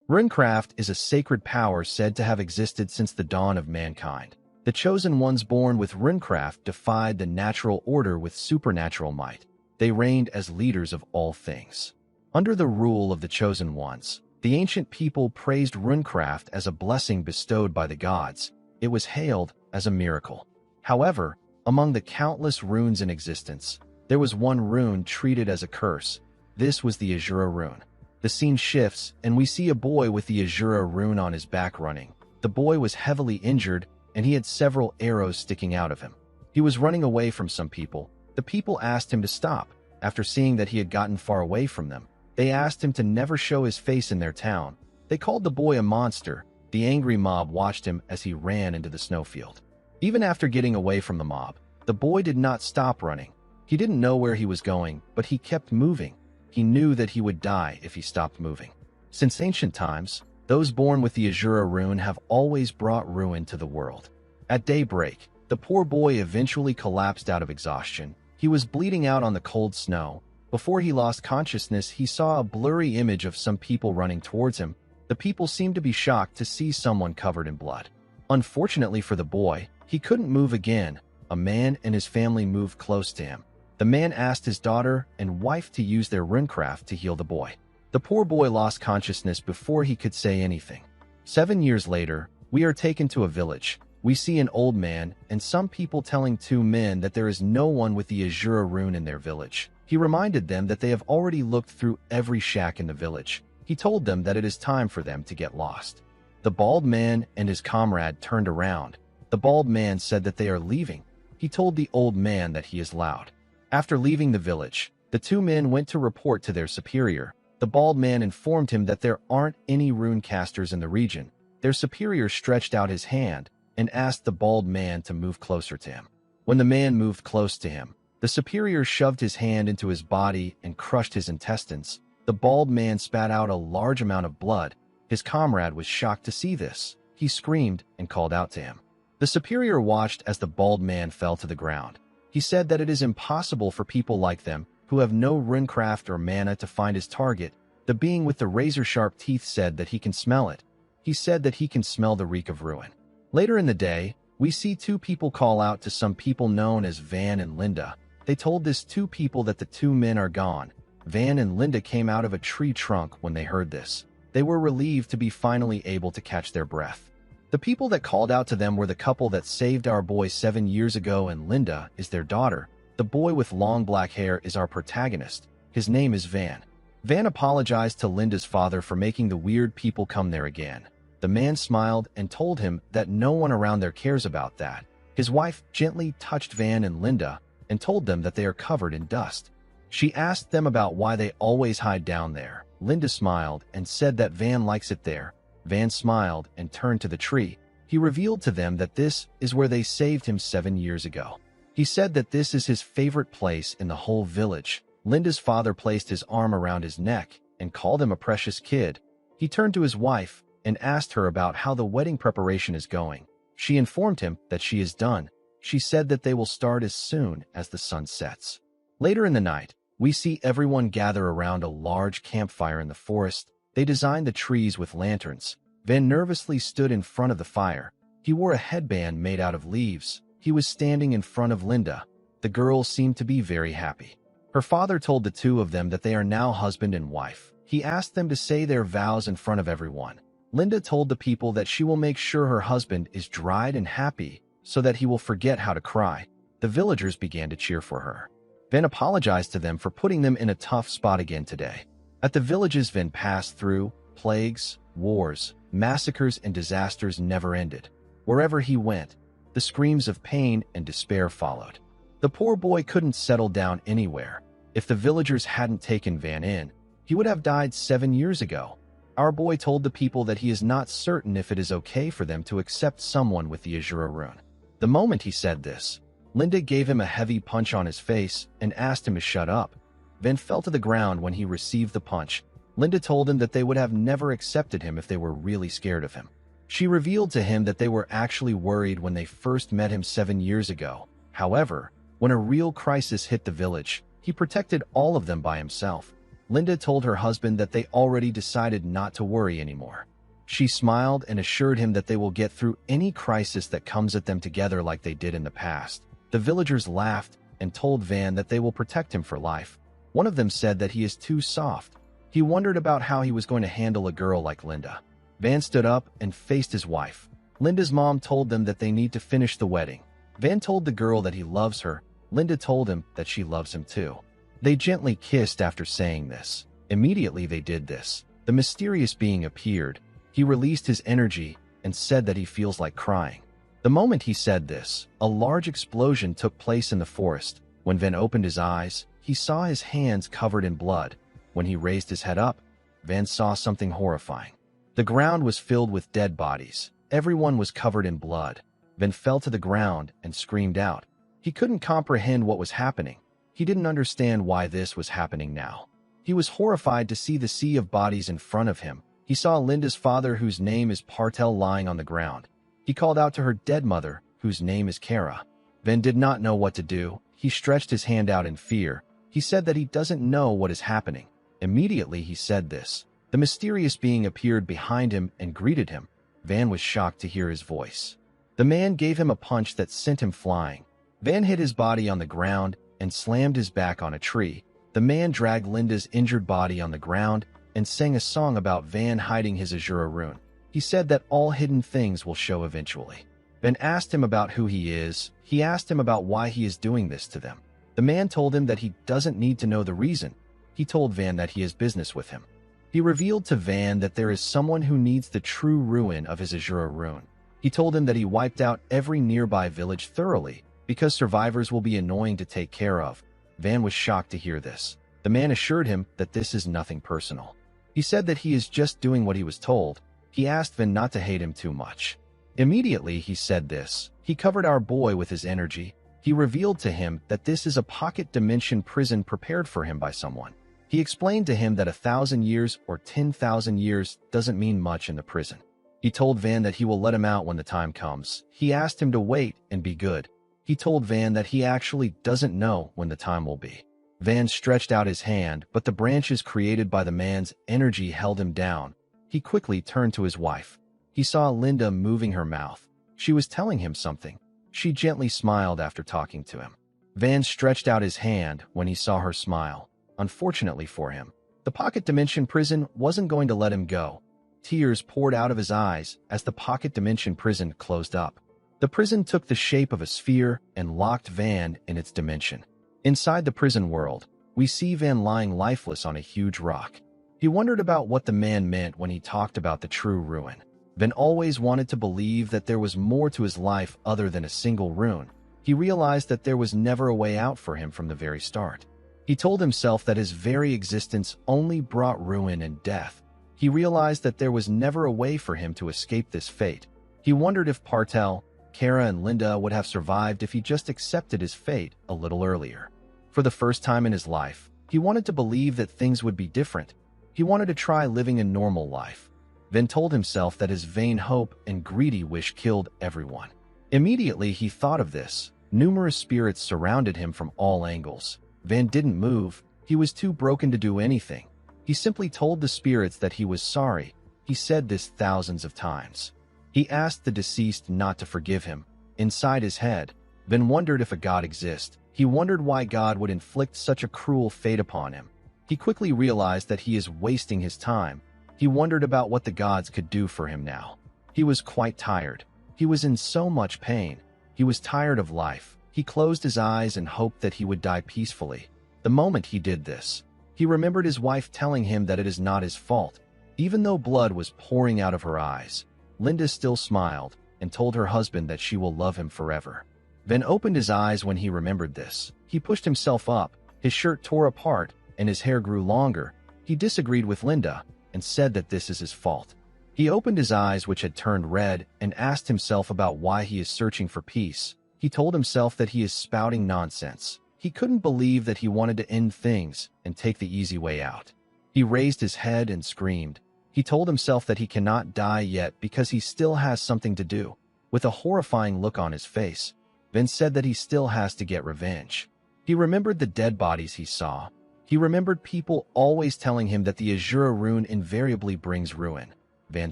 Runecraft is a sacred power said to have existed since the dawn of mankind. The chosen ones born with Runecraft defied the natural order with supernatural might. They reigned as leaders of all things. Under the rule of the chosen ones, the ancient people praised Runecraft as a blessing bestowed by the gods. It was hailed as a miracle. However, among the countless runes in existence, there was one rune treated as a curse. This was the Azura rune. The scene shifts, and we see a boy with the Azura rune on his back running. The boy was heavily injured, and he had several arrows sticking out of him. He was running away from some people. The people asked him to stop. After seeing that he had gotten far away from them, they asked him to never show his face in their town. They called the boy a monster. The angry mob watched him as he ran into the snowfield. Even after getting away from the mob, the boy did not stop running. He didn't know where he was going, but he kept moving. He knew that he would die if he stopped moving. Since ancient times, those born with the Azura rune have always brought ruin to the world. At daybreak, the poor boy eventually collapsed out of exhaustion. He was bleeding out on the cold snow. Before he lost consciousness, he saw a blurry image of some people running towards him. The people seemed to be shocked to see someone covered in blood. Unfortunately for the boy, he couldn't move again. A man and his family moved close to him. The man asked his daughter and wife to use their runecraft to heal the boy. The poor boy lost consciousness before he could say anything. 7 years later, we are taken to a village. We see an old man and some people telling two men that there is no one with the Azura rune in their village. He reminded them that they have already looked through every shack in the village. He told them that it is time for them to get lost. The bald man and his comrade turned around. The bald man said that they are leaving. He told the old man that he is loud. After leaving the village, the two men went to report to their superior. The bald man informed him that there aren't any rune casters in the region. Their superior stretched out his hand and asked the bald man to move closer to him. When the man moved close to him, the superior shoved his hand into his body and crushed his intestines. The bald man spat out a large amount of blood. His comrade was shocked to see this. He screamed and called out to him. The superior watched as the bald man fell to the ground. He said that it is impossible for people like them, who have no runecraft or mana, to find his target. The being with the razor-sharp teeth said that he can smell it. He said that he can smell the reek of ruin. Later in the day, we see two people call out to some people known as Van and Linda. They told these two people that the two men are gone. Van and Linda came out of a tree trunk when they heard this. They were relieved to be finally able to catch their breath. The people that called out to them were the couple that saved our boy 7 years ago, and Linda is their daughter. The boy with long black hair is our protagonist. His name is Van. Van apologized to Linda's father for making the weird people come there again. The man smiled and told him that no one around there cares about that. His wife gently touched Van and Linda and told them that they are covered in dust. She asked them about why they always hide down there. Linda smiled and said that Van likes it there. Van smiled and turned to the tree. He revealed to them that this is where they saved him 7 years ago. He said that this is his favorite place in the whole village. Linda's father placed his arm around his neck and called him a precious kid. He turned to his wife and asked her about how the wedding preparation is going. She informed him that she is done. She said that they will start as soon as the sun sets. Later in the night, we see everyone gather around a large campfire in the forest. They designed the trees with lanterns. Van nervously stood in front of the fire. He wore a headband made out of leaves. He was standing in front of Linda. The girl seemed to be very happy. Her father told the two of them that they are now husband and wife. He asked them to say their vows in front of everyone. Linda told the people that she will make sure her husband is dried and happy so that he will forget how to cry. The villagers began to cheer for her. Van apologized to them for putting them in a tough spot again today. At the villages Van passed through, plagues, wars, massacres, and disasters never ended. Wherever he went, the screams of pain and despair followed. The poor boy couldn't settle down anywhere. If the villagers hadn't taken Van in, he would have died 7 years ago. Our boy told the people that he is not certain if it is okay for them to accept someone with the Azura rune. The moment he said this, Linda gave him a heavy punch on his face and asked him to shut up. Van fell to the ground when he received the punch. Linda told him that they would have never accepted him if they were really scared of him. She revealed to him that they were actually worried when they first met him 7 years ago. However, when a real crisis hit the village, he protected all of them by himself. Linda told her husband that they already decided not to worry anymore. She smiled and assured him that they will get through any crisis that comes at them together like they did in the past. The villagers laughed and told Van that they will protect him for life. One of them said that he is too soft. He wondered about how he was going to handle a girl like Linda. Van stood up and faced his wife. Linda's mom told them that they need to finish the wedding. Van told the girl that he loves her. Linda told him that she loves him too. They gently kissed after saying this. Immediately they did this. The mysterious being appeared. He released his energy and said that he feels like crying. The moment he said this, a large explosion took place in the forest. When Van opened his eyes, he saw his hands covered in blood. When he raised his head up, Van saw something horrifying. The ground was filled with dead bodies. Everyone was covered in blood. Van fell to the ground and screamed out. He couldn't comprehend what was happening. He didn't understand why this was happening now. He was horrified to see the sea of bodies in front of him. He saw Linda's father, whose name is Partel, lying on the ground. He called out to her dead mother, whose name is Kara. Van did not know what to do. He stretched his hand out in fear. He said that he doesn't know what is happening. Immediately he said this. The mysterious being appeared behind him and greeted him. Van was shocked to hear his voice. The man gave him a punch that sent him flying. Van hit his body on the ground and slammed his back on a tree. The man dragged Linda's injured body on the ground and sang a song about Van hiding his Azura rune. He said that all hidden things will show eventually. Van asked him about who he is. He asked him about why he is doing this to them. The man told him that he doesn't need to know the reason. He told Van that he has business with him. He revealed to Van that there is someone who needs the true ruin of his Azura rune. He told him that he wiped out every nearby village thoroughly because survivors will be annoying to take care of. Van was shocked to hear this. The man assured him that this is nothing personal. He said that he is just doing what he was told. He asked Van not to hate him too much. Immediately he said this. He covered our boy with his energy. He revealed to him that this is a pocket dimension prison prepared for him by someone. He explained to him that 1,000 years or 10,000 years doesn't mean much in the prison. He told Van that he will let him out when the time comes. He asked him to wait and be good. He told Van that he actually doesn't know when the time will be. Van stretched out his hand, but the branches created by the man's energy held him down. He quickly turned to his wife. He saw Linda moving her mouth. She was telling him something. She gently smiled after talking to him. Van stretched out his hand when he saw her smile. Unfortunately for him, the pocket dimension prison wasn't going to let him go. Tears poured out of his eyes as the pocket dimension prison closed up. The prison took the shape of a sphere and locked Van in its dimension. Inside the prison world, we see Van lying lifeless on a huge rock. He wondered about what the man meant when he talked about the true ruin. Van always wanted to believe that there was more to his life other than a single rune. He realized that there was never a way out for him from the very start. He told himself that his very existence only brought ruin and death. He realized that there was never a way for him to escape this fate. He wondered if Partel, Kara, and Linda would have survived if he just accepted his fate a little earlier. For the first time in his life, he wanted to believe that things would be different. He wanted to try living a normal life. Van told himself that his vain hope and greedy wish killed everyone. Immediately he thought of this. Numerous spirits surrounded him from all angles. Van didn't move. He was too broken to do anything. He simply told the spirits that he was sorry. He said this thousands of times. He asked the deceased not to forgive him. Inside his head, Van wondered if a God exists. He wondered why God would inflict such a cruel fate upon him. He quickly realized that he is wasting his time. He wondered about what the gods could do for him now. He was quite tired. He was in so much pain. He was tired of life. He closed his eyes and hoped that he would die peacefully. The moment he did this, he remembered his wife telling him that it is not his fault. Even though blood was pouring out of her eyes, Linda still smiled and told her husband that she will love him forever. Van opened his eyes when he remembered this. He pushed himself up. His shirt tore apart and his hair grew longer. He disagreed with Linda and said that this is his fault. He opened his eyes, which had turned red, and asked himself about why he is searching for peace. He told himself that he is spouting nonsense. He couldn't believe that he wanted to end things and take the easy way out. He raised his head and screamed. He told himself that he cannot die yet because he still has something to do. With a horrifying look on his face, Van said that he still has to get revenge. He remembered the dead bodies he saw. He remembered people always telling him that the Azura rune invariably brings ruin. Van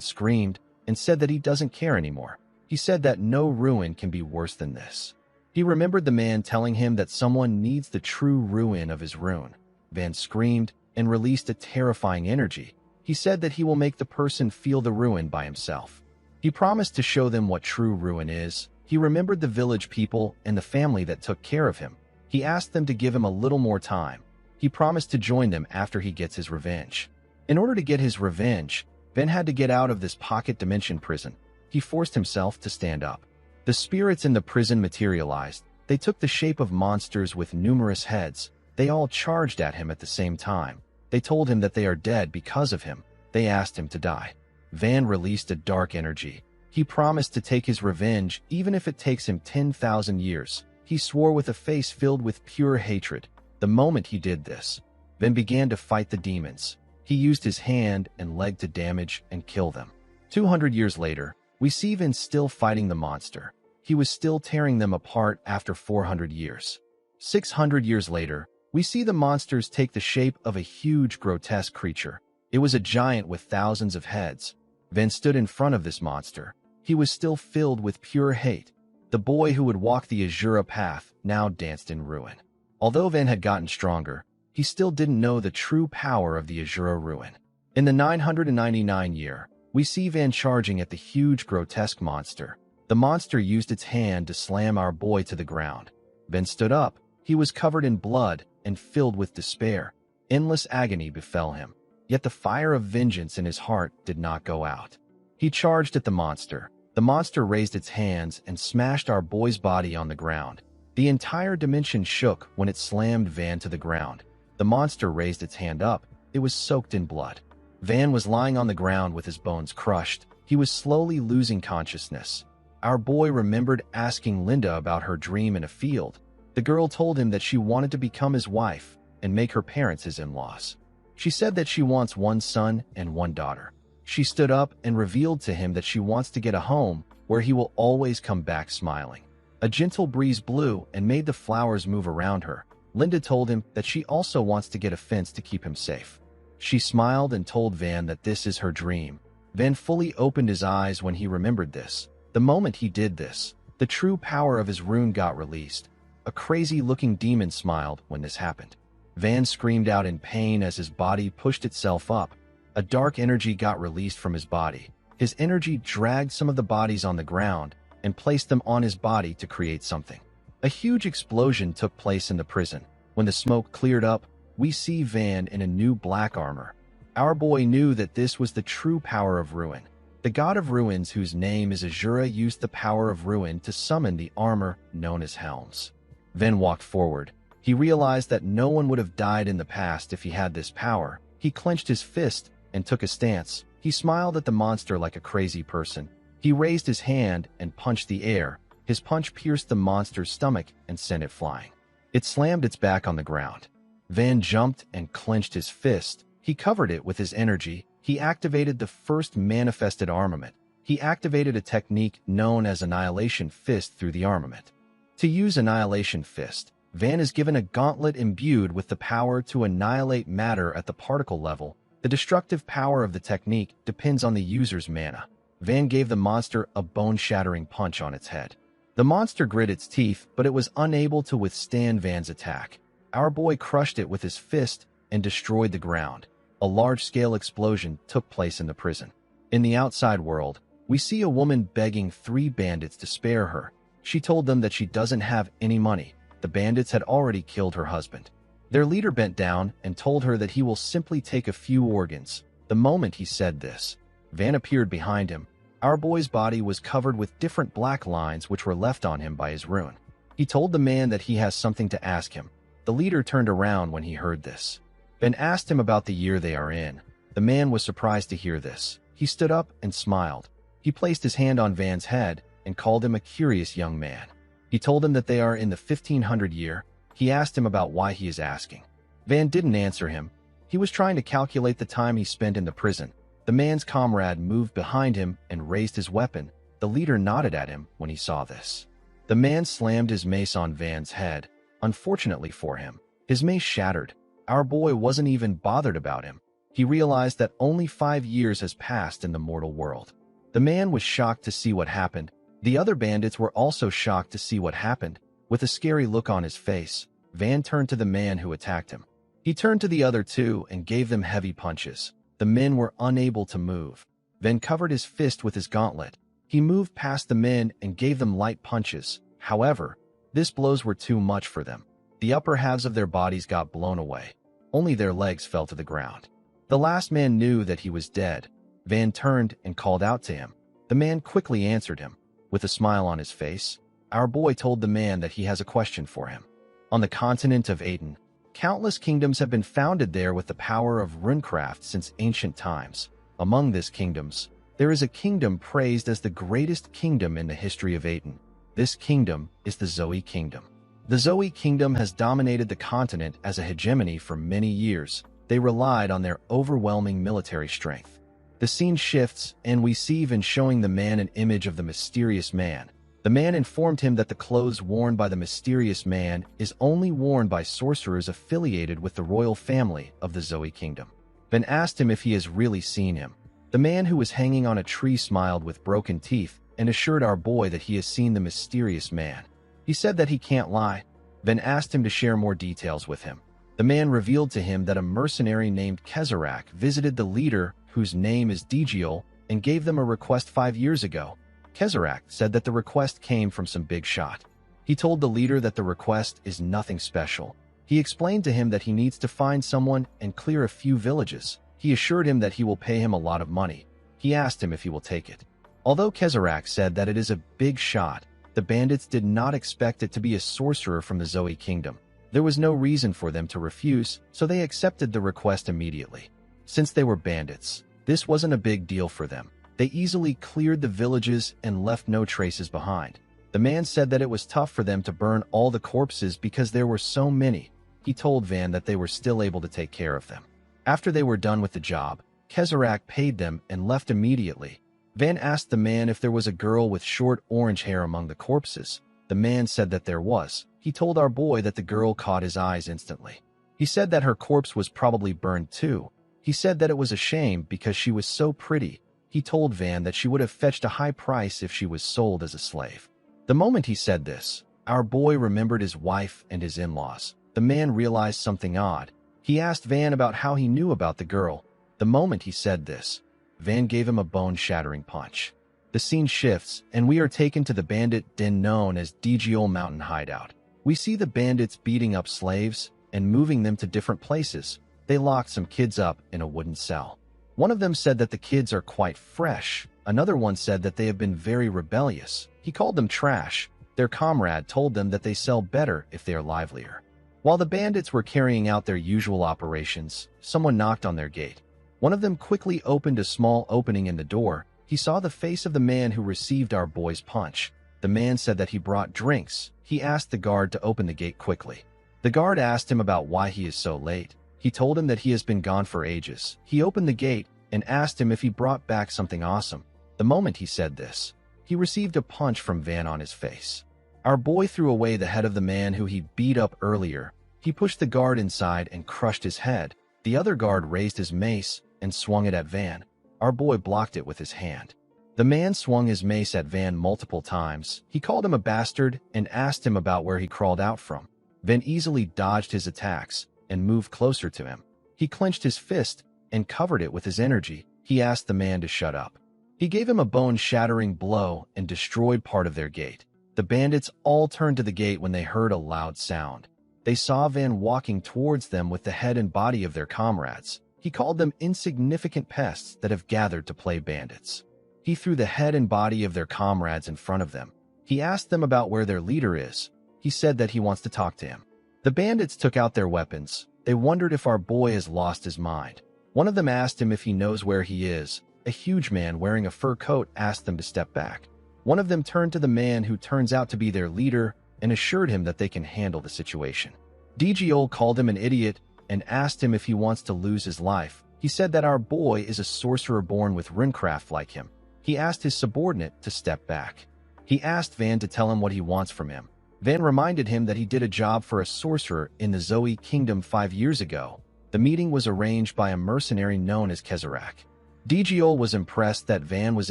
screamed and said that he doesn't care anymore. He said that no ruin can be worse than this. He remembered the man telling him that someone needs the true ruin of his rune. Van screamed and released a terrifying energy. He said that he will make the person feel the ruin by himself. He promised to show them what true ruin is. He remembered the village people and the family that took care of him. He asked them to give him a little more time. He promised to join them after he gets his revenge. In order to get his revenge, Van had to get out of this pocket dimension prison. He forced himself to stand up. The spirits in the prison materialized. They took the shape of monsters with numerous heads. They all charged at him at the same time. They told him that they are dead because of him. They asked him to die. Van released a dark energy. He promised to take his revenge even if it takes him 10,000 years. He swore with a face filled with pure hatred. The moment he did this, Van began to fight the demons. He used his hand and leg to damage and kill them. 200 years later, we see Van still fighting the monster. He was still tearing them apart after 400 years. 600 years later, we see the monsters take the shape of a huge, grotesque creature. It was a giant with thousands of heads. Van stood in front of this monster. He was still filled with pure hate. The boy who would walk the Azura path now danced in ruin. Although Van had gotten stronger, he still didn't know the true power of the Azura ruin. In the 999 year, we see Van charging at the huge, grotesque monster. The monster used its hand to slam our boy to the ground. Van stood up. He was covered in blood and filled with despair. Endless agony befell him. Yet the fire of vengeance in his heart did not go out. He charged at the monster. The monster raised its hands and smashed our boy's body on the ground. The entire dimension shook when it slammed Van to the ground. The monster raised its hand up. It was soaked in blood. Van was lying on the ground with his bones crushed. He was slowly losing consciousness. Our boy remembered asking Linda about her dream in a field. The girl told him that she wanted to become his wife and make her parents his in-laws. She said that she wants one son and one daughter. She stood up and revealed to him that she wants to get a home where he will always come back smiling. A gentle breeze blew and made the flowers move around her. Linda told him that she also wants to get a fence to keep him safe. She smiled and told Van that this is her dream. Van fully opened his eyes when he remembered this. The moment he did this, the true power of his rune got released. A crazy-looking demon smiled when this happened. Van screamed out in pain as his body pushed itself up. A dark energy got released from his body. His energy dragged some of the bodies on the ground and placed them on his body to create something. A huge explosion took place in the prison. When the smoke cleared up, we see Van in a new black armor. Our boy knew that this was the true power of ruin. The god of ruins, whose name is Azura, used the power of ruin to summon the armor known as helms. Van walked forward. He realized that no one would have died in the past if he had this power. He clenched his fist and took a stance. He smiled at the monster like a crazy person. He raised his hand and punched the air. His punch pierced the monster's stomach and sent it flying. It slammed its back on the ground. Van jumped and clenched his fist. He covered it with his energy. He activated the first manifested armament. He activated a technique known as Annihilation Fist through the armament. To use Annihilation Fist, Van is given a gauntlet imbued with the power to annihilate matter at the particle level. The destructive power of the technique depends on the user's mana. Van gave the monster a bone-shattering punch on its head. The monster grit its teeth, but it was unable to withstand Van's attack. Our boy crushed it with his fist and destroyed the ground. A large-scale explosion took place in the prison. In the outside world, we see a woman begging 3 bandits to spare her. She told them that she doesn't have any money. The bandits had already killed her husband. Their leader bent down and told her that he will simply take a few organs. The moment he said this, Van appeared behind him. Our boy's body was covered with different black lines which were left on him by his rune. He told the man that he has something to ask him. The leader turned around when he heard this. Van asked him about the year they are in. The man was surprised to hear this. He stood up and smiled. He placed his hand on Van's head and called him a curious young man. He told him that they are in the 1500 year. He asked him about why he is asking. Van didn't answer him. He was trying to calculate the time he spent in the prison. The man's comrade moved behind him and raised his weapon. The leader nodded at him when he saw this. The man slammed his mace on Van's head. Unfortunately for him, his mace shattered. Our boy wasn't even bothered about him. He realized that only 5 years has passed in the mortal world. The man was shocked to see what happened. The other bandits were also shocked to see what happened. With a scary look on his face, Van turned to the man who attacked him. He turned to the other two and gave them heavy punches. The men were unable to move. Van covered his fist with his gauntlet. He moved past the men and gave them light punches. However, these blows were too much for them. The upper halves of their bodies got blown away. Only their legs fell to the ground. The last man knew that he was dead. Van turned and called out to him. The man quickly answered him. With a smile on his face, our boy told the man that he has a question for him. On the continent of Aden, countless kingdoms have been founded there with the power of runecraft since ancient times. Among these kingdoms, there is a kingdom praised as the greatest kingdom in the history of Aden. This kingdom is the Zoe Kingdom. The Zoe Kingdom has dominated the continent as a hegemony for many years. They relied on their overwhelming military strength. The scene shifts, and we see Van showing the man an image of the mysterious man. The man informed him that the clothes worn by the mysterious man is only worn by sorcerers affiliated with the royal family of the Zoe Kingdom. Van asked him if he has really seen him. The man who was hanging on a tree smiled with broken teeth and assured our boy that he has seen the mysterious man. He said that he can't lie. Van asked him to share more details with him. The man revealed to him that a mercenary named Kezarak visited the leader, whose name is Digiol, and gave them a request 5 years ago. Kezarak said that the request came from some big shot. He told the leader that the request is nothing special. He explained to him that he needs to find someone and clear a few villages. He assured him that he will pay him a lot of money. He asked him if he will take it. Although Kezarak said that it is a big shot, the bandits did not expect it to be a sorcerer from the Zoe Kingdom. There was no reason for them to refuse, so they accepted the request immediately. Since they were bandits, this wasn't a big deal for them. They easily cleared the villages and left no traces behind. The man said that it was tough for them to burn all the corpses because there were so many. He told Van that they were still able to take care of them. After they were done with the job, Kezarak paid them and left immediately. Van asked the man if there was a girl with short orange hair among the corpses. The man said that there was. He told our boy that the girl caught his eyes instantly. He said that her corpse was probably burned too. He said that it was a shame because she was so pretty. He told Van that she would have fetched a high price if she was sold as a slave. The moment he said this, our boy remembered his wife and his in-laws. The man realized something odd. He asked Van about how he knew about the girl. The moment he said this, Van gave him a bone-shattering punch. The scene shifts, and we are taken to the bandit den known as Digiol Mountain Hideout. We see the bandits beating up slaves and moving them to different places. They locked some kids up in a wooden cell. One of them said that the kids are quite fresh. Another one said that they have been very rebellious. He called them trash. Their comrade told them that they sell better if they are livelier. While the bandits were carrying out their usual operations, someone knocked on their gate. One of them quickly opened a small opening in the door. He saw the face of the man who received our boy's punch. The man said that he brought drinks. He asked the guard to open the gate quickly. The guard asked him about why he is so late. He told him that he has been gone for ages. He opened the gate and asked him if he brought back something awesome. The moment he said this, he received a punch from Van on his face. Our boy threw away the head of the man who he beat up earlier. He pushed the guard inside and crushed his head. The other guard raised his mace and swung it at Van. Our boy blocked it with his hand. The man swung his mace at Van multiple times. He called him a bastard and asked him about where he crawled out from. Van easily dodged his attacks and moved closer to him. He clenched his fist and covered it with his energy. He asked the man to shut up. He gave him a bone-shattering blow and destroyed part of their gate. The bandits all turned to the gate when they heard a loud sound. They saw Van walking towards them with the head and body of their comrades. He called them insignificant pests that have gathered to play bandits. He threw the head and body of their comrades in front of them. He asked them about where their leader is. He said that he wants to talk to him. The bandits took out their weapons. They wondered if our boy has lost his mind. One of them asked him if he knows where he is. A huge man wearing a fur coat asked them to step back. One of them turned to the man who turns out to be their leader and assured him that they can handle the situation. Digiol called him an idiot and asked him if he wants to lose his life. He said that our boy is a sorcerer born with runecraft like him. He asked his subordinate to step back. He asked Van to tell him what he wants from him. Van reminded him that he did a job for a sorcerer in the Zoe Kingdom 5 years ago. The meeting was arranged by a mercenary known as Kezarak. Digiol was impressed that Van was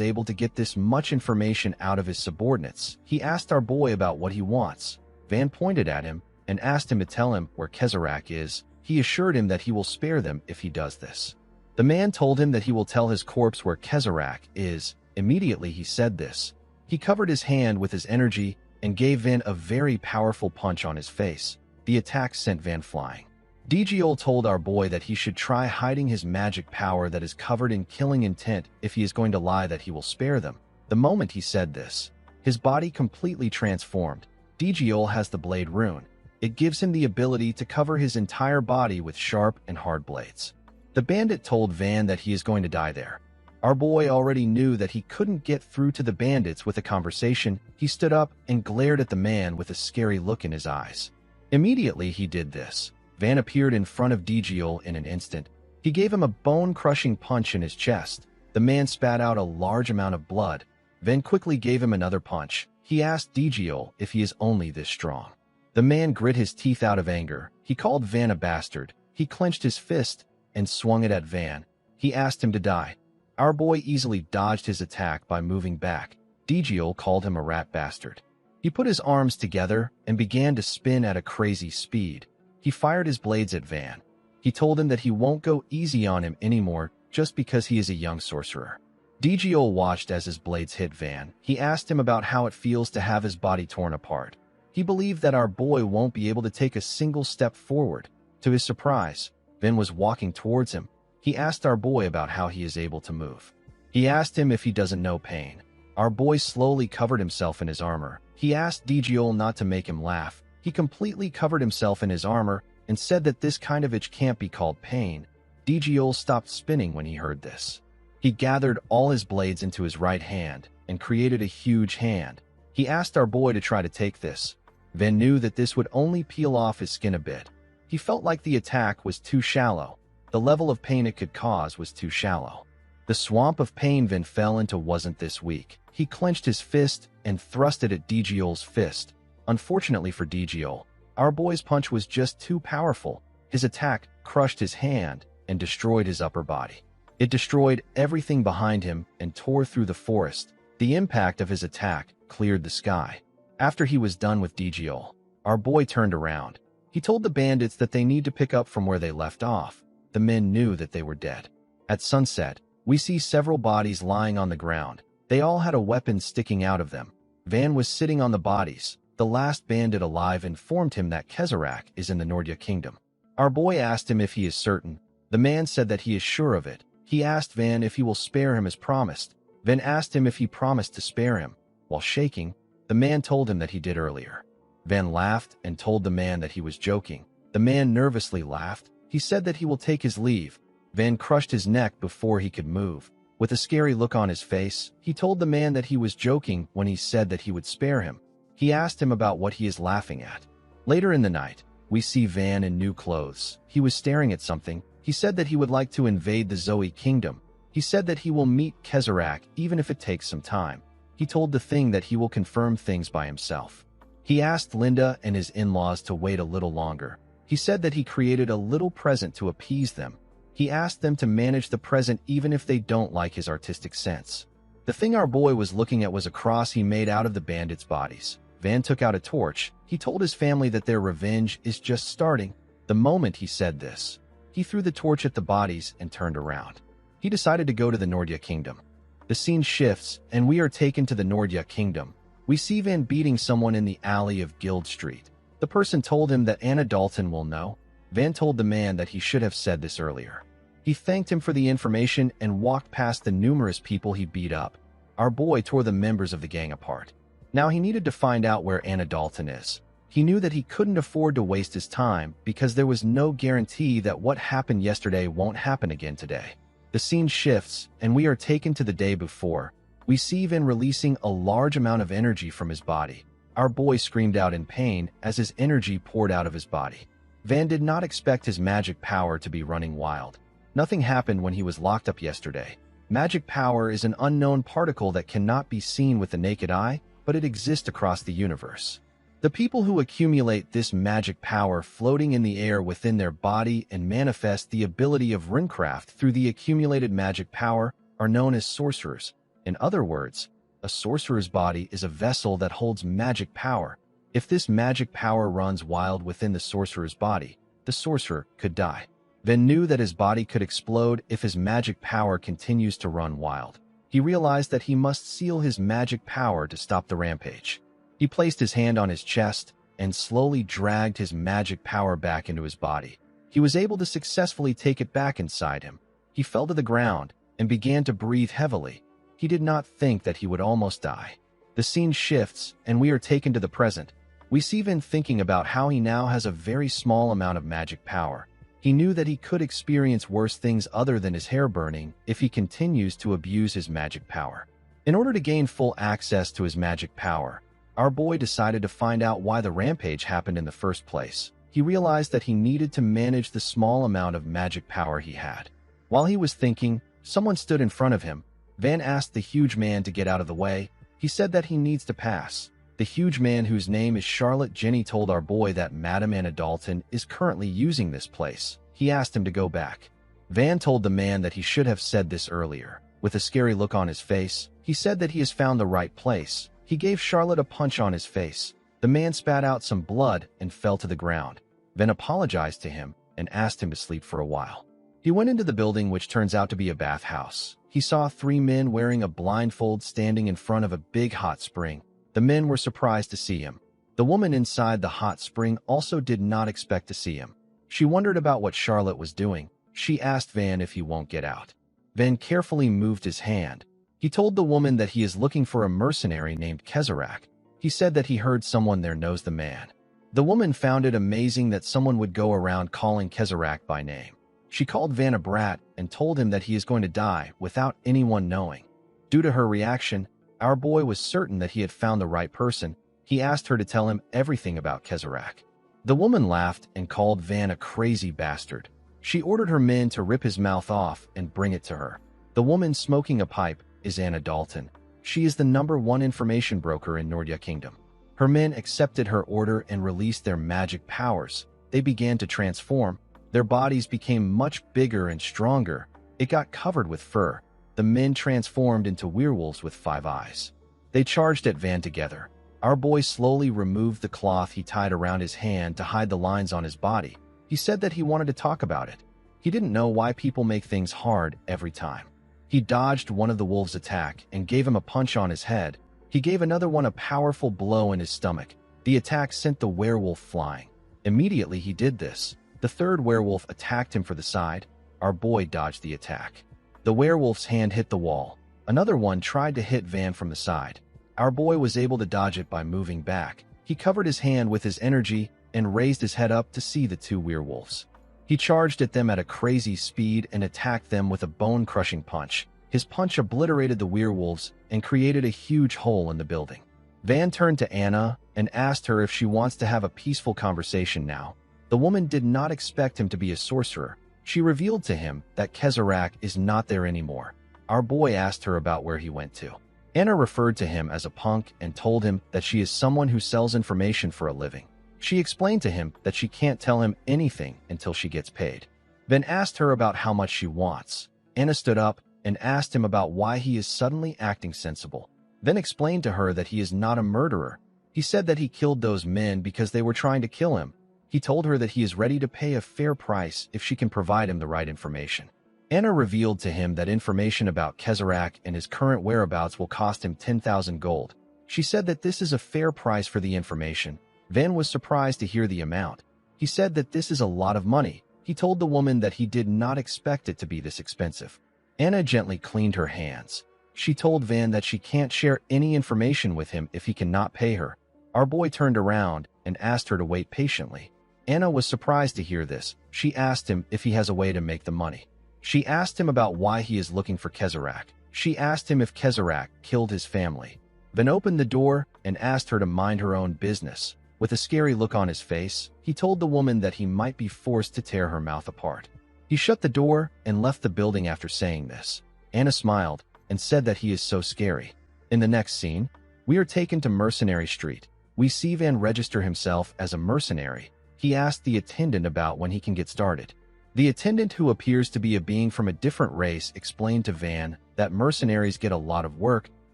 able to get this much information out of his subordinates. He asked our boy about what he wants. Van pointed at him and asked him to tell him where Kezarak is. He assured him that he will spare them if he does this. The man told him that he will tell his corpse where Kezarak is. Immediately he said this. He covered his hand with his energy and gave Van a very powerful punch on his face. The attack sent Van flying. Digiol told our boy that he should try hiding his magic power that is covered in killing intent if he is going to lie that he will spare them. The moment he said this, his body completely transformed. Digiol has the blade rune. It gives him the ability to cover his entire body with sharp and hard blades. The bandit told Van that he is going to die there. Our boy already knew that he couldn't get through to the bandits with a conversation. He stood up and glared at the man with a scary look in his eyes. Immediately he did this. Van appeared in front of Digiol in an instant. He gave him a bone-crushing punch in his chest. The man spat out a large amount of blood. Van quickly gave him another punch. He asked Digiol if he is only this strong. The man grit his teeth out of anger. He called Van a bastard. He clenched his fist and swung it at Van. He asked him to die. Our boy easily dodged his attack by moving back. Digiol called him a rat bastard. He put his arms together and began to spin at a crazy speed. He fired his blades at Van. He told him that he won't go easy on him anymore just because he is a young sorcerer. Digiol watched as his blades hit Van. He asked him about how it feels to have his body torn apart. He believed that our boy won't be able to take a single step forward. To his surprise, Van was walking towards him. He asked our boy about how he is able to move. He asked him if he doesn't know pain. Our boy slowly covered himself in his armor. He asked Digiol not to make him laugh. He completely covered himself in his armor and said that this kind of itch can't be called pain. Digiol stopped spinning when he heard this. He gathered all his blades into his right hand and created a huge hand. He asked our boy to try to take this. Van knew that this would only peel off his skin a bit. He felt like the attack was too shallow. The level of pain it could cause was too shallow. The swamp of pain Van fell into wasn't this weak. He clenched his fist and thrust it at Digiol's fist. Unfortunately for Digiol, our boy's punch was just too powerful. His attack crushed his hand and destroyed his upper body. It destroyed everything behind him and tore through the forest. The impact of his attack cleared the sky. After he was done with Digiol, our boy turned around. He told the bandits that they need to pick up from where they left off. The men knew that they were dead. At sunset, we see several bodies lying on the ground. They all had a weapon sticking out of them. Van was sitting on the bodies. The last bandit alive informed him that Kezarak is in the Nordya Kingdom. Our boy asked him if he is certain. The man said that he is sure of it. He asked Van if he will spare him as promised. Van asked him if he promised to spare him. While shaking, the man told him that he did earlier. Van laughed and told the man that he was joking. The man nervously laughed. He said that he will take his leave. Van crushed his neck before he could move. With a scary look on his face, he told the man that he was joking when he said that he would spare him. He asked him about what he is laughing at. Later in the night, we see Van in new clothes. He was staring at something. He said that he would like to invade the Zoe Kingdom. He said that he will meet Kezarak even if it takes some time. He told the thing that he will confirm things by himself. He asked Linda and his in-laws to wait a little longer. He said that he created a little present to appease them. He asked them to manage the present even if they don't like his artistic sense. The thing our boy was looking at was a cross he made out of the bandits' bodies. Van took out a torch. He told his family that their revenge is just starting. The moment he said this, he threw the torch at the bodies and turned around. He decided to go to the Nordya Kingdom. The scene shifts, and we are taken to the Nordya Kingdom. We see Van beating someone in the alley of Guild Street. The person told him that Anna Dalton will know. Van told the man that he should have said this earlier. He thanked him for the information and walked past the numerous people he beat up. Our boy tore the members of the gang apart. Now he needed to find out where Anna Dalton is. He knew that he couldn't afford to waste his time because there was no guarantee that what happened yesterday won't happen again today. The scene shifts, and we are taken to the day before. We see Van releasing a large amount of energy from his body. Our boy screamed out in pain as his energy poured out of his body. Van did not expect his magic power to be running wild. Nothing happened when he was locked up yesterday. Magic power is an unknown particle that cannot be seen with the naked eye, but it exists across the universe. The people who accumulate this magic power floating in the air within their body and manifest the ability of runcraft through the accumulated magic power are known as sorcerers. In other words, a sorcerer's body is a vessel that holds magic power. If this magic power runs wild within the sorcerer's body, the sorcerer could die. Van knew that his body could explode if his magic power continues to run wild. He realized that he must seal his magic power to stop the rampage. He placed his hand on his chest and slowly dragged his magic power back into his body. He was able to successfully take it back inside him. He fell to the ground and began to breathe heavily. He did not think that he would almost die. The scene shifts and we are taken to the present. We see Van thinking about how he now has a very small amount of magic power. He knew that he could experience worse things other than his hair burning if he continues to abuse his magic power. In order to gain full access to his magic power, our boy decided to find out why the rampage happened in the first place. He realized that he needed to manage the small amount of magic power he had. While he was thinking, someone stood in front of him. Van asked the huge man to get out of the way. He said that he needs to pass. The huge man, whose name is Charlotte Jenny, told our boy that Madame Anna Dalton is currently using this place. He asked him to go back. Van told the man that he should have said this earlier. With a scary look on his face, he said that he has found the right place. He gave Charlotte a punch on his face. The man spat out some blood and fell to the ground. Van apologized to him and asked him to sleep for a while. He went into the building, which turns out to be a bathhouse. He saw 3 men wearing a blindfold standing in front of a big hot spring. The men were surprised to see him. The woman inside the hot spring also did not expect to see him. She wondered about what Charlotte was doing. She asked Van if he won't get out. Van carefully moved his hand. He told the woman that he is looking for a mercenary named Kezarak. He said that he heard someone there knows the man. The woman found it amazing that someone would go around calling Kezarak by name. She called Van a brat and told him that he is going to die without anyone knowing. Due to her reaction, our boy was certain that he had found the right person. He asked her to tell him everything about Kezarak. The woman laughed and called Van a crazy bastard. She ordered her men to rip his mouth off and bring it to her. The woman smoking a pipe is Anna Dalton. She is the #1 information broker in Nordya Kingdom. Her men accepted her order and released their magic powers. They began to transform. Their bodies became much bigger and stronger. It got covered with fur. The men transformed into werewolves with 5 eyes. They charged at Van together. Our boy slowly removed the cloth he tied around his hand to hide the lines on his body. He said that he wanted to talk about it. He didn't know why people make things hard every time. He dodged one of the wolves' attack and gave him a punch on his head. He gave another one a powerful blow in his stomach. The attack sent the werewolf flying. Immediately he did this. The 3rd werewolf attacked him for the side. Our boy dodged the attack. The werewolf's hand hit the wall. Another one tried to hit Van from the side. Our boy was able to dodge it by moving back. He covered his hand with his energy and raised his head up to see the 2 werewolves. He charged at them at a crazy speed and attacked them with a bone-crushing punch. His punch obliterated the werewolves and created a huge hole in the building. Van turned to Anna and asked her if she wants to have a peaceful conversation now. The woman did not expect him to be a sorcerer. She revealed to him that Kezarak is not there anymore. Our boy asked her about where he went to. Anna referred to him as a punk and told him that she is someone who sells information for a living. She explained to him that she can't tell him anything until she gets paid. Then asked her about how much she wants. Anna stood up and asked him about why he is suddenly acting sensible. Then explained to her that he is not a murderer. He said that he killed those men because they were trying to kill him. He told her that he is ready to pay a fair price if she can provide him the right information. Anna revealed to him that information about Kezarak and his current whereabouts will cost him 10,000 gold. She said that this is a fair price for the information. Van was surprised to hear the amount. He said that this is a lot of money. He told the woman that he did not expect it to be this expensive. Anna gently cleaned her hands. She told Van that she can't share any information with him if he cannot pay her. Our boy turned around and asked her to wait patiently. Anna was surprised to hear this. She asked him if he has a way to make the money. She asked him about why he is looking for Kezarak. She asked him if Kezarak killed his family. Van opened the door and asked her to mind her own business. With a scary look on his face, he told the woman that he might be forced to tear her mouth apart. He shut the door and left the building after saying this. Anna smiled and said that he is so scary. In the next scene, we are taken to Mercenary Street. We see Van register himself as a mercenary. He asked the attendant about when he can get started. The attendant, who appears to be a being from a different race, explained to Van that mercenaries get a lot of work,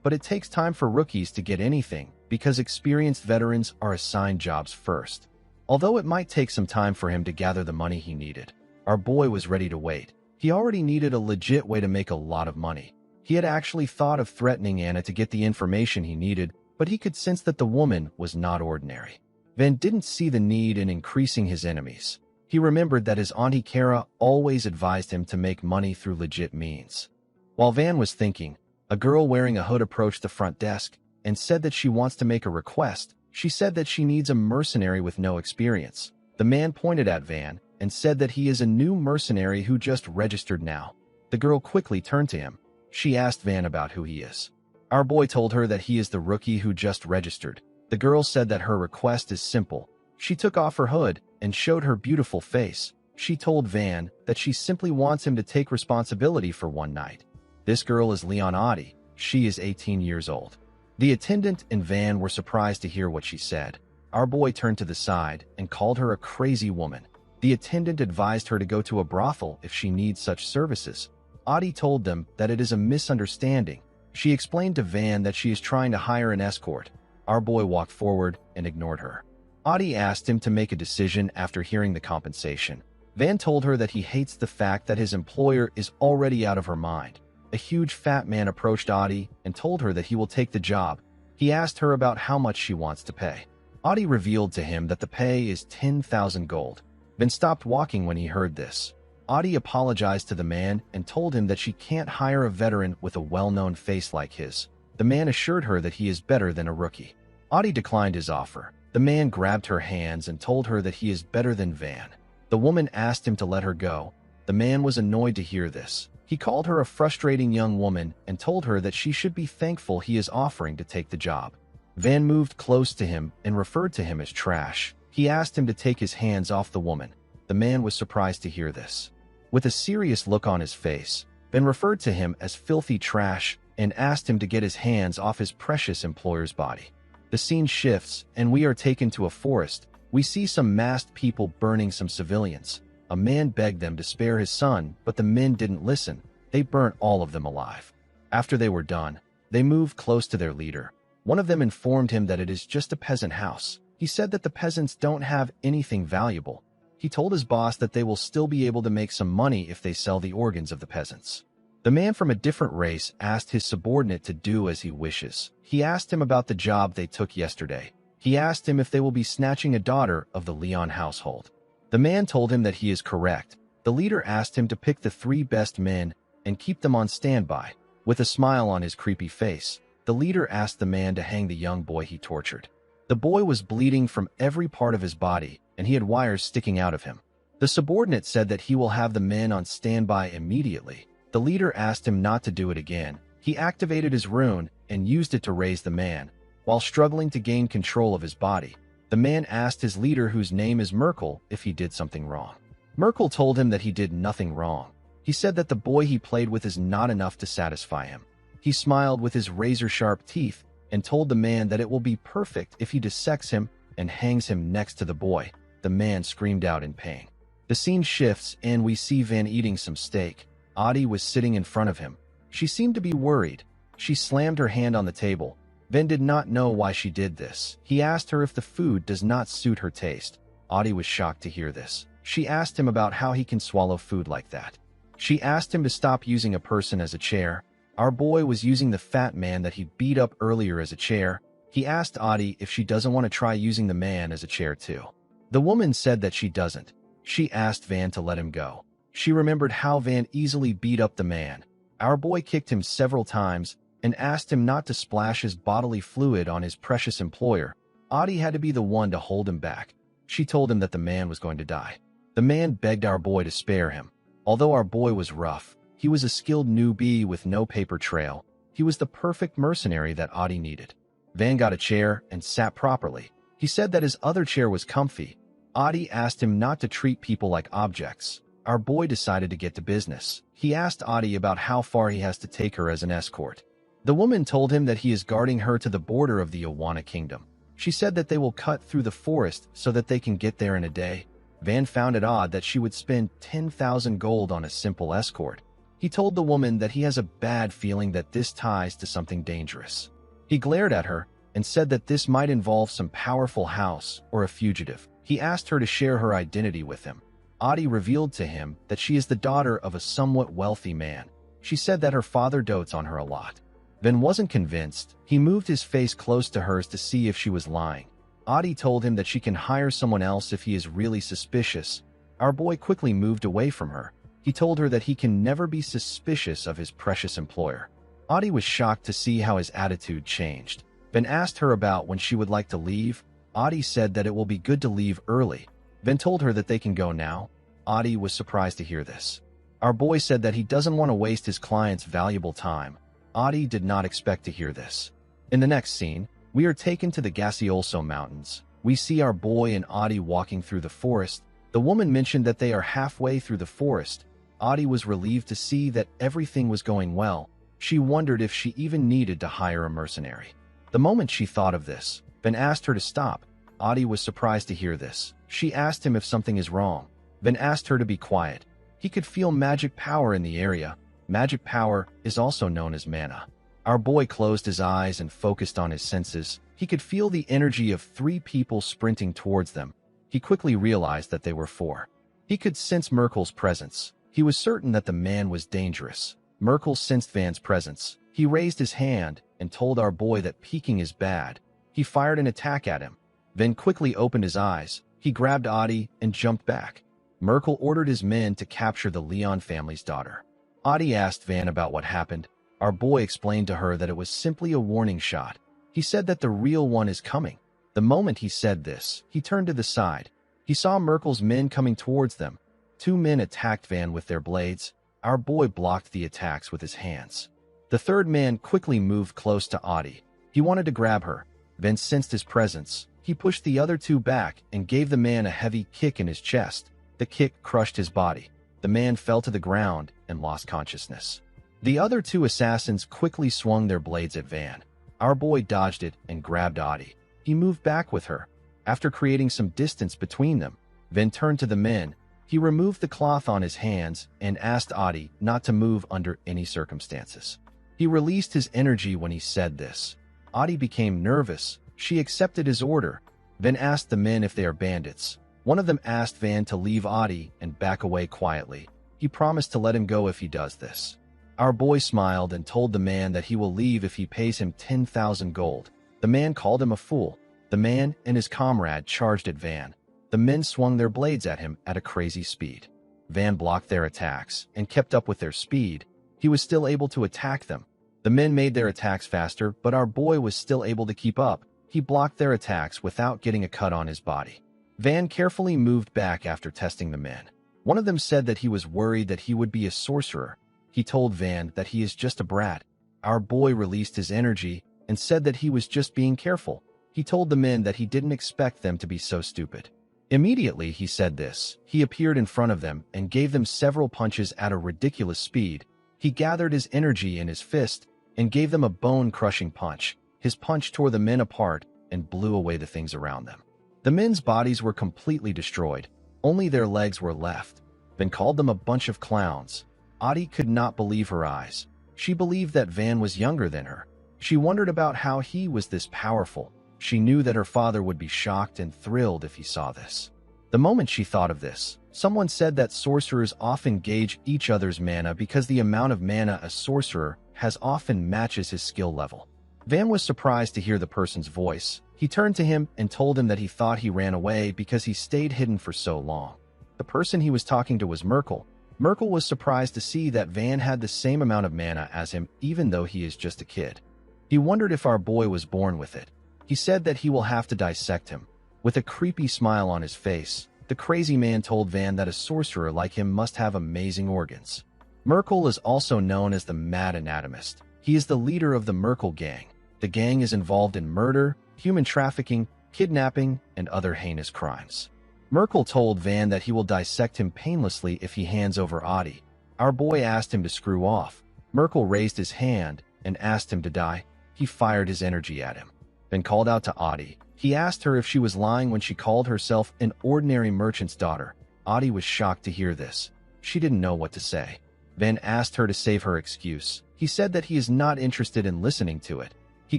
but it takes time for rookies to get anything because experienced veterans are assigned jobs first. Although it might take some time for him to gather the money he needed, our boy was ready to wait. He already needed a legit way to make a lot of money. He had actually thought of threatening Anna to get the information he needed, but he could sense that the woman was not ordinary. Van didn't see the need in increasing his enemies. He remembered that his Auntie Kara always advised him to make money through legit means. While Van was thinking, a girl wearing a hood approached the front desk and said that she wants to make a request. She said that she needs a mercenary with no experience. The man pointed at Van and said that he is a new mercenary who just registered now. The girl quickly turned to him. She asked Van about who he is. Our boy told her that he is the rookie who just registered. The girl said that her request is simple. She took off her hood and showed her beautiful face. She told Van that she simply wants him to take responsibility for one night. This girl is Leon Audi. She is 18 years old. The attendant and Van were surprised to hear what she said. Our boy turned to the side and called her a crazy woman. The attendant advised her to go to a brothel if she needs such services. Audi told them that it is a misunderstanding. She explained to Van that she is trying to hire an escort. Our boy walked forward and ignored her. Audi asked him to make a decision after hearing the compensation. Van told her that he hates the fact that his employer is already out of her mind. A huge fat man approached Audi and told her that he will take the job. He asked her about how much she wants to pay. Audi revealed to him that the pay is 10,000 gold. Van stopped walking when he heard this. Audi apologized to the man and told him that she can't hire a veteran with a well-known face like his. The man assured her that he is better than a rookie. Audi declined his offer. The man grabbed her hands and told her that he is better than Van. The woman asked him to let her go. The man was annoyed to hear this. He called her a frustrating young woman and told her that she should be thankful he is offering to take the job. Van moved close to him and referred to him as trash. He asked him to take his hands off the woman. The man was surprised to hear this. With a serious look on his face, Van referred to him as filthy trash and asked him to get his hands off his precious employer's body. The scene shifts and we are taken to a forest. We see some masked people burning some civilians. A man begged them to spare his son, but the men didn't listen. They burnt all of them alive. After they were done, they moved close to their leader. One of them informed him that it is just a peasant house. He said that the peasants don't have anything valuable. He told his boss that they will still be able to make some money if they sell the organs of the peasants. The man from a different race asked his subordinate to do as he wishes. He asked him about the job they took yesterday. He asked him if they will be snatching a daughter of the Leon household. The man told him that he is correct. The leader asked him to pick the 3 best men and keep them on standby. With a smile on his creepy face, the leader asked the man to hang the young boy he tortured. The boy was bleeding from every part of his body, and he had wires sticking out of him. The subordinate said that he will have the men on standby immediately. The leader asked him not to do it again. He activated his rune and used it to raise the man. While struggling to gain control of his body, the man asked his leader, whose name is Merkel, if he did something wrong. Merkel told him that he did nothing wrong. He said that the boy he played with is not enough to satisfy him. He smiled with his razor-sharp teeth and told the man that it will be perfect if he dissects him and hangs him next to the boy. The man screamed out in pain. The scene shifts and we see Van eating some steak. Audi was sitting in front of him. She seemed to be worried. She slammed her hand on the table. Van did not know why she did this. He asked her if the food does not suit her taste. Audi was shocked to hear this. She asked him about how he can swallow food like that. She asked him to stop using a person as a chair. Our boy was using the fat man that he beat up earlier as a chair. He asked Audi if she doesn't want to try using the man as a chair too. The woman said that she doesn't. She asked Van to let him go. She remembered how Van easily beat up the man. Our boy kicked him several times and asked him not to splash his bodily fluid on his precious employer. Audi had to be the one to hold him back. She told him that the man was going to die. The man begged our boy to spare him. Although our boy was rough, he was a skilled newbie with no paper trail. He was the perfect mercenary that Audi needed. Van got a chair and sat properly. He said that his other chair was comfy. Audi asked him not to treat people like objects. Our boy decided to get to business. He asked Audi about how far he has to take her as an escort. The woman told him that he is guarding her to the border of the Awana kingdom. She said that they will cut through the forest so that they can get there in a day. Van found it odd that she would spend 10,000 gold on a simple escort. He told the woman that he has a bad feeling that this ties to something dangerous. He glared at her and said that this might involve some powerful house or a fugitive. He asked her to share her identity with him. Adi revealed to him that she is the daughter of a somewhat wealthy man. She said that her father dotes on her a lot. Van wasn't convinced. He moved his face close to hers to see if she was lying. Adi told him that she can hire someone else if he is really suspicious. Our boy quickly moved away from her. He told her that he can never be suspicious of his precious employer. Adi was shocked to see how his attitude changed. Van asked her about when she would like to leave. Adi said that it will be good to leave early. Van told her that they can go now. Adi was surprised to hear this. Our boy said that he doesn't want to waste his client's valuable time. Adi did not expect to hear this. In the next scene, we are taken to the Gaseolso Mountains. We see our boy and Adi walking through the forest. The woman mentioned that they are halfway through the forest. Adi was relieved to see that everything was going well. She wondered if she even needed to hire a mercenary. The moment she thought of this, Van asked her to stop. Adi was surprised to hear this. She asked him if something is wrong. Van asked her to be quiet. He could feel magic power in the area. Magic power is also known as mana. Our boy closed his eyes and focused on his senses. He could feel the energy of 3 people sprinting towards them. He quickly realized that they were 4. He could sense Merkel's presence. He was certain that the man was dangerous. Merkel sensed Van's presence. He raised his hand and told our boy that peeking is bad. He fired an attack at him. Van quickly opened his eyes. He grabbed Adi and jumped back. Merkel ordered his men to capture the Leon family's daughter. Adi asked Van about what happened. Our boy explained to her that it was simply a warning shot. He said that the real one is coming. The moment he said this, he turned to the side. He saw Merkel's men coming towards them. 2 men attacked Van with their blades. Our boy blocked the attacks with his hands. The 3rd man quickly moved close to Adi. He wanted to grab her. Van sensed his presence. He pushed the other 2 back and gave the man a heavy kick in his chest. The kick crushed his body. The man fell to the ground and lost consciousness. The other 2 assassins quickly swung their blades at Van. Our boy dodged it and grabbed Adi. He moved back with her. After creating some distance between them, Van turned to the men. He removed the cloth on his hands and asked Adi not to move under any circumstances. He released his energy when he said this. Adi became nervous. She accepted his order. Van asked the men if they are bandits. One of them asked Van to leave Adi and back away quietly. He promised to let him go if he does this. Our boy smiled and told the man that he will leave if he pays him 10,000 gold. The man called him a fool. The man and his comrade charged at Van. The men swung their blades at him at a crazy speed. Van blocked their attacks and kept up with their speed. He was still able to attack them. The men made their attacks faster, but our boy was still able to keep up. He blocked their attacks without getting a cut on his body. Van carefully moved back after testing the men. One of them said that he was worried that he would be a sorcerer. He told Van that he is just a brat. Our boy released his energy and said that he was just being careful. He told the men that he didn't expect them to be so stupid. Immediately he said this. He appeared in front of them and gave them several punches at a ridiculous speed. He gathered his energy in his fist and gave them a bone-crushing punch. His punch tore the men apart and blew away the things around them. The men's bodies were completely destroyed. Only their legs were left. Van called them a bunch of clowns. Adi could not believe her eyes. She believed that Van was younger than her. She wondered about how he was this powerful. She knew that her father would be shocked and thrilled if he saw this. The moment she thought of this, someone said that sorcerers often gauge each other's mana because the amount of mana a sorcerer has often matches his skill level. Van was surprised to hear the person's voice. He turned to him and told him that he thought he ran away because he stayed hidden for so long. The person he was talking to was Merkel. Merkel was surprised to see that Van had the same amount of mana as him, even though he is just a kid. He wondered if our boy was born with it. He said that he will have to dissect him. With a creepy smile on his face, the crazy man told Van that a sorcerer like him must have amazing organs. Merkel is also known as the Mad Anatomist. He is the leader of the Merkel gang. The gang is involved in murder, human trafficking, kidnapping, and other heinous crimes. Merkel told Van that he will dissect him painlessly if he hands over Adi. Our boy asked him to screw off. Merkel raised his hand and asked him to die. He fired his energy at him. then called out to Audie. He asked her if she was lying when she called herself an ordinary merchant's daughter. Audie was shocked to hear this. She didn't know what to say. Van asked her to save her excuse. He said that he is not interested in listening to it. He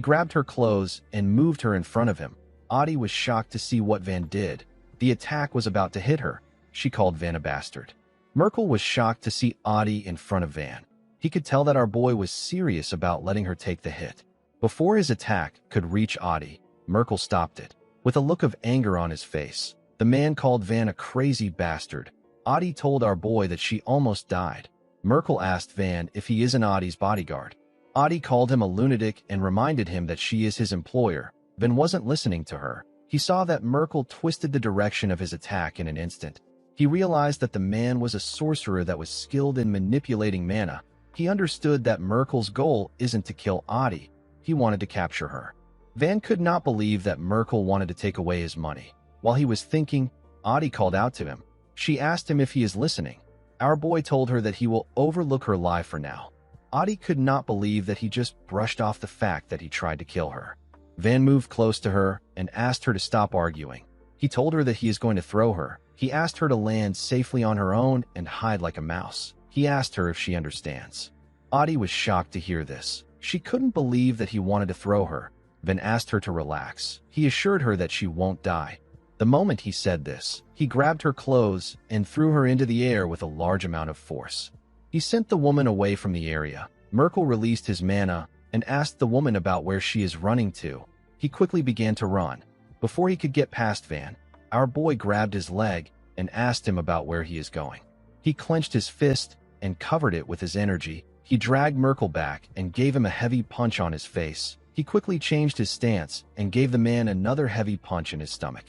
grabbed her clothes and moved her in front of him. Audie was shocked to see what Van did. The attack was about to hit her. She called Van a bastard. Merkel was shocked to see Audie in front of Van. He could tell that our boy was serious about letting her take the hit. Before his attack could reach Audie, Merkel stopped it. With a look of anger on his face, the man called Van a crazy bastard. Audie told our boy that she almost died. Merkel asked Van if he isn't Audie's bodyguard. Audie called him a lunatic and reminded him that she is his employer. Van wasn't listening to her. He saw that Merkel twisted the direction of his attack in an instant. He realized that the man was a sorcerer that was skilled in manipulating mana. He understood that Merkel's goal isn't to kill Audie. He wanted to capture her. Van could not believe that Merkel wanted to take away his money. While he was thinking, Audie called out to him. She asked him if he is listening. Our boy told her that he will overlook her lie for now. Audie could not believe that he just brushed off the fact that he tried to kill her. Van moved close to her and asked her to stop arguing. He told her that he is going to throw her. He asked her to land safely on her own and hide like a mouse. He asked her if she understands. Audie was shocked to hear this. She couldn't believe that he wanted to throw her. Van asked her to relax. He assured her that she won't die. The moment he said this, he grabbed her clothes and threw her into the air with a large amount of force. He sent the woman away from the area. Merkel released his mana and asked the woman about where she is running to. He quickly began to run. Before he could get past Van, our boy grabbed his leg and asked him about where he is going. He clenched his fist and covered it with his energy. He dragged Merkel back and gave him a heavy punch on his face. He quickly changed his stance and gave the man another heavy punch in his stomach.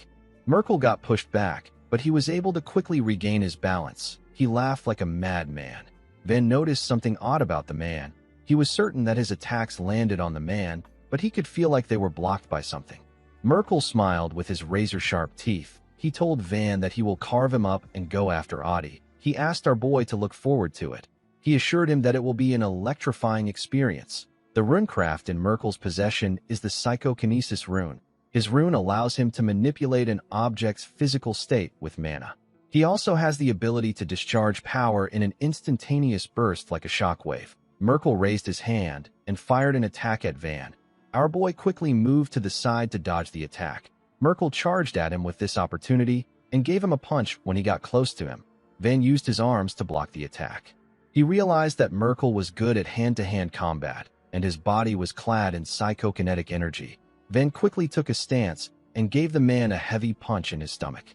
Merkel got pushed back, but he was able to quickly regain his balance. He laughed like a madman. Van noticed something odd about the man. He was certain that his attacks landed on the man, but he could feel like they were blocked by something. Merkel smiled with his razor-sharp teeth. He told Van that he will carve him up and go after Audie. He asked our boy to look forward to it. He assured him that it will be an electrifying experience. The runecraft in Merkel's possession is the psychokinesis rune. His rune allows him to manipulate an object's physical state with mana. He also has the ability to discharge power in an instantaneous burst like a shockwave. Merkel raised his hand and fired an attack at Van. Our boy quickly moved to the side to dodge the attack. Merkel charged at him with this opportunity and gave him a punch when he got close to him. Van used his arms to block the attack. He realized that Merkel was good at hand-to-hand combat, and his body was clad in psychokinetic energy. Van quickly took a stance and gave the man a heavy punch in his stomach.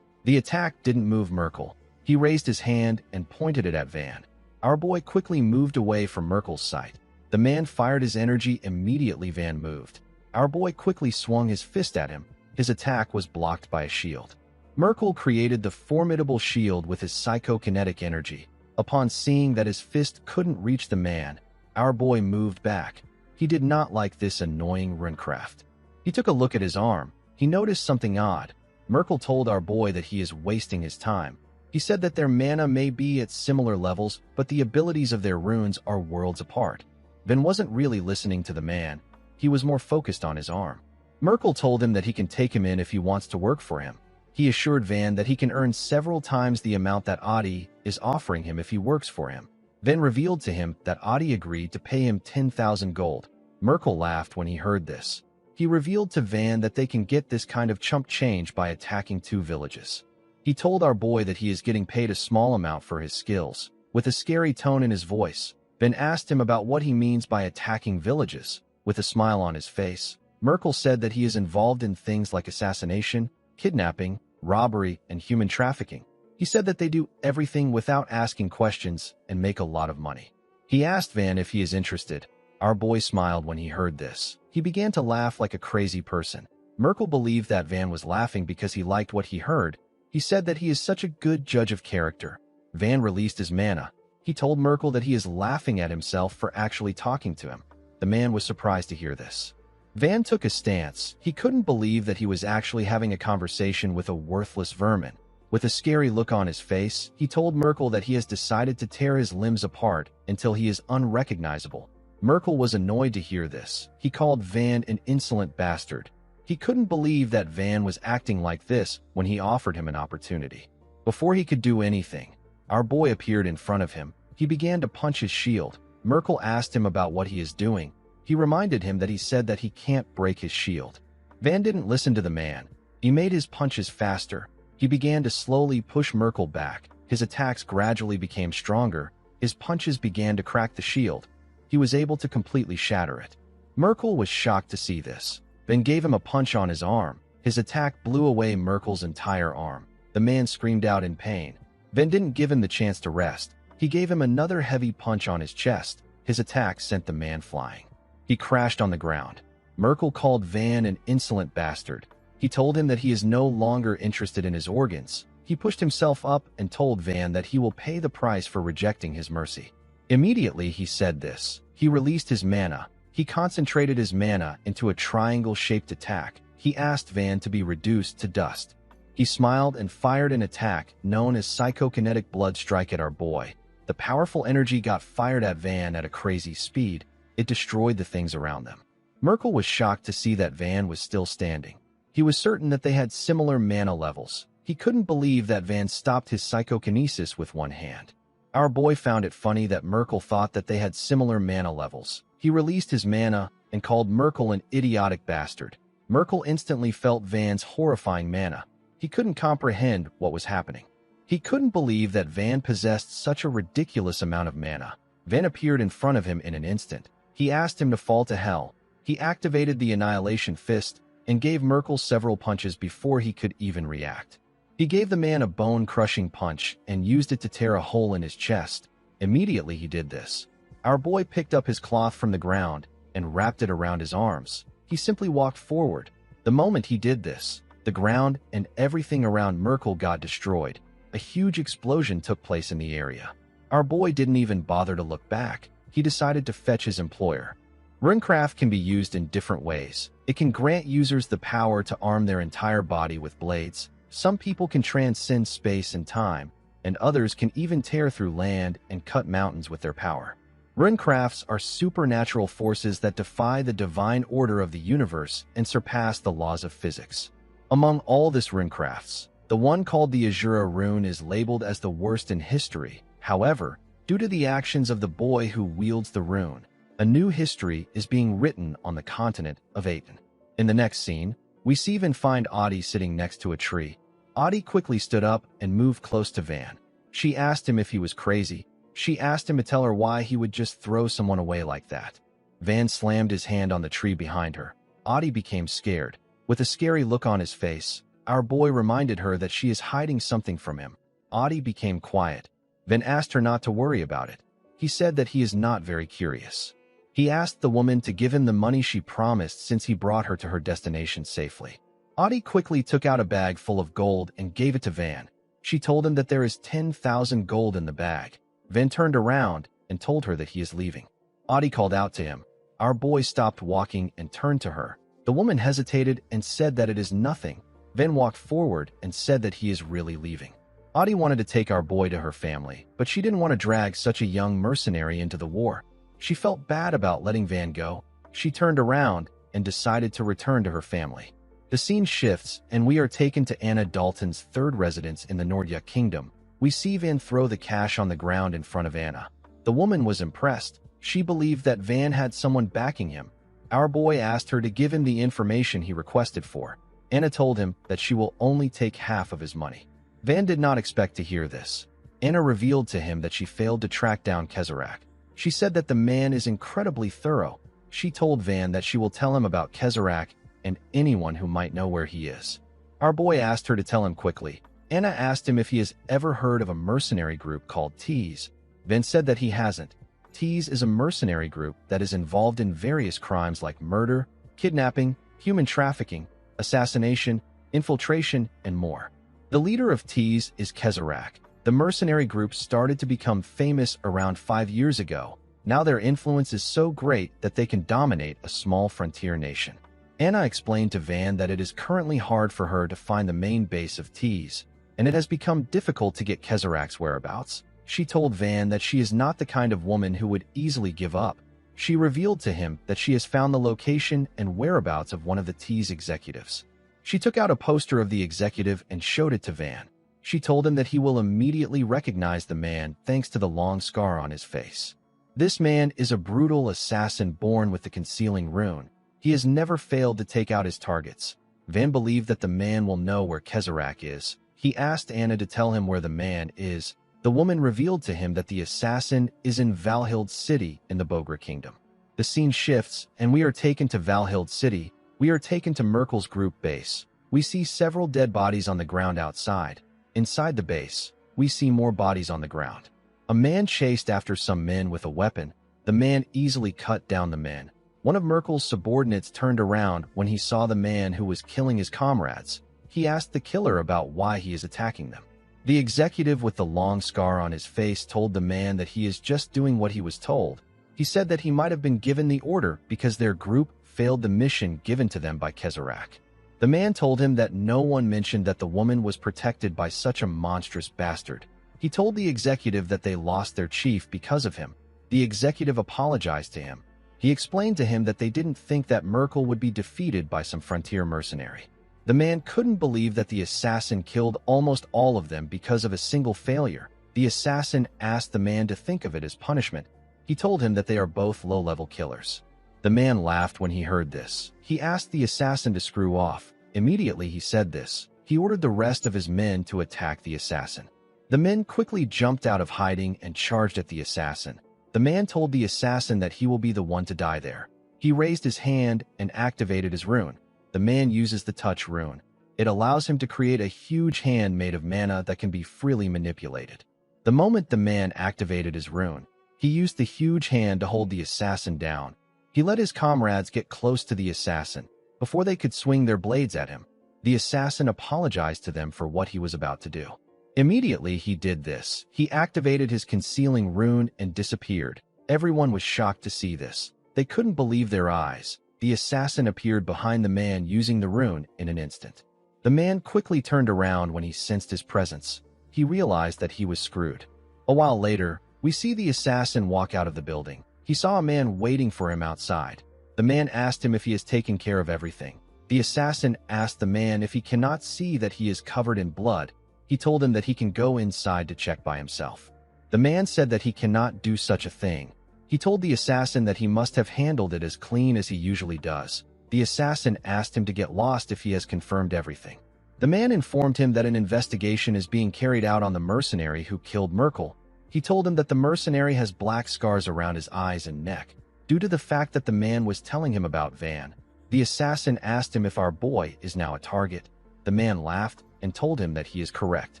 The attack didn't move Merkel. He raised his hand and pointed it at Van. Our boy quickly moved away from Merkel's sight. The man fired his energy immediately. Van moved. Our boy quickly swung his fist at him. His attack was blocked by a shield. Merkel created the formidable shield with his psychokinetic energy. Upon seeing that his fist couldn't reach the man, our boy moved back. He did not like this annoying runecraft. He took a look at his arm. He noticed something odd. Merkel told our boy that he is wasting his time. He said that their mana may be at similar levels, but the abilities of their runes are worlds apart. Van wasn't really listening to the man. He was more focused on his arm. Merkel told him that he can take him in if he wants to work for him. He assured Van that he can earn several times the amount that Audie is offering him if he works for him. Van revealed to him that Audie agreed to pay him 10,000 gold. Merkel laughed when he heard this. He revealed to Van that they can get this kind of chump change by attacking 2 villages. He told our boy that he is getting paid a small amount for his skills. With a scary tone in his voice, Van asked him about what he means by attacking villages. With a smile on his face, Merkel said that he is involved in things like assassination, kidnapping, robbery, and human trafficking. He said that they do everything without asking questions and make a lot of money. He asked Van if he is interested. Our boy smiled when he heard this. He began to laugh like a crazy person. Merkel believed that Van was laughing because he liked what he heard. He said that he is such a good judge of character. Van released his mana. He told Merkel that he is laughing at himself for actually talking to him. The man was surprised to hear this. Van took a stance. He couldn't believe that he was actually having a conversation with a worthless vermin. With a scary look on his face, he told Merkel that he has decided to tear his limbs apart until he is unrecognizable. Merkel was annoyed to hear this. He called Van an insolent bastard. He couldn't believe that Van was acting like this when he offered him an opportunity. Before he could do anything, our boy appeared in front of him. He began to punch his shield. Merkel asked him about what he is doing. He reminded him that he said that he can't break his shield. Van didn't listen to the man. He made his punches faster. He began to slowly push Merkel back. His attacks gradually became stronger. His punches began to crack the shield. He was able to completely shatter it. Merkel was shocked to see this. Van gave him a punch on his arm. His attack blew away Merkel's entire arm. The man screamed out in pain. Van didn't give him the chance to rest. He gave him another heavy punch on his chest. His attack sent the man flying. He crashed on the ground. Merkel called Van an insolent bastard. He told him that he is no longer interested in his organs. He pushed himself up and told Van that he will pay the price for rejecting his mercy. Immediately he said this. He released his mana. He concentrated his mana into a triangle-shaped attack. He asked Van to be reduced to dust. He smiled and fired an attack known as Psychokinetic Blood Strike at our boy. The powerful energy got fired at Van at a crazy speed. It destroyed the things around them. Merkel was shocked to see that Van was still standing. He was certain that they had similar mana levels. He couldn't believe that Van stopped his psychokinesis with one hand. Our boy found it funny that Merkel thought that they had similar mana levels. He released his mana and called Merkel an idiotic bastard. Merkel instantly felt Van's horrifying mana. He couldn't comprehend what was happening. He couldn't believe that Van possessed such a ridiculous amount of mana. Van appeared in front of him in an instant. He asked him to fall to hell. He activated the Annihilation Fist and gave Merkel several punches before he could even react. He gave the man a bone-crushing punch and used it to tear a hole in his chest. Immediately he did this. Our boy picked up his cloth from the ground and wrapped it around his arms. He simply walked forward. The moment he did this, the ground and everything around Merkel got destroyed. A huge explosion took place in the area. Our boy didn't even bother to look back. He decided to fetch his employer. Runecraft can be used in different ways. It can grant users the power to arm their entire body with blades. Some people can transcend space and time, and others can even tear through land and cut mountains with their power. Runecrafts are supernatural forces that defy the divine order of the universe and surpass the laws of physics. Among all this runecrafts, the one called the Azura rune is labeled as the worst in history. However, due to the actions of the boy who wields the rune, a new history is being written on the continent of Aten. In the next scene, we see Van find Audie sitting next to a tree. Audie quickly stood up and moved close to Van. She asked him if he was crazy. She asked him to tell her why he would just throw someone away like that. Van slammed his hand on the tree behind her. Audie became scared. With a scary look on his face, our boy reminded her that she is hiding something from him. Audie became quiet. Van asked her not to worry about it. He said that he is not very curious. He asked the woman to give him the money she promised since he brought her to her destination safely. Audie quickly took out a bag full of gold and gave it to Van. She told him that there is 10,000 gold in the bag. Van turned around and told her that he is leaving. Audie called out to him. Our boy stopped walking and turned to her. The woman hesitated and said that it is nothing. Van walked forward and said that he is really leaving. Audie wanted to take our boy to her family, but she didn't want to drag such a young mercenary into the war. She felt bad about letting Van go. She turned around and decided to return to her family. The scene shifts, and we are taken to Anna Dalton's third residence in the Nordya Kingdom. We see Van throw the cash on the ground in front of Anna. The woman was impressed. She believed that Van had someone backing him. Our boy asked her to give him the information he requested for. Anna told him that she will only take half of his money. Van did not expect to hear this. Anna revealed to him that she failed to track down Kezerak. She said that the man is incredibly thorough. She told Van that she will tell him about Kezerak and anyone who might know where he is. Our boy asked her to tell him quickly. Anna asked him if he has ever heard of a mercenary group called Tease. Van said that he hasn't. Tease is a mercenary group that is involved in various crimes like murder, kidnapping, human trafficking, assassination, infiltration, and more. The leader of Tease is Kezerak. The mercenary group started to become famous around 5 years ago. Now their influence is so great that they can dominate a small frontier nation. Anna explained to Van that it is currently hard for her to find the main base of Tease, and it has become difficult to get Kezerak's whereabouts. She told Van that she is not the kind of woman who would easily give up. She revealed to him that she has found the location and whereabouts of one of the T's executives. She took out a poster of the executive and showed it to Van. She told him that he will immediately recognize the man thanks to the long scar on his face. This man is a brutal assassin born with the concealing rune. He has never failed to take out his targets. Van believed that the man will know where Kezarak is. He asked Anna to tell him where the man is. The woman revealed to him that the assassin is in Valhild City in the Bogra Kingdom. The scene shifts, and we are taken to Valhild City. We are taken to Merkel's group base. We see several dead bodies on the ground outside. Inside the base, we see more bodies on the ground. A man chased after some men with a weapon. The man easily cut down the men. One of Merkel's subordinates turned around when he saw the man who was killing his comrades. He asked the killer about why he is attacking them. The executive with the long scar on his face told the man that he is just doing what he was told. He said that he might have been given the order because their group failed the mission given to them by Kezarak. The man told him that no one mentioned that the woman was protected by such a monstrous bastard. He told the executive that they lost their chief because of him. The executive apologized to him. He explained to him that they didn't think that Merkel would be defeated by some frontier mercenary. The man couldn't believe that the assassin killed almost all of them because of a single failure. The assassin asked the man to think of it as punishment. He told him that they are both low-level killers. The man laughed when he heard this. He asked the assassin to screw off. Immediately he said this. He ordered the rest of his men to attack the assassin. The men quickly jumped out of hiding and charged at the assassin. The man told the assassin that he will be the one to die there. He raised his hand and activated his rune. The man uses the touch rune. It allows him to create a huge hand made of mana that can be freely manipulated. The moment the man activated his rune, he used the huge hand to hold the assassin down. He let his comrades get close to the assassin. Before they could swing their blades at him, the assassin apologized to them for what he was about to do. Immediately he did this. He activated his concealing rune and disappeared. Everyone was shocked to see this. They couldn't believe their eyes. The assassin appeared behind the man using the rune in an instant. The man quickly turned around when he sensed his presence. He realized that he was screwed. A while later, we see the assassin walk out of the building. He saw a man waiting for him outside. The man asked him if he has taken care of everything. The assassin asked the man if he cannot see that he is covered in blood. He told him that he can go inside to check by himself. The man said that he cannot do such a thing. He told the assassin that he must have handled it as clean as he usually does. The assassin asked him to get lost if he has confirmed everything. The man informed him that an investigation is being carried out on the mercenary who killed Merkel. He told him that the mercenary has black scars around his eyes and neck, due to the fact that the man was telling him about Van. The assassin asked him if our boy is now a target. The man laughed and told him that he is correct.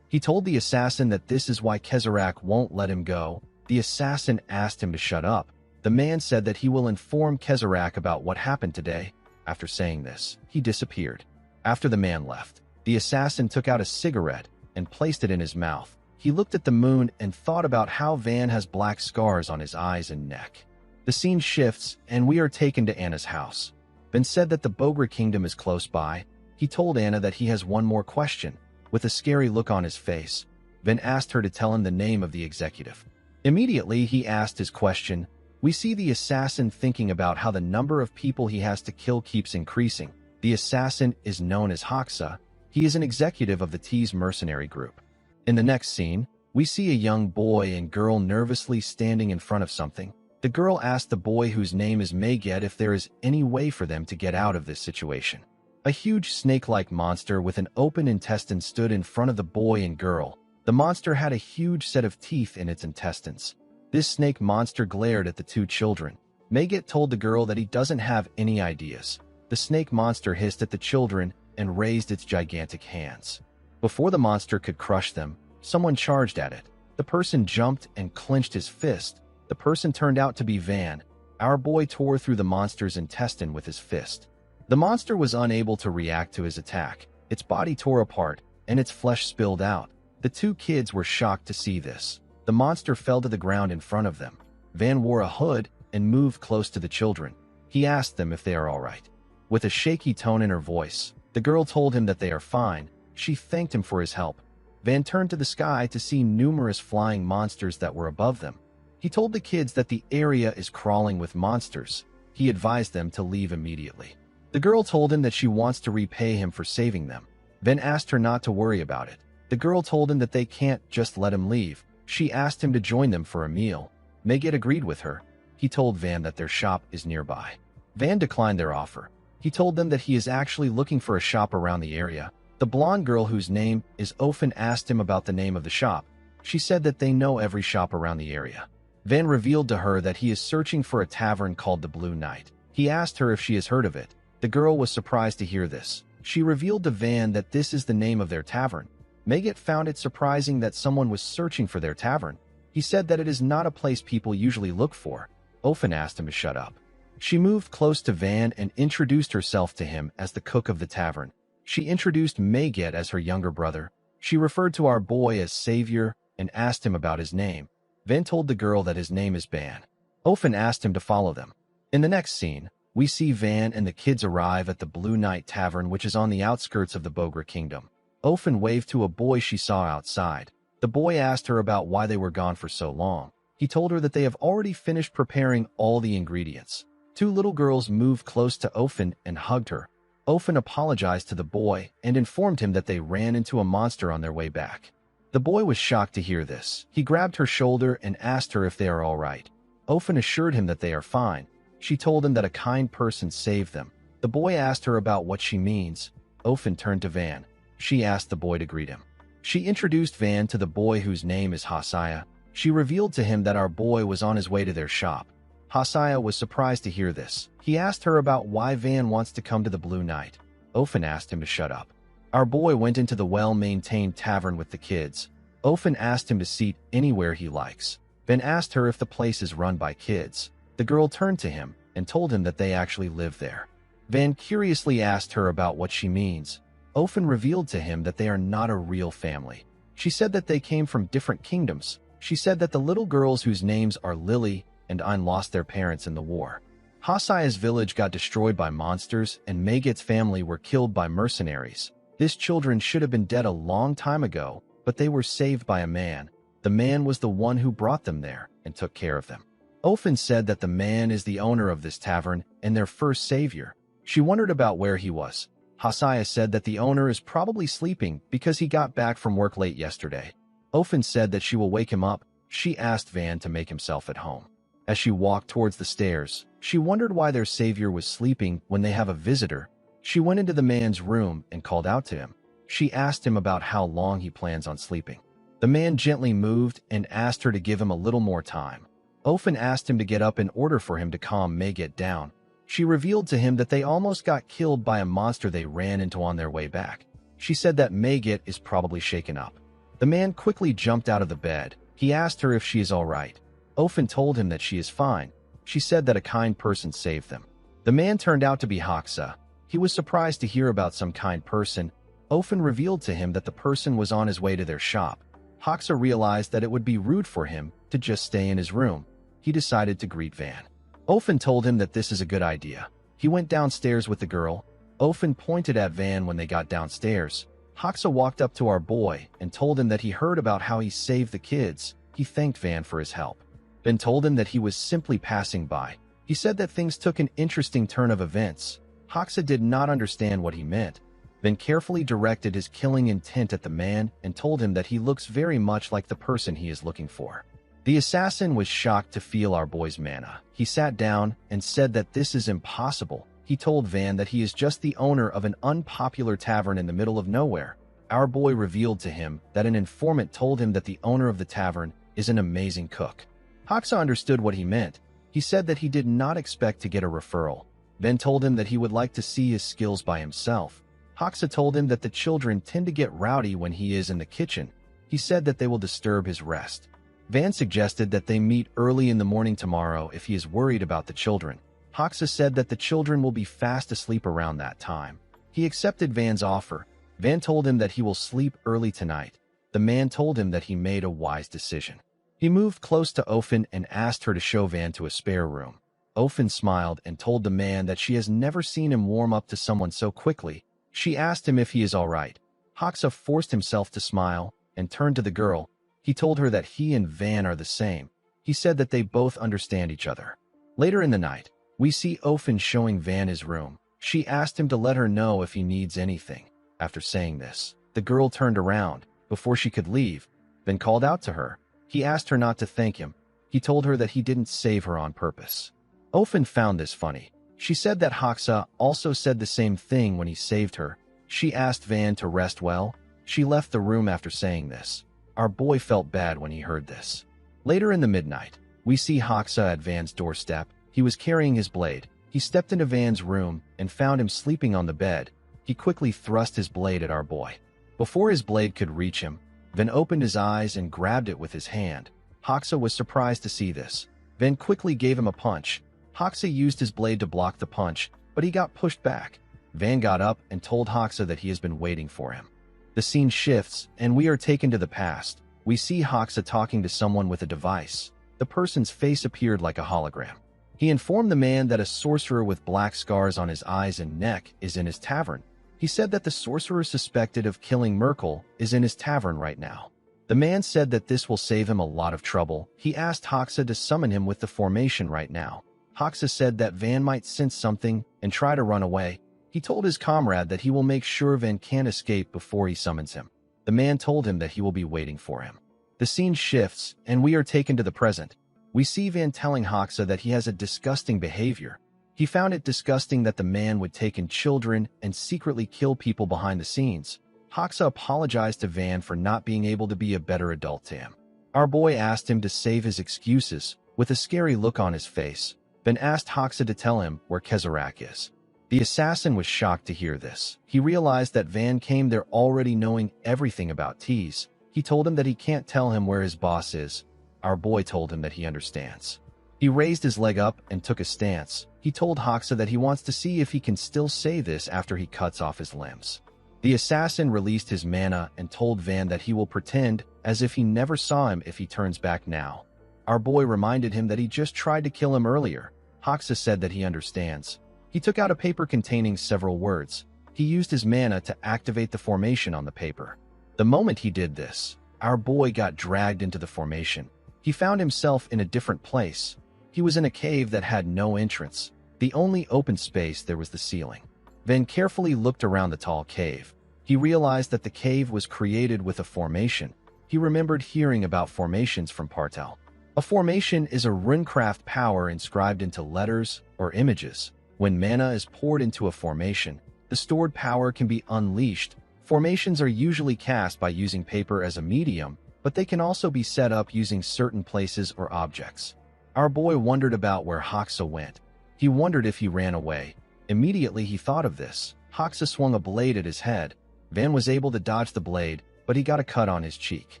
He told the assassin that this is why Kezarak won't let him go. The assassin asked him to shut up. The man said that he will inform Kezarak about what happened today. After saying this, he disappeared. After the man left, the assassin took out a cigarette and placed it in his mouth. He looked at the moon and thought about how Van has black scars on his eyes and neck. The scene shifts, and we are taken to Anna's house. Van said that the Bogra Kingdom is close by. He told Anna that he has one more question. With a scary look on his face, Van asked her to tell him the name of the executive. Immediately, he asked his question. We see the assassin thinking about how the number of people he has to kill keeps increasing. The assassin is known as Hoxa. He is an executive of the T's mercenary group. In the next scene, we see a young boy and girl nervously standing in front of something. The girl asked the boy, whose name is Maget, if there is any way for them to get out of this situation. A huge snake-like monster with an open intestine stood in front of the boy and girl. The monster had a huge set of teeth in its intestines. This snake monster glared at the two children. Maget told the girl that he doesn't have any ideas. The snake monster hissed at the children and raised its gigantic hands. Before the monster could crush them, someone charged at it. The person jumped and clenched his fist. The person turned out to be Van. Our boy tore through the monster's intestine with his fist. The monster was unable to react to his attack. Its body tore apart, and its flesh spilled out. The two kids were shocked to see this. The monster fell to the ground in front of them. Van wore a hood and moved close to the children. He asked them if they are all right. With a shaky tone in her voice, the girl told him that they are fine. She thanked him for his help. Van turned to the sky to see numerous flying monsters that were above them. He told the kids that the area is crawling with monsters. He advised them to leave immediately. The girl told him that she wants to repay him for saving them. Van asked her not to worry about it. The girl told him that they can't just let him leave. She asked him to join them for a meal. Megat agreed with her. He told Van that their shop is nearby. Van declined their offer. He told them that he is actually looking for a shop around the area. The blonde girl, whose name is Ofen, asked him about the name of the shop. She said that they know every shop around the area. Van revealed to her that he is searching for a tavern called the Blue Knight. He asked her if she has heard of it. The girl was surprised to hear this. She revealed to Van that this is the name of their tavern. Megat found it surprising that someone was searching for their tavern. He said that it is not a place people usually look for. Ofen asked him to shut up. She moved close to Van and introduced herself to him as the cook of the tavern. She introduced Megat as her younger brother. She referred to our boy as Savior and asked him about his name. Van told the girl that his name is Ban. Ofen asked him to follow them. In the next scene, we see Van and the kids arrive at the Blue Knight Tavern, which is on the outskirts of the Bogra Kingdom. Ofen waved to a boy she saw outside. The boy asked her about why they were gone for so long. He told her that they have already finished preparing all the ingredients. Two little girls moved close to Ofen and hugged her. Ofen apologized to the boy and informed him that they ran into a monster on their way back. The boy was shocked to hear this. He grabbed her shoulder and asked her if they are all right. Ofen assured him that they are fine. She told him that a kind person saved them. The boy asked her about what she means. Ofen turned to Van. She asked the boy to greet him. She introduced Van to the boy, whose name is Hosea. She revealed to him that our boy was on his way to their shop. Hosea was surprised to hear this. He asked her about why Van wants to come to the Blue Knight. Ofen asked him to shut up. Our boy went into the well-maintained tavern with the kids. Ofen asked him to seat anywhere he likes. Van asked her if the place is run by kids. The girl turned to him and told him that they actually live there. Van curiously asked her about what she means. Ofen revealed to him that they are not a real family. She said that they came from different kingdoms. She said that the little girls, whose names are Lily and Ein, lost their parents in the war. Hosea's village got destroyed by monsters, and Megat's family were killed by mercenaries. These children should have been dead a long time ago, but they were saved by a man. The man was the one who brought them there and took care of them. Ofen said that the man is the owner of this tavern and their first savior. She wondered about where he was. Hosea said that the owner is probably sleeping because he got back from work late yesterday. Ofen said that she will wake him up. She asked Van to make himself at home. As she walked towards the stairs, she wondered why their savior was sleeping when they have a visitor. She went into the man's room and called out to him. She asked him about how long he plans on sleeping. The man gently moved and asked her to give him a little more time. Ofen asked him to get up in order for him to calm Megat down. She revealed to him that they almost got killed by a monster they ran into on their way back. She said that Megat is probably shaken up. The man quickly jumped out of the bed. He asked her if she is all right. Ofen told him that she is fine. She said that a kind person saved them. The man turned out to be Hoxa. He was surprised to hear about some kind person. Ofen revealed to him that the person was on his way to their shop. Hoxa realized that it would be rude for him to just stay in his room. He decided to greet Van. Ofen told him that this is a good idea. He went downstairs with the girl. Ofen pointed at Van when they got downstairs. Hoxa walked up to our boy and told him that he heard about how he saved the kids. He thanked Van for his help. Van told him that he was simply passing by. He said that things took an interesting turn of events. Hoxa did not understand what he meant. Van carefully directed his killing intent at the man and told him that he looks very much like the person he is looking for. The assassin was shocked to feel our boy's mana. He sat down and said that this is impossible. He told Van that he is just the owner of an unpopular tavern in the middle of nowhere. Our boy revealed to him that an informant told him that the owner of the tavern is an amazing cook. Hoxa understood what he meant. He said that he did not expect to get a referral. Van told him that he would like to see his skills by himself. Hoxa told him that the children tend to get rowdy when he is in the kitchen. He said that they will disturb his rest. Van suggested that they meet early in the morning tomorrow if he is worried about the children. Hoxa said that the children will be fast asleep around that time. He accepted Van's offer. Van told him that he will sleep early tonight. The man told him that he made a wise decision. He moved close to Ofen and asked her to show Van to a spare room. Ofen smiled and told the man that she has never seen him warm up to someone so quickly. She asked him if he is all right. Hoxa forced himself to smile and turned to the girl. He told her that he and Van are the same. He said that they both understand each other. Later in the night, we see Ofen showing Van his room. She asked him to let her know if he needs anything. After saying this, the girl turned around. Before she could leave, Van called out to her. He asked her not to thank him. He told her that he didn't save her on purpose. Ofen found this funny. She said that Hoxa also said the same thing when he saved her. She asked Van to rest well. She left the room after saying this. Our boy felt bad when he heard this. Later in the midnight, we see Hoxa at Van's doorstep. He was carrying his blade. He stepped into Van's room and found him sleeping on the bed. He quickly thrust his blade at our boy. Before his blade could reach him, Van opened his eyes and grabbed it with his hand. Hoxa was surprised to see this. Van quickly gave him a punch. Hoxa used his blade to block the punch, but he got pushed back. Van got up and told Hoxa that he has been waiting for him. The scene shifts, and we are taken to the past. We see Hoxa talking to someone with a device. The person's face appeared like a hologram. He informed the man that a sorcerer with black scars on his eyes and neck is in his tavern. He said that the sorcerer suspected of killing Merkel is in his tavern right now. The man said that this will save him a lot of trouble. He asked Hoxa to summon him with the formation right now. Hoxa said that Van might sense something and try to run away. He told his comrade that he will make sure Van can't escape before he summons him. The man told him that he will be waiting for him. The scene shifts, and we are taken to the present. We see Van telling Hoxa that he has a disgusting behavior. He found it disgusting that the man would take in children and secretly kill people behind the scenes. Hoxa apologized to Van for not being able to be a better adult to him. Our boy asked him to save his excuses. With a scary look on his face, Van asked Hoxa to tell him where Kezarak is. The assassin was shocked to hear this. He realized that Van came there already knowing everything about Tease. He told him that he can't tell him where his boss is. Our boy told him that he understands. He raised his leg up and took a stance. He told Hoxa that he wants to see if he can still say this after he cuts off his limbs. The assassin released his mana and told Van that he will pretend as if he never saw him if he turns back now. Our boy reminded him that he just tried to kill him earlier. Hoxa said that he understands. He took out a paper containing several words. He used his mana to activate the formation on the paper. The moment he did this, our boy got dragged into the formation. He found himself in a different place. He was in a cave that had no entrance. The only open space there was the ceiling. Van carefully looked around the tall cave. He realized that the cave was created with a formation. He remembered hearing about formations from Partel. A formation is a runecraft power inscribed into letters or images. When mana is poured into a formation, the stored power can be unleashed. Formations are usually cast by using paper as a medium, but they can also be set up using certain places or objects. Our boy wondered about where Hoxa went. He wondered if he ran away. Immediately he thought of this. Hoxa swung a blade at his head. Van was able to dodge the blade, but he got a cut on his cheek.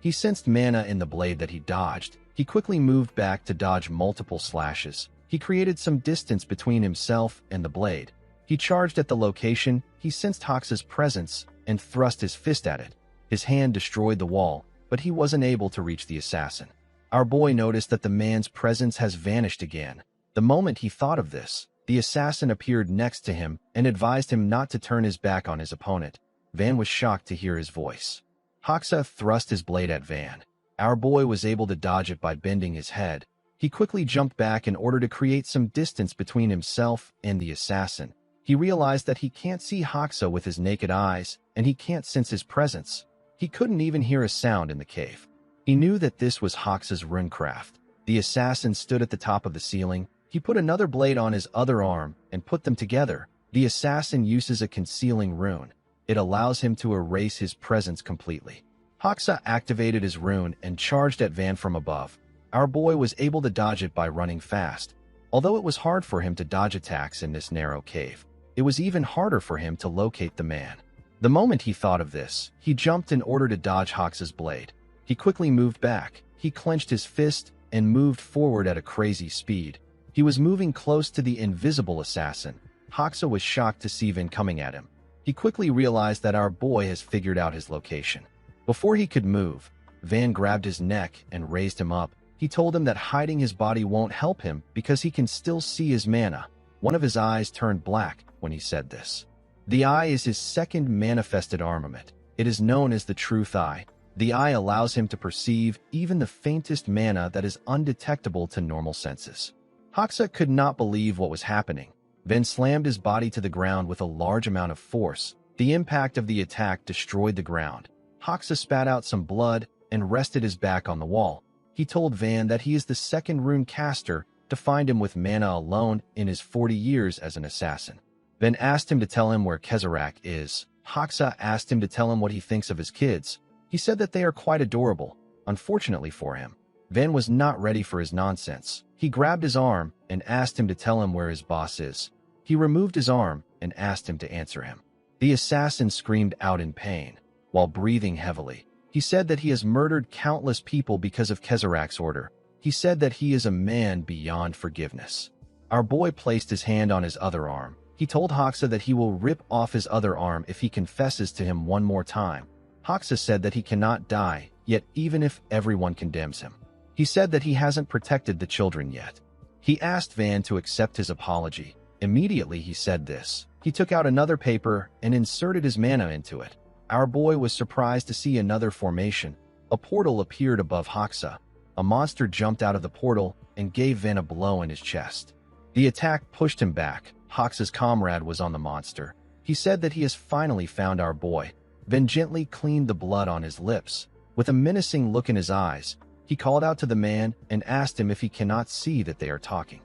He sensed mana in the blade that he dodged. He quickly moved back to dodge multiple slashes. He created some distance between himself and the blade. He charged at the location. He sensed Hoxa's presence and thrust his fist at it. His hand destroyed the wall, but he wasn't able to reach the assassin. Our boy noticed that the man's presence has vanished again. The moment he thought of this, the assassin appeared next to him and advised him not to turn his back on his opponent. Van was shocked to hear his voice. Hoxa thrust his blade at Van. Our boy was able to dodge it by bending his head. He quickly jumped back in order to create some distance between himself and the assassin. He realized that he can't see Hoxa with his naked eyes, and he can't sense his presence. He couldn't even hear a sound in the cave. He knew that this was Hoxa's runecraft. The assassin stood at the top of the ceiling. He put another blade on his other arm and put them together. The assassin uses a concealing rune. It allows him to erase his presence completely. Hoxa activated his rune and charged at Van from above. Our boy was able to dodge it by running fast. Although it was hard for him to dodge attacks in this narrow cave, it was even harder for him to locate the man. The moment he thought of this, he jumped in order to dodge Hoxa's blade. He quickly moved back. He clenched his fist and moved forward at a crazy speed. He was moving close to the invisible assassin. Hoxa was shocked to see Van coming at him. He quickly realized that our boy has figured out his location. Before he could move, Van grabbed his neck and raised him up. He told him that hiding his body won't help him because he can still see his mana. One of his eyes turned black when he said this. The eye is his second manifested armament. It is known as the Truth Eye. The eye allows him to perceive even the faintest mana that is undetectable to normal senses. Hoxa could not believe what was happening, then slammed his body to the ground with a large amount of force. The impact of the attack destroyed the ground. Hoxa spat out some blood and rested his back on the wall. He told Van that he is the second rune caster to find him with mana alone in his 40 years as an assassin. Van asked him to tell him where Kezarek is. Hoxa asked him to tell him what he thinks of his kids. He said that they are quite adorable. Unfortunately for him, Van was not ready for his nonsense. He grabbed his arm and asked him to tell him where his boss is. He removed his arm and asked him to answer him. The assassin screamed out in pain, while breathing heavily. He said that he has murdered countless people because of Kezarak's order. He said that he is a man beyond forgiveness. Our boy placed his hand on his other arm. He told Hoxa that he will rip off his other arm if he confesses to him one more time. Hoxa said that he cannot die, yet even if everyone condemns him. He said that he hasn't protected the children yet. He asked Van to accept his apology. Immediately he said this. He took out another paper and inserted his mana into it. Our boy was surprised to see another formation. A portal appeared above Hoxa. A monster jumped out of the portal and gave Van a blow in his chest. The attack pushed him back. Hoxa's comrade was on the monster. He said that he has finally found our boy. Van gently cleaned the blood on his lips. With a menacing look in his eyes, he called out to the man and asked him if he cannot see that they are talking.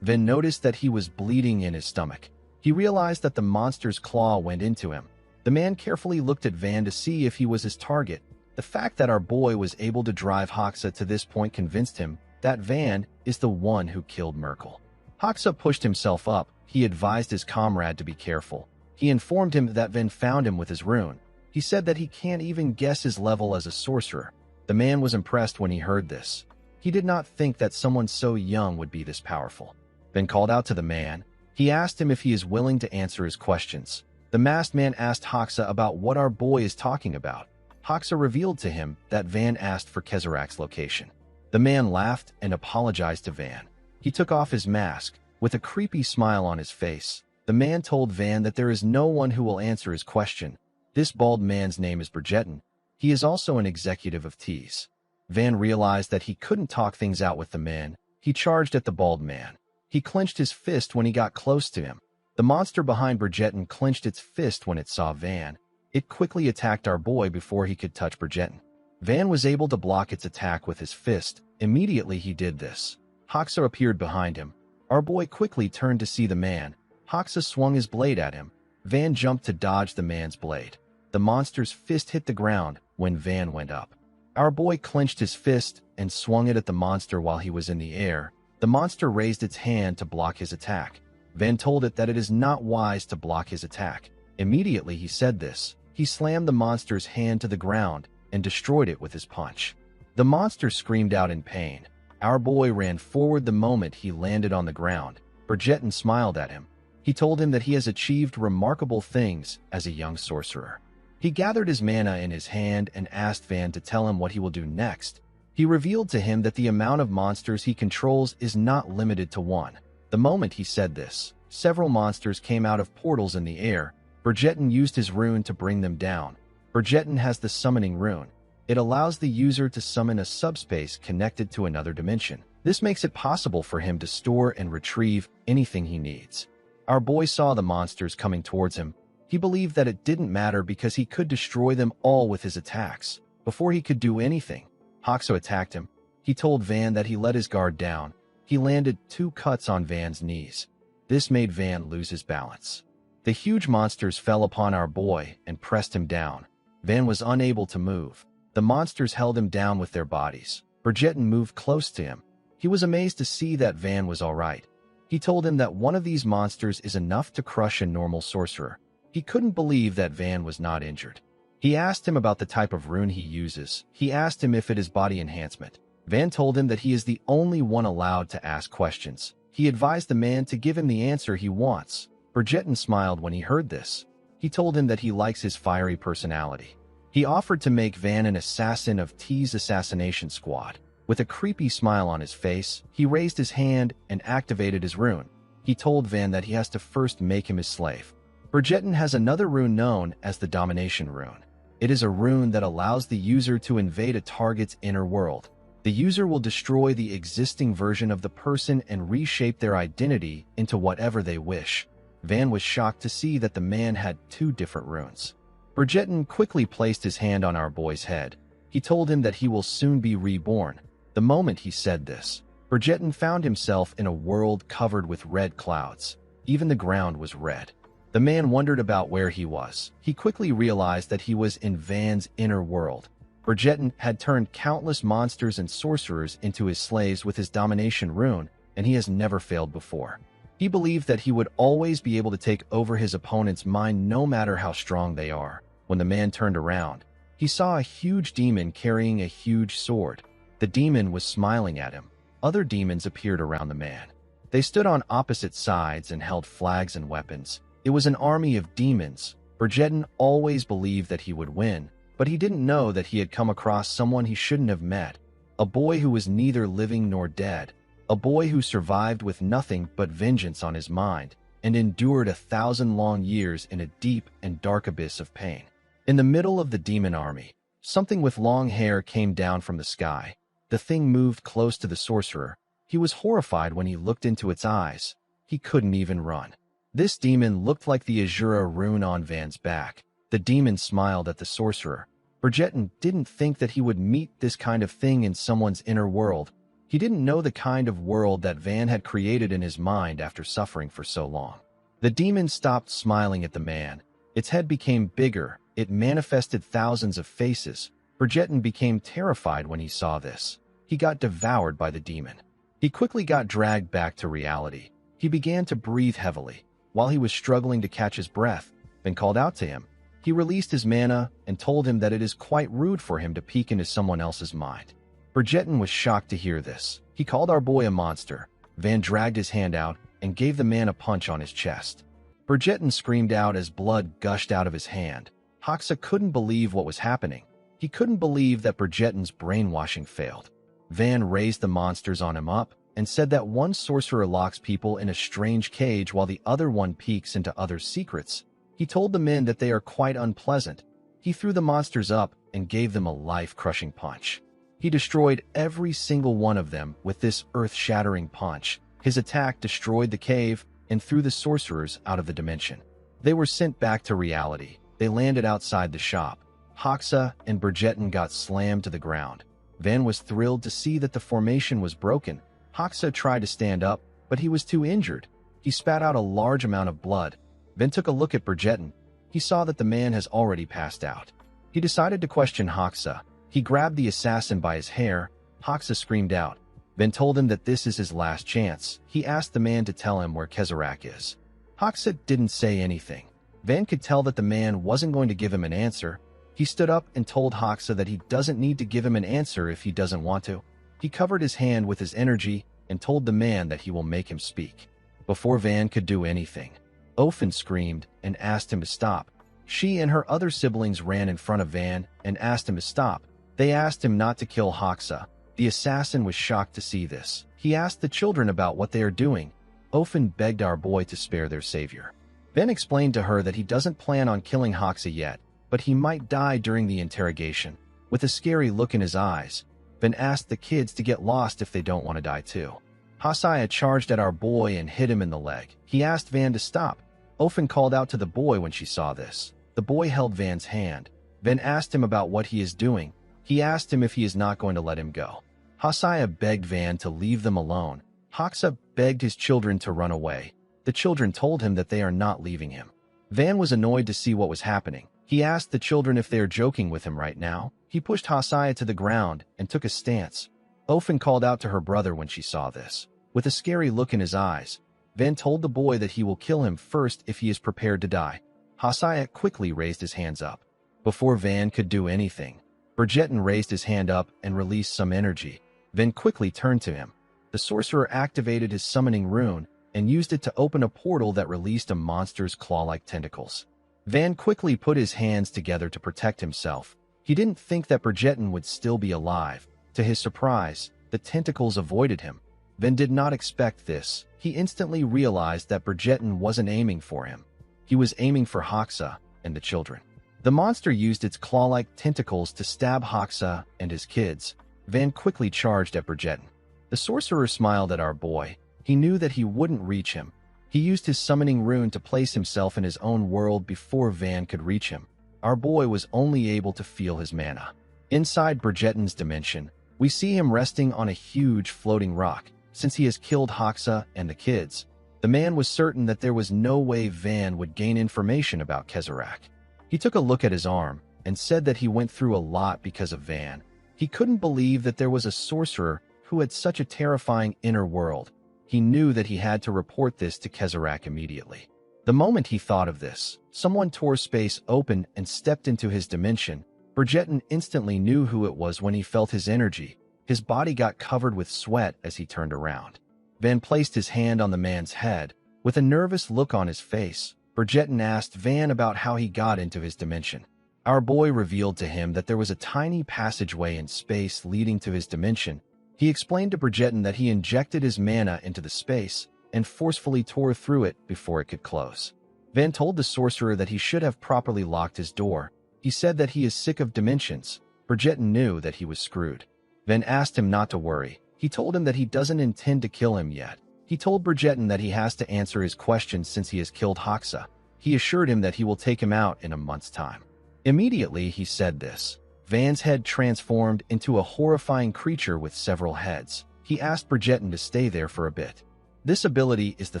Van noticed that he was bleeding in his stomach. He realized that the monster's claw went into him. The man carefully looked at Van to see if he was his target. The fact that our boy was able to drive Hoxa to this point convinced him that Van is the one who killed Merkel. Hoxa pushed himself up. He advised his comrade to be careful. He informed him that Van found him with his rune. He said that he can't even guess his level as a sorcerer. The man was impressed when he heard this. He did not think that someone so young would be this powerful. Van called out to the man. He asked him if he is willing to answer his questions. The masked man asked Hoxa about what our boy is talking about. Hoxa revealed to him that Van asked for Kezarak's location. The man laughed and apologized to Van. He took off his mask. With a creepy smile on his face, the man told Van that there is no one who will answer his question. This bald man's name is Bridgeton. He is also an executive of Tees. Van realized that he couldn't talk things out with the man. He charged at the bald man. He clenched his fist when he got close to him. The monster behind Bridgeton clenched its fist when it saw Van. It quickly attacked our boy before he could touch Bridgeton. Van was able to block its attack with his fist. Immediately he did this. Hoxa appeared behind him. Our boy quickly turned to see the man. Hoxa swung his blade at him. Van jumped to dodge the man's blade. The monster's fist hit the ground when Van went up. Our boy clenched his fist and swung it at the monster while he was in the air. The monster raised its hand to block his attack. Van told it that it is not wise to block his attack. Immediately he said this. He slammed the monster's hand to the ground and destroyed it with his punch. The monster screamed out in pain. Our boy ran forward the moment he landed on the ground. Bridgeton smiled at him. He told him that he has achieved remarkable things as a young sorcerer. He gathered his mana in his hand and asked Van to tell him what he will do next. He revealed to him that the amount of monsters he controls is not limited to one. The moment he said this, several monsters came out of portals in the air. Bridgeton used his rune to bring them down. Bridgeton has the summoning rune. It allows the user to summon a subspace connected to another dimension. This makes it possible for him to store and retrieve anything he needs. Our boy saw the monsters coming towards him. He believed that it didn't matter because he could destroy them all with his attacks. Before he could do anything, Hoxa attacked him. He told Van that he let his guard down. He landed 2 cuts on Van's knees. This made Van lose his balance. The huge monsters fell upon our boy and pressed him down. Van was unable to move. The monsters held him down with their bodies. Bridgeton moved close to him. He was amazed to see that Van was all right. He told him that one of these monsters is enough to crush a normal sorcerer. He couldn't believe that Van was not injured. He asked him about the type of rune he uses. He asked him if it is body enhancement. Van told him that he is the only one allowed to ask questions. He advised the man to give him the answer he wants. Bridgeton smiled when he heard this. He told him that he likes his fiery personality. He offered to make Van an assassin of T's assassination squad. With a creepy smile on his face, he raised his hand and activated his rune. He told Van that he has to first make him his slave. Bridgeton has another rune known as the Domination Rune. It is a rune that allows the user to invade a target's inner world. The user will destroy the existing version of the person and reshape their identity into whatever they wish. Van was shocked to see that the man had 2 different runes. Bridgerton quickly placed his hand on our boy's head. He told him that he will soon be reborn. The moment he said this, Bridgerton found himself in a world covered with red clouds. Even the ground was red. The man wondered about where he was. He quickly realized that he was in Van's inner world. Bridgerton had turned countless monsters and sorcerers into his slaves with his domination rune, and he has never failed before. He believed that he would always be able to take over his opponent's mind no matter how strong they are. When the man turned around, he saw a huge demon carrying a huge sword. The demon was smiling at him. Other demons appeared around the man. They stood on opposite sides and held flags and weapons. It was an army of demons. Bridgerton always believed that he would win, but he didn't know that he had come across someone he shouldn't have met. A boy who was neither living nor dead. A boy who survived with nothing but vengeance on his mind and endured 1,000 long years in a deep and dark abyss of pain. In the middle of the demon army, something with long hair came down from the sky. The thing moved close to the sorcerer. He was horrified when he looked into its eyes. He couldn't even run. This demon looked like the Azura rune on Van's back. The demon smiled at the sorcerer. Bridgerton didn't think that he would meet this kind of thing in someone's inner world. He didn't know the kind of world that Van had created in his mind after suffering for so long. The demon stopped smiling at the man. Its head became bigger. It manifested thousands of faces. Bridgerton became terrified when he saw this. He got devoured by the demon. He quickly got dragged back to reality. He began to breathe heavily. While he was struggling to catch his breath, Van called out to him. He released his mana and told him that it is quite rude for him to peek into someone else's mind. Bridgerton was shocked to hear this. He called our boy a monster. Van dragged his hand out and gave the man a punch on his chest. Bridgerton screamed out as blood gushed out of his hand. Hoxa couldn't believe what was happening. He couldn't believe that Bridgerton's brainwashing failed. Van raised the monsters on him up and said that one sorcerer locks people in a strange cage while the other one peeks into others' secrets. He told the men that they are quite unpleasant. He threw the monsters up and gave them a life-crushing punch. He destroyed every single one of them with this earth-shattering punch. His attack destroyed the cave and threw the sorcerers out of the dimension. They were sent back to reality. They landed outside the shop. Hoxa and Bridgerton got slammed to the ground. Van was thrilled to see that the formation was broken. Hoxa tried to stand up, but he was too injured. He spat out a large amount of blood. Van took a look at Bridgerton. He saw that the man has already passed out. He decided to question Hoxa. He grabbed the assassin by his hair. Hoxa screamed out. Van told him that this is his last chance. He asked the man to tell him where Kezarak is. Hoxa didn't say anything. Van could tell that the man wasn't going to give him an answer. He stood up and told Hoxa that he doesn't need to give him an answer if he doesn't want to. He covered his hand with his energy and told the man that he will make him speak. Before Van could do anything, Ofen screamed and asked him to stop. She and her other siblings ran in front of Van and asked him to stop. They asked him not to kill Hoxa. The assassin was shocked to see this. He asked the children about what they are doing. Ofen begged our boy to spare their savior. Van explained to her that he doesn't plan on killing Hoxa yet, but he might die during the interrogation. With a scary look in his eyes, Van asked the kids to get lost if they don't want to die too. Hosea charged at our boy and hit him in the leg. He asked Van to stop. Ofen called out to the boy when she saw this. The boy held Van's hand. Van asked him about what he is doing. He asked him if he is not going to let him go. Hosea begged Van to leave them alone. Hoxa begged his children to run away. The children told him that they are not leaving him. Van was annoyed to see what was happening. He asked the children if they are joking with him right now. He pushed Hosea to the ground and took a stance. Ofen called out to her brother when she saw this. With a scary look in his eyes, Van told the boy that he will kill him first if he is prepared to die. Hosea quickly raised his hands up. Before Van could do anything, Bridgerton raised his hand up and released some energy. Van quickly turned to him. The sorcerer activated his summoning rune and used it to open a portal that released a monster's claw-like tentacles. Van quickly put his hands together to protect himself. He didn't think that Bridgerton would still be alive. To his surprise, the tentacles avoided him. Van did not expect this. He instantly realized that Bridgerton wasn't aiming for him. He was aiming for Hoxa and the children. The monster used its claw-like tentacles to stab Hoxa and his kids. Van quickly charged at Bridgeton. The sorcerer smiled at our boy. He knew that he wouldn't reach him. He used his summoning rune to place himself in his own world before Van could reach him. Our boy was only able to feel his mana. Inside Bridgeton's dimension, we see him resting on a huge floating rock. Since he has killed Hoxa and the kids, the man was certain that there was no way Van would gain information about Kezarak. He took a look at his arm and said that he went through a lot because of Van. He couldn't believe that there was a sorcerer who had such a terrifying inner world. He knew that he had to report this to Kezarak immediately. The moment he thought of this, someone tore space open and stepped into his dimension. Bridgeton instantly knew who it was when he felt his energy. His body got covered with sweat as he turned around. Van placed his hand on the man's head. With a nervous look on his face, Bridgeton asked Van about how he got into his dimension. Our boy revealed to him that there was a tiny passageway in space leading to his dimension. He explained to Bridgeton that he injected his mana into the space and forcefully tore through it before it could close. Van told the sorcerer that he should have properly locked his door. He said that he is sick of dimensions. Bridgeton knew that he was screwed. Van asked him not to worry. He told him that he doesn't intend to kill him yet. He told Bridgeton that he has to answer his questions since he has killed Hoxa. He assured him that he will take him out in a month's time. Immediately he said this, Van's head transformed into a horrifying creature with several heads. He asked Bridgeton to stay there for a bit. This ability is the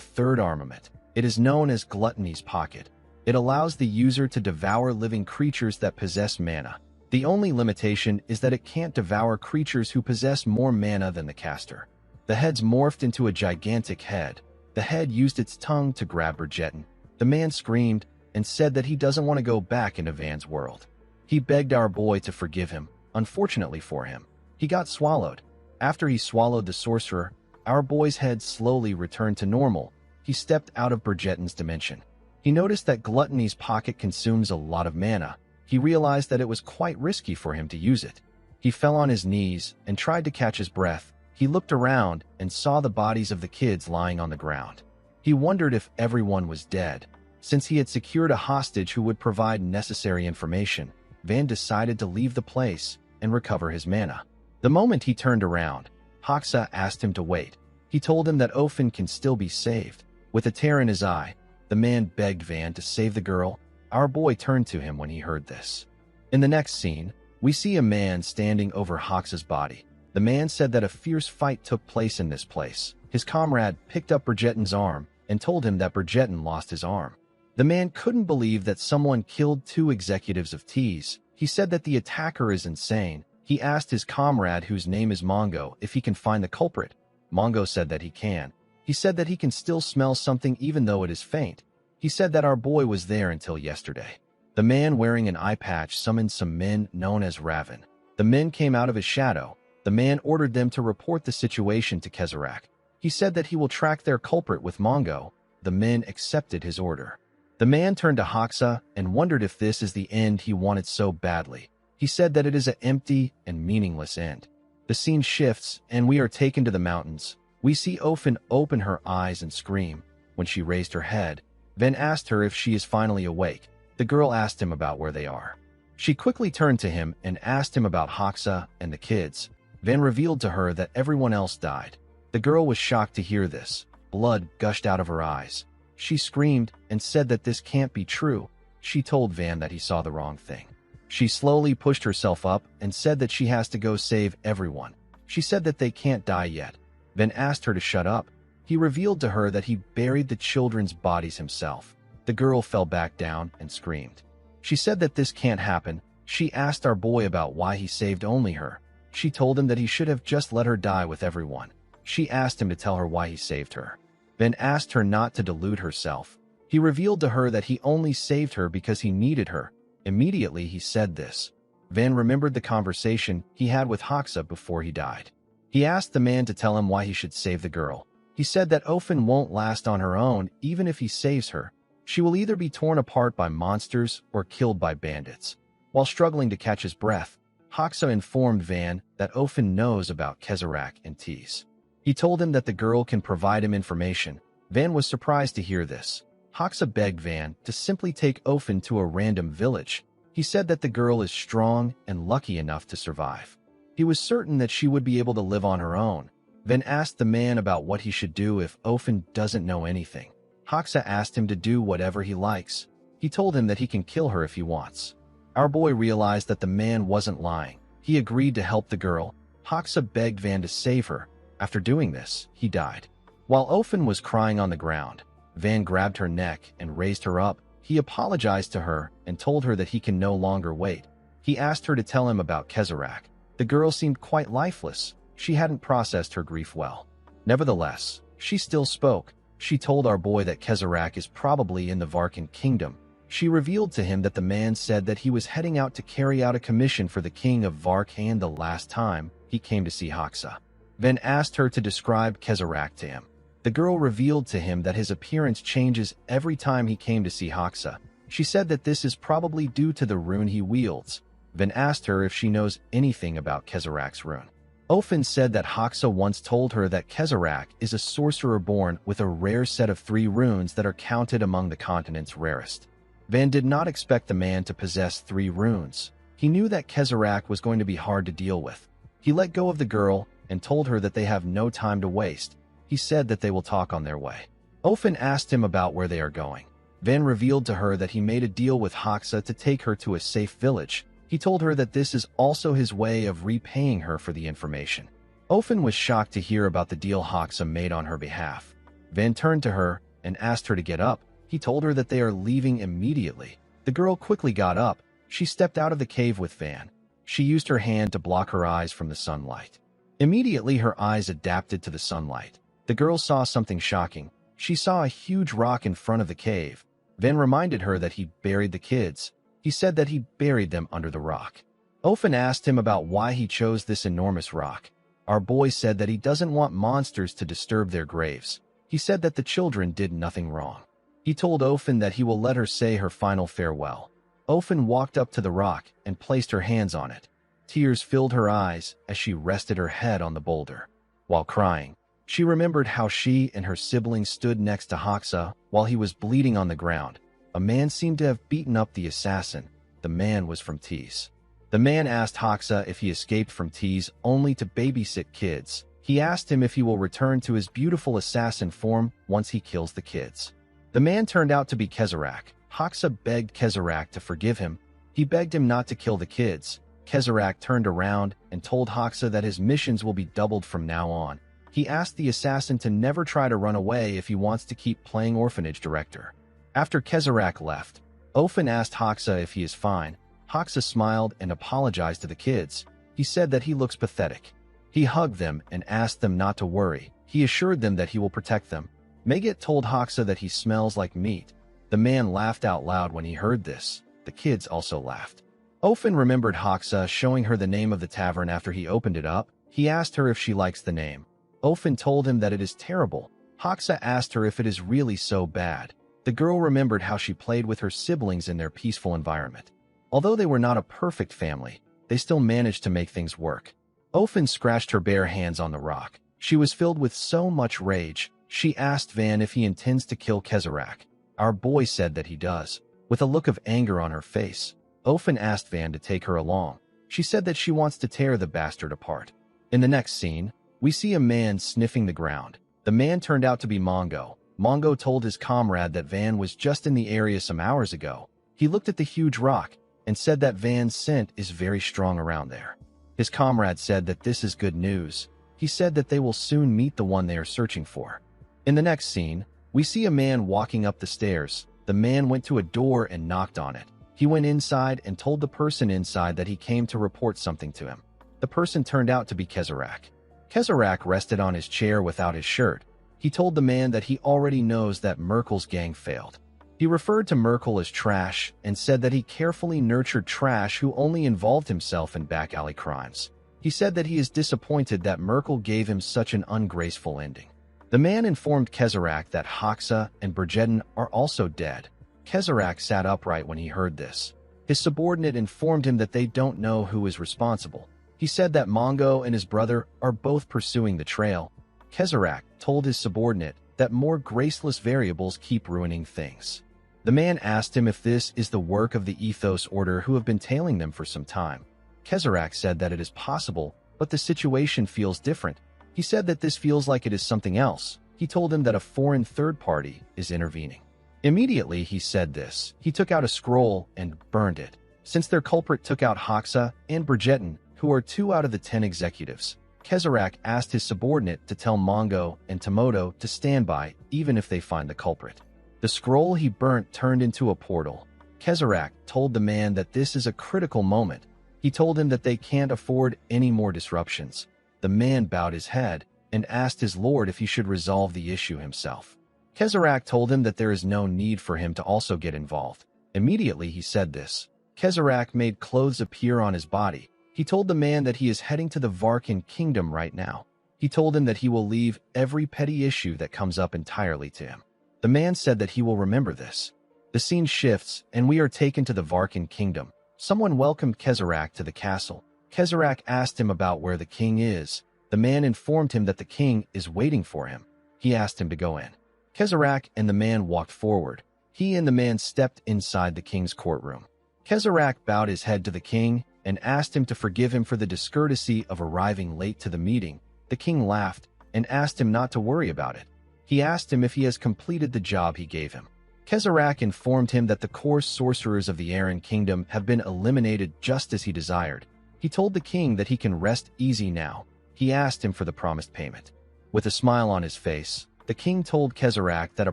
third armament. It is known as Gluttony's Pocket. It allows the user to devour living creatures that possess mana. The only limitation is that it can't devour creatures who possess more mana than the caster. The heads morphed into a gigantic head. The head used its tongue to grab Bridgeton. The man screamed and said that he doesn't want to go back into Van's world. He begged our boy to forgive him. Unfortunately for him, he got swallowed. After he swallowed the sorcerer, our boy's head slowly returned to normal. He stepped out of Bridgeton's dimension. He noticed that Gluttony's Pocket consumes a lot of mana. He realized that it was quite risky for him to use it. He fell on his knees and tried to catch his breath. He looked around and saw the bodies of the kids lying on the ground. He wondered if everyone was dead. Since he had secured a hostage who would provide necessary information, Van decided to leave the place and recover his mana. The moment he turned around, Hoxa asked him to wait. He told him that Ofen can still be saved. With a tear in his eye, the man begged Van to save the girl. Our boy turned to him when he heard this. In the next scene, we see a man standing over Hoxa's body. The man said that a fierce fight took place in this place. His comrade picked up Bridgeton's arm and told him that Bridgeton lost his arm. The man couldn't believe that someone killed two executives of Tease. He said that the attacker is insane. He asked his comrade, whose name is Mongo, if he can find the culprit. Mongo said that he can. He said that he can still smell something even though it is faint. He said that our boy was there until yesterday. The man wearing an eye patch summoned some men known as Raven. The men came out of his shadow. The man ordered them to report the situation to Kezarak. He said that he will track their culprit with Mongo. The men accepted his order. The man turned to Hoxa and wondered if this is the end he wanted so badly. He said that it is an empty and meaningless end. The scene shifts and we are taken to the mountains. We see Ofen open her eyes and scream. When she raised her head, Van asked her if she is finally awake. The girl asked him about where they are. She quickly turned to him and asked him about Hoxa and the kids. Van revealed to her that everyone else died. The girl was shocked to hear this. Blood gushed out of her eyes. She screamed and said that this can't be true. She told Van that he saw the wrong thing. She slowly pushed herself up and said that she has to go save everyone. She said that they can't die yet. Van asked her to shut up. He revealed to her that he buried the children's bodies himself. The girl fell back down and screamed. She said that this can't happen. She asked our boy about why he saved only her. She told him that he should have just let her die with everyone. She asked him to tell her why he saved her. Van asked her not to delude herself. He revealed to her that he only saved her because he needed her. Immediately he said this. Van remembered the conversation he had with Hoxa before he died. He asked the man to tell him why he should save the girl. He said that Ofen won't last on her own even if he saves her. She will either be torn apart by monsters or killed by bandits. While struggling to catch his breath, Hoxa informed Van that Ofen knows about Kezarak and Tease. He told him that the girl can provide him information. Van was surprised to hear this. Hoxa begged Van to simply take Ofen to a random village. He said that the girl is strong and lucky enough to survive. He was certain that she would be able to live on her own. Van asked the man about what he should do if Ofen doesn't know anything. Hoxa asked him to do whatever he likes. He told him that he can kill her if he wants. Our boy realized that the man wasn't lying. He agreed to help the girl. Hoxa begged Van to save her. After doing this, he died. While Ofen was crying on the ground, Van grabbed her neck and raised her up. He apologized to her and told her that he can no longer wait. He asked her to tell him about Kezarak. The girl seemed quite lifeless. She hadn't processed her grief well. Nevertheless, she still spoke. She told our boy that Kezarak is probably in the Varkan kingdom. She revealed to him that the man said that he was heading out to carry out a commission for the king of Varkan the last time he came to see Hoxa. Van asked her to describe Kezarak to him. The girl revealed to him that his appearance changes every time he came to see Hoxa. She said that this is probably due to the rune he wields. Van asked her if she knows anything about Kezarak's rune. Ofen said that Hoxa once told her that Kezarak is a sorcerer born with a rare set of 3 runes that are counted among the continent's rarest. Van did not expect the man to possess 3 runes. He knew that Kezarak was going to be hard to deal with. He let go of the girl and told her that they have no time to waste. He said that they will talk on their way. Ofen asked him about where they are going. Van revealed to her that he made a deal with Hoxa to take her to a safe village. He told her that this is also his way of repaying her for the information. Ofen was shocked to hear about the deal Hoxa made on her behalf. Van turned to her and asked her to get up. He told her that they are leaving immediately. The girl quickly got up. She stepped out of the cave with Van. She used her hand to block her eyes from the sunlight. Immediately, her eyes adapted to the sunlight. The girl saw something shocking. She saw a huge rock in front of the cave. Van reminded her that he buried the kids. He said that he buried them under the rock. Ofen asked him about why he chose this enormous rock. Our boy said that he doesn't want monsters to disturb their graves. He said that the children did nothing wrong. He told Ofen that he will let her say her final farewell. Ofen walked up to the rock and placed her hands on it. Tears filled her eyes as she rested her head on the boulder. While crying, she remembered how she and her siblings stood next to Hoxa while he was bleeding on the ground. A man seemed to have beaten up the assassin. The man was from Tees. The man asked Hoxa if he escaped from Tees only to babysit kids. He asked him if he will return to his beautiful assassin form once he kills the kids. The man turned out to be Kezarak. Hoxa begged Kezarak to forgive him. He begged him not to kill the kids. Kezarak turned around and told Hoxa that his missions will be doubled from now on. He asked the assassin to never try to run away if he wants to keep playing orphanage director. After Kezarak left, Ofen asked Hoxa if he is fine. Hoxa smiled and apologized to the kids. He said that he looks pathetic. He hugged them and asked them not to worry. He assured them that he will protect them. Megat told Hoxa that he smells like meat. The man laughed out loud when he heard this. The kids also laughed. Ofen remembered Hoxa showing her the name of the tavern after he opened it up. He asked her if she likes the name. Ofen told him that it is terrible. Hoxa asked her if it is really so bad. The girl remembered how she played with her siblings in their peaceful environment. Although they were not a perfect family, they still managed to make things work. Ofen scratched her bare hands on the rock. She was filled with so much rage. She asked Van if he intends to kill Kezarak. Our boy said that he does. With a look of anger on her face, Ofen asked Van to take her along. She said that she wants to tear the bastard apart. In the next scene, we see a man sniffing the ground. The man turned out to be Mongo. Mongo told his comrade that Van was just in the area some hours ago. He looked at the huge rock and said that Van's scent is very strong around there. His comrade said that this is good news. He said that they will soon meet the one they are searching for. In the next scene, we see a man walking up the stairs. The man went to a door and knocked on it. He went inside and told the person inside that he came to report something to him. The person turned out to be Kezarak. Kezarak rested on his chair without his shirt. He told the man that he already knows that Merkel's gang failed. He referred to Merkel as trash and said that he carefully nurtured trash who only involved himself in back alley crimes. He said that he is disappointed that Merkel gave him such an ungraceful ending. The man informed Kezarak that Hoxa and Berjedin are also dead. Kezarak sat upright when he heard this. His subordinate informed him that they don't know who is responsible. He said that Mongo and his brother are both pursuing the trail. Kezarak told his subordinate that more graceless variables keep ruining things. The man asked him if this is the work of the Ethos Order who have been tailing them for some time. Kezrak said that it is possible, but the situation feels different. He said that this feels like it is something else. He told him that a foreign third party is intervening. Immediately he said this. He took out a scroll and burned it. Since their culprit took out Hoxa and Bridgeton, who are 2 out of the 10 executives, Kezrak asked his subordinate to tell Mongo and Tomoto to stand by even if they find the culprit. The scroll he burnt turned into a portal. Kezrak told the man that this is a critical moment. He told him that they can't afford any more disruptions. The man bowed his head and asked his lord if he should resolve the issue himself. Kezrak told him that there is no need for him to also get involved. Immediately he said this. Kezrak made clothes appear on his body. He told the man that he is heading to the Varkan kingdom right now. He told him that he will leave every petty issue that comes up entirely to him. The man said that he will remember this. The scene shifts, and we are taken to the Varkan kingdom. Someone welcomed Kezrak to the castle. Kezrak asked him about where the king is. The man informed him that the king is waiting for him. He asked him to go in. Kezrak and the man walked forward. He and the man stepped inside the king's courtroom. Kezrak bowed his head to the king and asked him to forgive him for the discourtesy of arriving late to the meeting. The king laughed and asked him not to worry about it. He asked him if he has completed the job he gave him. Kezrak informed him that the coarse sorcerers of the Aran kingdom have been eliminated just as he desired. He told the king that he can rest easy now. He asked him for the promised payment. With a smile on his face, the king told Kezrak that a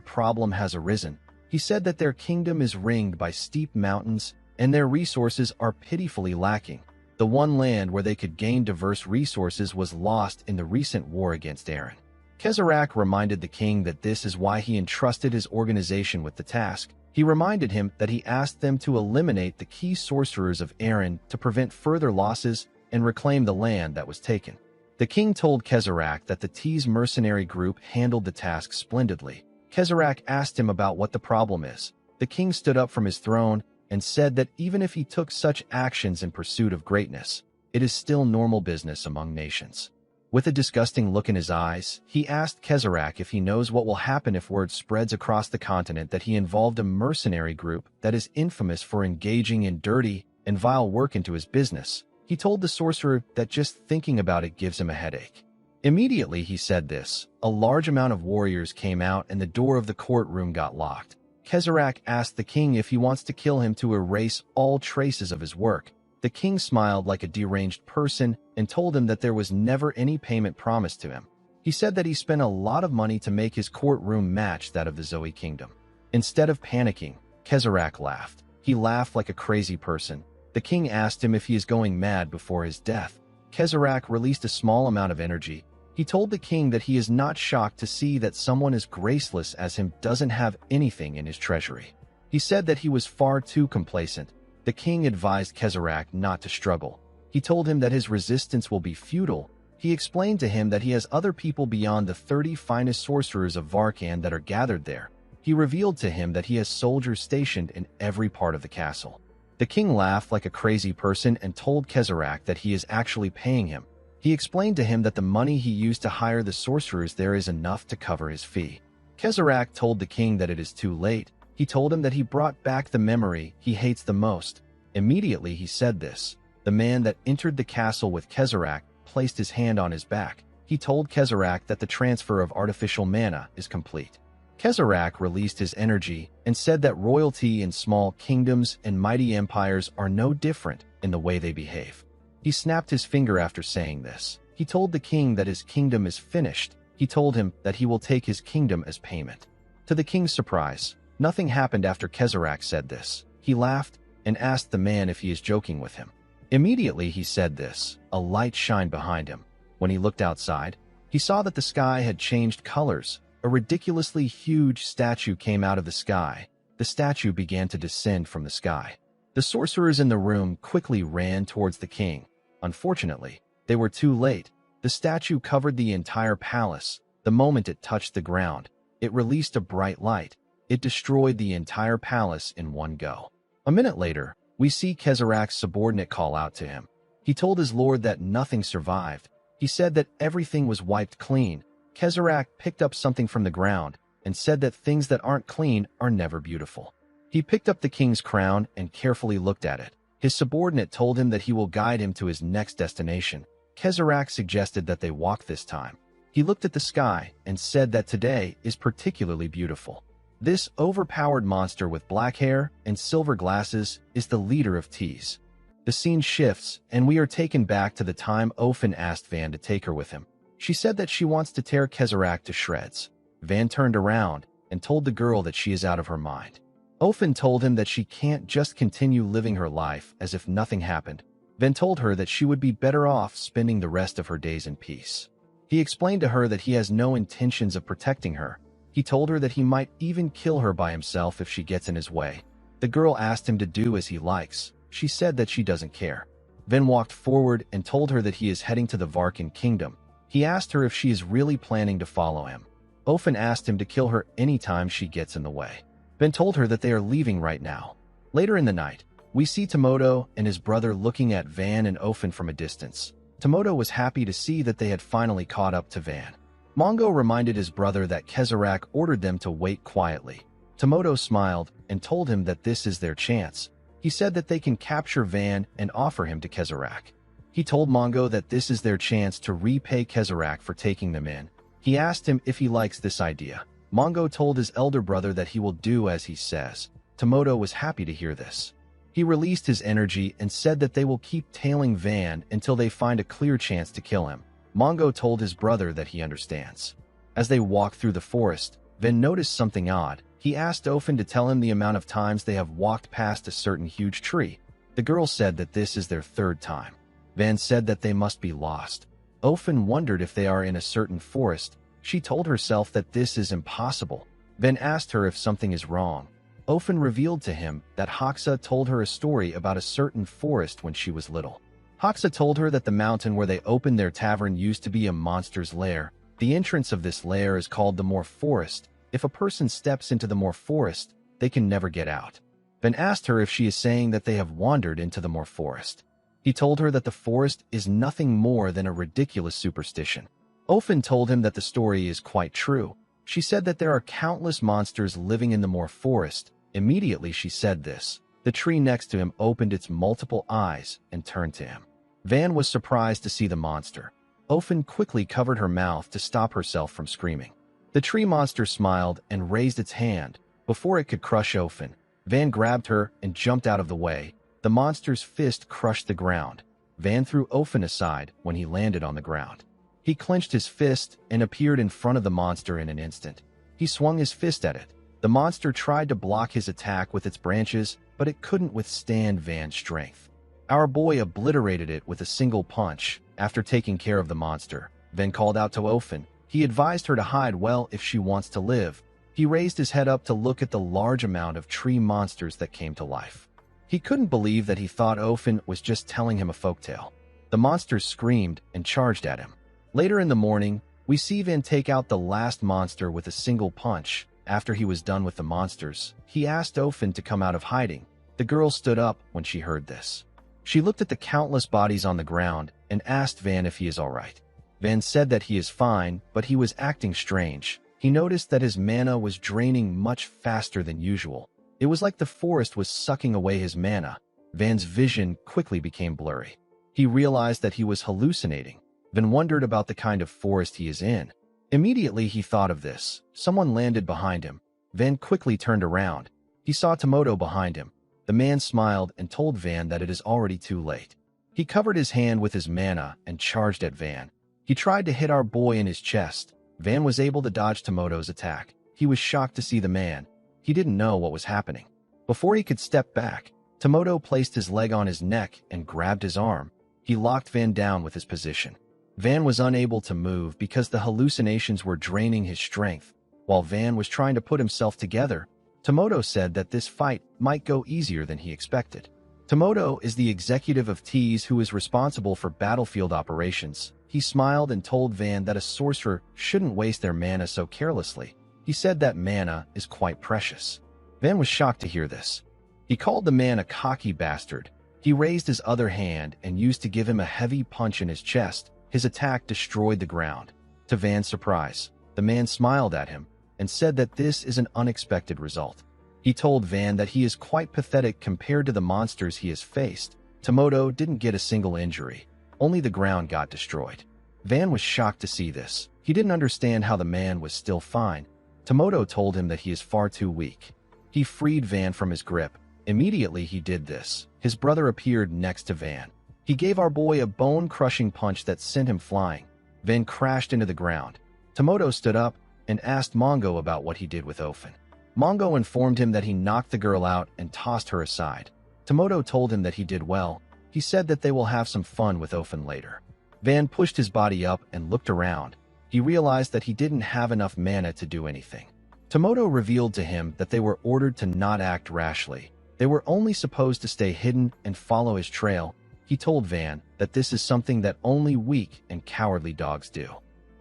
problem has arisen. He said that their kingdom is ringed by steep mountains and their resources are pitifully lacking. The one land where they could gain diverse resources was lost in the recent war against Aran. Kezrak reminded the king that this is why he entrusted his organization with the task. He reminded him that he asked them to eliminate the key sorcerers of Aran to prevent further losses and reclaim the land that was taken. The king told Kezrak that the T's mercenary group handled the task splendidly. Kezrak asked him about what the problem is. The king stood up from his throne and said that even if he took such actions in pursuit of greatness, it is still normal business among nations. With a disgusting look in his eyes, he asked Kezrak if he knows what will happen if word spreads across the continent that he involved a mercenary group that is infamous for engaging in dirty and vile work into his business. He told the sorcerer that just thinking about it gives him a headache. Immediately he said this, a large amount of warriors came out and the door of the courtroom got locked. Kezrak asked the king if he wants to kill him to erase all traces of his work. The king smiled like a deranged person and told him that there was never any payment promised to him. He said that he spent a lot of money to make his courtroom match that of the Zoe kingdom. Instead of panicking, Kezrak laughed. He laughed like a crazy person. The king asked him if he is going mad before his death. Kezrak released a small amount of energy. He told the king that he is not shocked to see that someone as graceless as him doesn't have anything in his treasury. He said that he was far too complacent. The king advised Kezrak not to struggle. He told him that his resistance will be futile. He explained to him that he has other people beyond the 30 finest sorcerers of Varkan that are gathered there. He revealed to him that he has soldiers stationed in every part of the castle. The king laughed like a crazy person and told Kezrak that he is actually paying him. He explained to him that the money he used to hire the sorcerers there is enough to cover his fee. Kezrak told the king that it is too late. He told him that he brought back the memory he hates the most. Immediately he said this. The man that entered the castle with Kezrak placed his hand on his back. He told Kezrak that the transfer of artificial mana is complete. Kezrak released his energy and said that royalty in small kingdoms and mighty empires are no different in the way they behave. He snapped his finger after saying this. He told the king that his kingdom is finished. He told him that he will take his kingdom as payment. To the king's surprise, nothing happened after Kezrak said this. He laughed and asked the man if he is joking with him. Immediately he said this. A light shined behind him. When he looked outside, he saw that the sky had changed colors. A ridiculously huge statue came out of the sky. The statue began to descend from the sky. The sorcerers in the room quickly ran towards the king. Unfortunately, they were too late. The statue covered the entire palace. The moment it touched the ground, it released a bright light. It destroyed the entire palace in one go. A minute later, we see Kezrak's subordinate call out to him. He told his lord that nothing survived. He said that everything was wiped clean. Kezrak picked up something from the ground and said that things that aren't clean are never beautiful. He picked up the king's crown and carefully looked at it. His subordinate told him that he will guide him to his next destination. Kezarak suggested that they walk this time. He looked at the sky and said that today is particularly beautiful. This overpowered monster with black hair and silver glasses is the leader of Tees. The scene shifts, and we are taken back to the time Ofen asked Van to take her with him. She said that she wants to tear Kezarak to shreds. Van turned around and told the girl that she is out of her mind. Ofen told him that she can't just continue living her life as if nothing happened. Van told her that she would be better off spending the rest of her days in peace. He explained to her that he has no intentions of protecting her. He told her that he might even kill her by himself if she gets in his way. The girl asked him to do as he likes. She said that she doesn't care. Van walked forward and told her that he is heading to the Varkan kingdom. He asked her if she is really planning to follow him. Ofen asked him to kill her anytime she gets in the way. Van told her that they are leaving right now. Later in the night, we see Tomoto and his brother looking at Van and Ofen from a distance. Tomoto was happy to see that they had finally caught up to Van. Mongo reminded his brother that Kezarak ordered them to wait quietly. Tomoto smiled and told him that this is their chance. He said that they can capture Van and offer him to Kezarak. He told Mongo that this is their chance to repay Kezarak for taking them in. He asked him if he likes this idea. Mongo told his elder brother that he will do as he says. Tomoto was happy to hear this. He released his energy and said that they will keep tailing Van until they find a clear chance to kill him. Mongo told his brother that he understands. As they walked through the forest, Van noticed something odd. He asked Ofen to tell him the amount of times they have walked past a certain huge tree. The girl said that this is their third time. Van said that they must be lost. Ofen wondered if they are in a certain forest. She told herself that this is impossible. Van asked her if something is wrong. Ofen revealed to him that Hoxa told her a story about a certain forest when she was little. Hoxa told her that the mountain where they opened their tavern used to be a monster's lair. The entrance of this lair is called the Moor Forest. If a person steps into the Moor Forest, they can never get out. Van asked her if she is saying that they have wandered into the Moor Forest. He told her that the forest is nothing more than a ridiculous superstition. Ofen told him that the story is quite true. She said that there are countless monsters living in the Moor Forest. Immediately she said this, the tree next to him opened its multiple eyes and turned to him. Van was surprised to see the monster. Ofen quickly covered her mouth to stop herself from screaming. The tree monster smiled and raised its hand. Before it could crush Ofen, Van grabbed her and jumped out of the way. The monster's fist crushed the ground. Van threw Ofen aside when he landed on the ground. He clenched his fist and appeared in front of the monster in an instant. He swung his fist at it. The monster tried to block his attack with its branches, but it couldn't withstand Van's strength. Our boy obliterated it with a single punch. After taking care of the monster, Van called out to Ofen. He advised her to hide well if she wants to live. He raised his head up to look at the large amount of tree monsters that came to life. He couldn't believe that he thought Ofen was just telling him a folktale. The monsters screamed and charged at him. Later in the morning, we see Van take out the last monster with a single punch. After he was done with the monsters, he asked Ofen to come out of hiding. The girl stood up when she heard this. She looked at the countless bodies on the ground and asked Van if he is all right. Van said that he is fine, but he was acting strange. He noticed that his mana was draining much faster than usual. It was like the forest was sucking away his mana. Van's vision quickly became blurry. He realized that he was hallucinating. Van wondered about the kind of forest he is in. Immediately he thought of this. Someone landed behind him. Van quickly turned around. He saw Tomoto behind him. The man smiled and told Van that it is already too late. He covered his hand with his mana and charged at Van. He tried to hit our boy in his chest. Van was able to dodge Tomoto's attack. He was shocked to see the man. He didn't know what was happening. Before he could step back, Tomoto placed his leg on his neck and grabbed his arm. He locked Van down with his position. Van was unable to move because the hallucinations were draining his strength. While Van was trying to put himself together, Tomoto said that this fight might go easier than he expected. Tomoto is the executive of Tees who is responsible for battlefield operations. He smiled and told Van that a sorcerer shouldn't waste their mana so carelessly. He said that mana is quite precious. Van was shocked to hear this. He called the man a cocky bastard. He raised his other hand and used to give him a heavy punch in his chest. His attack destroyed the ground. To Van's surprise, the man smiled at him and said that this is an unexpected result. He told Van that he is quite pathetic compared to the monsters he has faced. Tomoto didn't get a single injury. Only the ground got destroyed. Van was shocked to see this. He didn't understand how the man was still fine. Tomoto told him that he is far too weak. He freed Van from his grip. Immediately he did this, his brother appeared next to Van. He gave our boy a bone-crushing punch that sent him flying. Van crashed into the ground. Tomoto stood up and asked Mongo about what he did with Ofen. Mongo informed him that he knocked the girl out and tossed her aside. Tomoto told him that he did well. He said that they will have some fun with Ofen later. Van pushed his body up and looked around. He realized that he didn't have enough mana to do anything. Tomoto revealed to him that they were ordered to not act rashly. They were only supposed to stay hidden and follow his trail. He told Van that this is something that only weak and cowardly dogs do.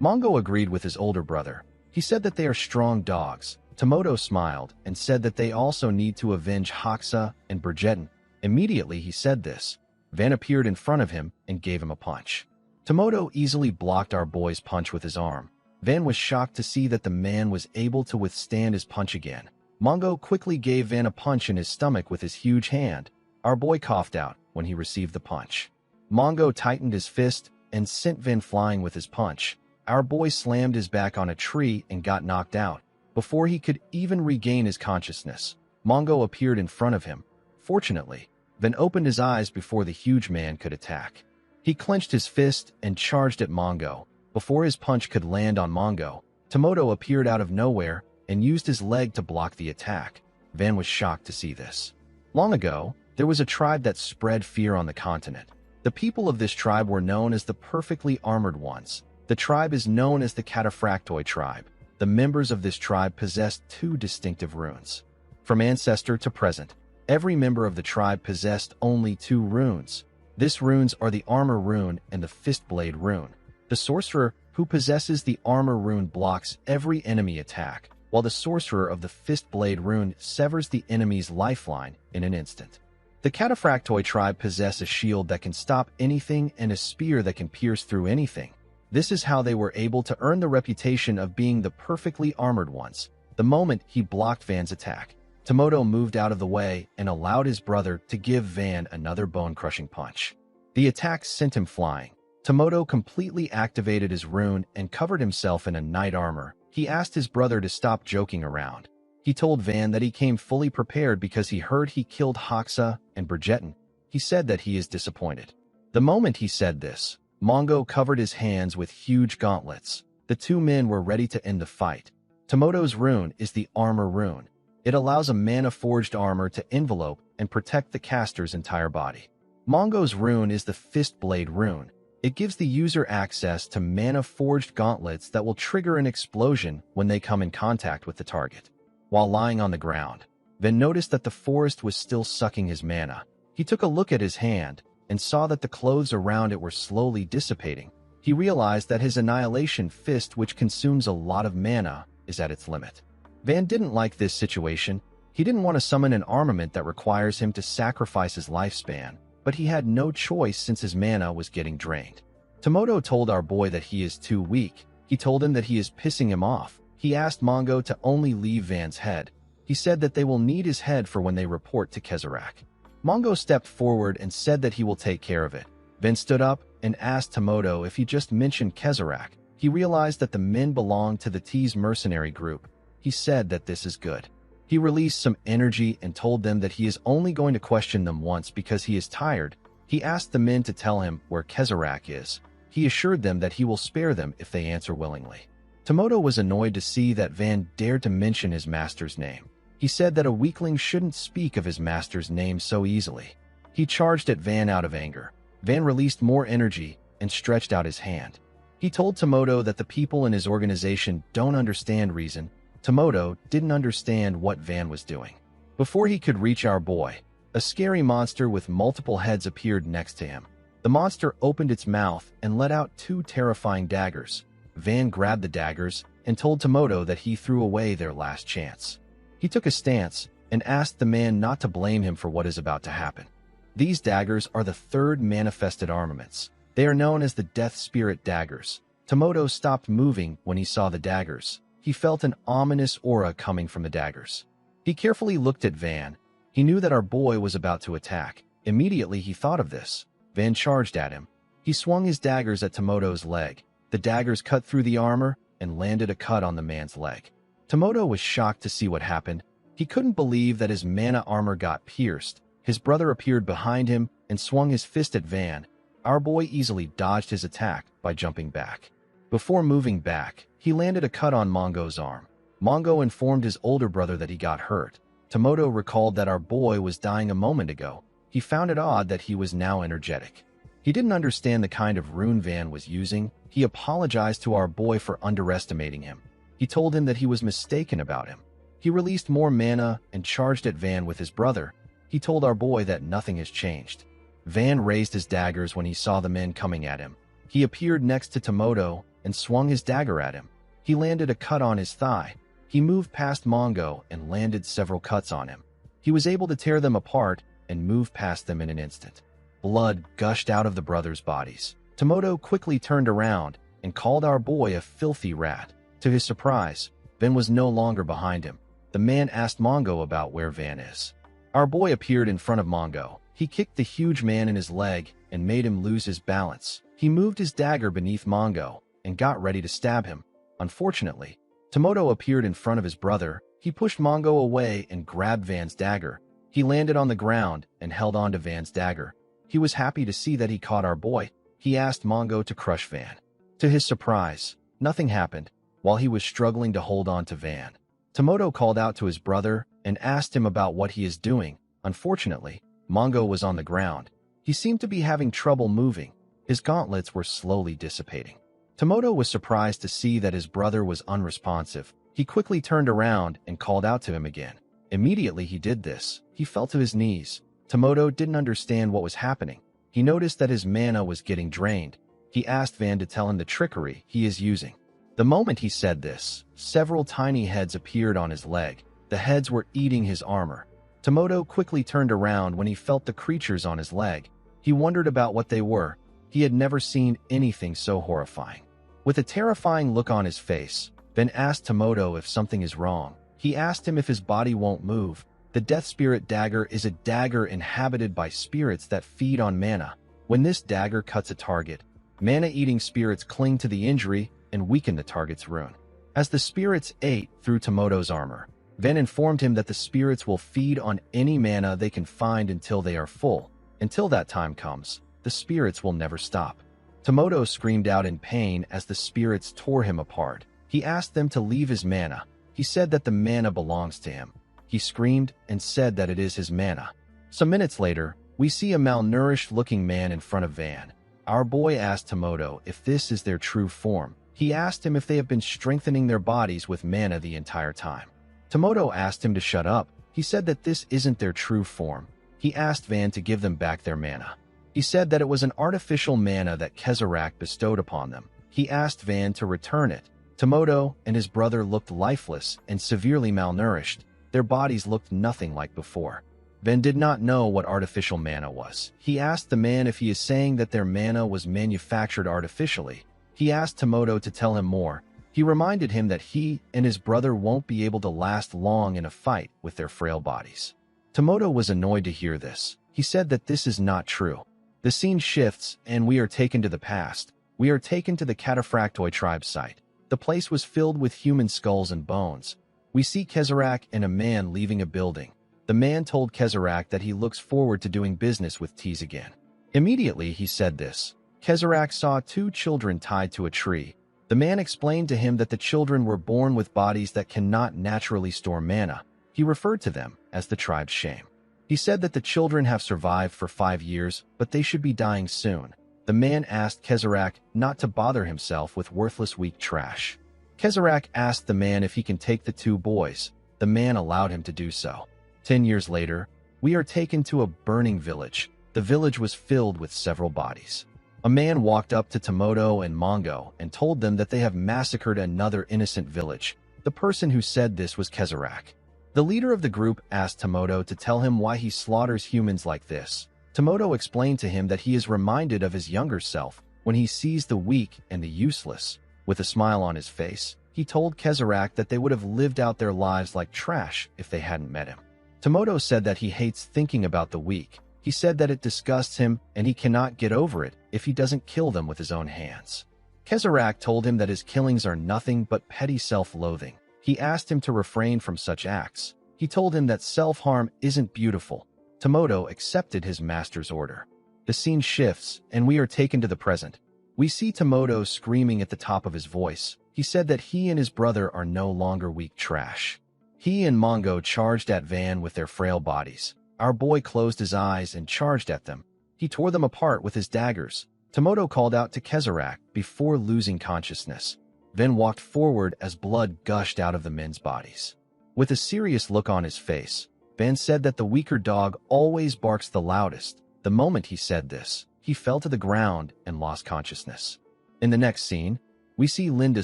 Mongo agreed with his older brother. He said that they are strong dogs. Tomoto smiled and said that they also need to avenge Hoxa and Brigitte. Immediately he said this. Van appeared in front of him and gave him a punch. Tomoto easily blocked our boy's punch with his arm. Van was shocked to see that the man was able to withstand his punch again. Mongo quickly gave Van a punch in his stomach with his huge hand. Our boy coughed out when he received the punch. Mongo tightened his fist and sent Van flying with his punch. Our boy slammed his back on a tree and got knocked out. Before he could even regain his consciousness, Mongo appeared in front of him. Fortunately, Van opened his eyes before the huge man could attack. He clenched his fist and charged at Mongo. Before his punch could land on Mongo, Tomoto appeared out of nowhere and used his leg to block the attack. Van was shocked to see this. Long ago, there was a tribe that spread fear on the continent. The people of this tribe were known as the perfectly armored ones. The tribe is known as the Cataphractoi tribe. The members of this tribe possessed two distinctive runes. From ancestor to present, every member of the tribe possessed only two runes. These runes are the armor rune and the fist blade rune. The sorcerer who possesses the armor rune blocks every enemy attack, while the sorcerer of the fist blade rune severs the enemy's lifeline in an instant. The Cataphractoi tribe possess a shield that can stop anything and a spear that can pierce through anything. This is how they were able to earn the reputation of being the perfectly armored ones. The moment he blocked Van's attack, Tomoto moved out of the way and allowed his brother to give Van another bone-crushing punch. The attack sent him flying. Tomoto completely activated his rune and covered himself in a knight armor. He asked his brother to stop joking around. He told Van that he came fully prepared because he heard he killed Hoxa and Brigitte. He said that he is disappointed. The moment he said this, Mongo covered his hands with huge gauntlets. The two men were ready to end the fight. Tomoto's rune is the armor rune. It allows a mana-forged armor to envelope and protect the caster's entire body. Mongo's rune is the fist blade rune. It gives the user access to mana-forged gauntlets that will trigger an explosion when they come in contact with the target. While lying on the ground, Van noticed that the forest was still sucking his mana. He took a look at his hand and saw that the clothes around it were slowly dissipating. He realized that his annihilation fist, which consumes a lot of mana, is at its limit. Van didn't like this situation. He didn't want to summon an armament that requires him to sacrifice his lifespan, but he had no choice since his mana was getting drained. Tomoto told our boy that he is too weak. He told him that he is pissing him off. He asked Mongo to only leave Van's head. He said that they will need his head for when they report to Kezarek. Mongo stepped forward and said that he will take care of it. Van stood up and asked Tomoto if he just mentioned Kezarek. He realized that the men belonged to the T's mercenary group. He said that this is good. He released some energy and told them that he is only going to question them once because he is tired. He asked the men to tell him where Kezarek is. He assured them that he will spare them if they answer willingly. Tomoto was annoyed to see that Van dared to mention his master's name. He said that a weakling shouldn't speak of his master's name so easily. He charged at Van out of anger. Van released more energy and stretched out his hand. He told Tomoto that the people in his organization don't understand reason. Tomoto didn't understand what Van was doing. Before he could reach our boy, a scary monster with multiple heads appeared next to him. The monster opened its mouth and let out two terrifying daggers. Van grabbed the daggers and told Tomoto that he threw away their last chance. He took a stance and asked the man not to blame him for what is about to happen. These daggers are the third manifested armaments. They are known as the Death Spirit daggers. Tomoto stopped moving when he saw the daggers. He felt an ominous aura coming from the daggers. He He carefully looked at Van. He knew that our boy was about to attack. Immediately he thought of this. Van charged at him. He swung his daggers at Tomoto's leg. The daggers cut through the armor and landed a cut on the man's leg. Tomoto was shocked to see what happened. He couldn't believe that his mana armor got pierced. His brother appeared behind him and swung his fist at Van. Our boy easily dodged his attack by jumping back. Before moving back, he landed a cut on Mongo's arm. Mongo informed his older brother that he got hurt. Tomoto recalled that our boy was dying a moment ago. He found it odd that he was now energetic. He didn't understand the kind of rune Van was using. He apologized to our boy for underestimating him. He told him that he was mistaken about him. He released more mana and charged at Van with his brother. He told our boy that nothing has changed. Van raised his daggers when he saw the men coming at him. He appeared next to Tomoto and swung his dagger at him. He landed a cut on his thigh. He moved past Mongo and landed several cuts on him. He was able to tear them apart and move past them in an instant. Blood gushed out of the brothers' bodies. Tomoto quickly turned around and called our boy a filthy rat. To his surprise, Van was no longer behind him. The man asked Mongo about where Van is. Our boy appeared in front of Mongo. He kicked the huge man in his leg and made him lose his balance. He moved his dagger beneath Mongo and got ready to stab him. Unfortunately, Tomoto appeared in front of his brother. He pushed Mongo away and grabbed Van's dagger. He landed on the ground and held on to Van's dagger. He was happy to see that he caught our boy. He asked Mongo to crush Van. To his surprise, nothing happened while he was struggling to hold on to Van. Tomoto called out to his brother and asked him about what he is doing. Unfortunately, Mongo was on the ground. He seemed to be having trouble moving. His gauntlets were slowly dissipating. Tomoto was surprised to see that his brother was unresponsive. He quickly turned around and called out to him again. Immediately he did this, he fell to his knees. Tomoto didn't understand what was happening. He noticed that his mana was getting drained. He asked Van to tell him the trickery he is using. The moment he said this, several tiny heads appeared on his leg. The heads were eating his armor. Tomoto quickly turned around when he felt the creatures on his leg. He wondered about what they were. He had never seen anything so horrifying. With a terrifying look on his face, Van asked Tomoto if something is wrong. He asked him if his body won't move. The Death Spirit Dagger is a dagger inhabited by spirits that feed on mana. When this dagger cuts a target, mana-eating spirits cling to the injury and weaken the target's rune. As the spirits ate through Tomoto's armor, Van informed him that the spirits will feed on any mana they can find until they are full. Until that time comes, the spirits will never stop. Tomoto screamed out in pain as the spirits tore him apart. He asked them to leave his mana. He said that the mana belongs to him. He screamed and said that it is his mana. Some minutes later, we see a malnourished-looking man in front of Van. Our boy asked Tomoto if this is their true form. He asked him if they have been strengthening their bodies with mana the entire time. Tomoto asked him to shut up. He said that this isn't their true form. He asked Van to give them back their mana. He said that it was an artificial mana that Kezarak bestowed upon them. He asked Van to return it. Tomoto and his brother looked lifeless and severely malnourished. Their bodies looked nothing like before. Van did not know what artificial mana was. He asked the man if he is saying that their mana was manufactured artificially. He asked Tomoto to tell him more. He reminded him that he and his brother won't be able to last long in a fight with their frail bodies. Tomoto was annoyed to hear this. He said that this is not true. The scene shifts, and we are taken to the past. We are taken to the Cataphractoi tribe site. The place was filled with human skulls and bones. We see Kezarak and a man leaving a building. The man told Kezarak that he looks forward to doing business with Tease again. Immediately he said this. Kezarak saw two children tied to a tree. The man explained to him that the children were born with bodies that cannot naturally store mana. He referred to them as the tribe's shame. He said that the children have survived for 5 years, but they should be dying soon. The man asked Kezarak not to bother himself with worthless weak trash. Kezarak asked the man if he can take the two boys. The man allowed him to do so. 10 years later, we are taken to a burning village. The village was filled with several bodies. A man walked up to Tomoto and Mongo and told them that they have massacred another innocent village. The person who said this was Kezarak. The leader of the group asked Tomoto to tell him why he slaughters humans like this. Tomoto explained to him that he is reminded of his younger self when he sees the weak and the useless. With a smile on his face, He told Kezarek that they would have lived out their lives like trash if they hadn't met him. Tomoto said that he hates thinking about the weak. He said that it disgusts him and he cannot get over it if he doesn't kill them with his own hands. Kezarek told him that his killings are nothing but petty self-loathing. He asked him to refrain from such acts. He told him that self-harm isn't beautiful. Tomoto accepted his master's order. The scene shifts, and we are taken to the present. We see Tomoto screaming at the top of his voice. He said that he and his brother are no longer weak trash. He and Mongo charged at Van with their frail bodies. Our boy closed his eyes and charged at them. He tore them apart with his daggers. Tomoto called out to Kezarek before losing consciousness. Van walked forward as blood gushed out of the men's bodies. With a serious look on his face, Van said that the weaker dog always barks the loudest. The moment he said this, he fell to the ground and lost consciousness. In the next scene, we see Linda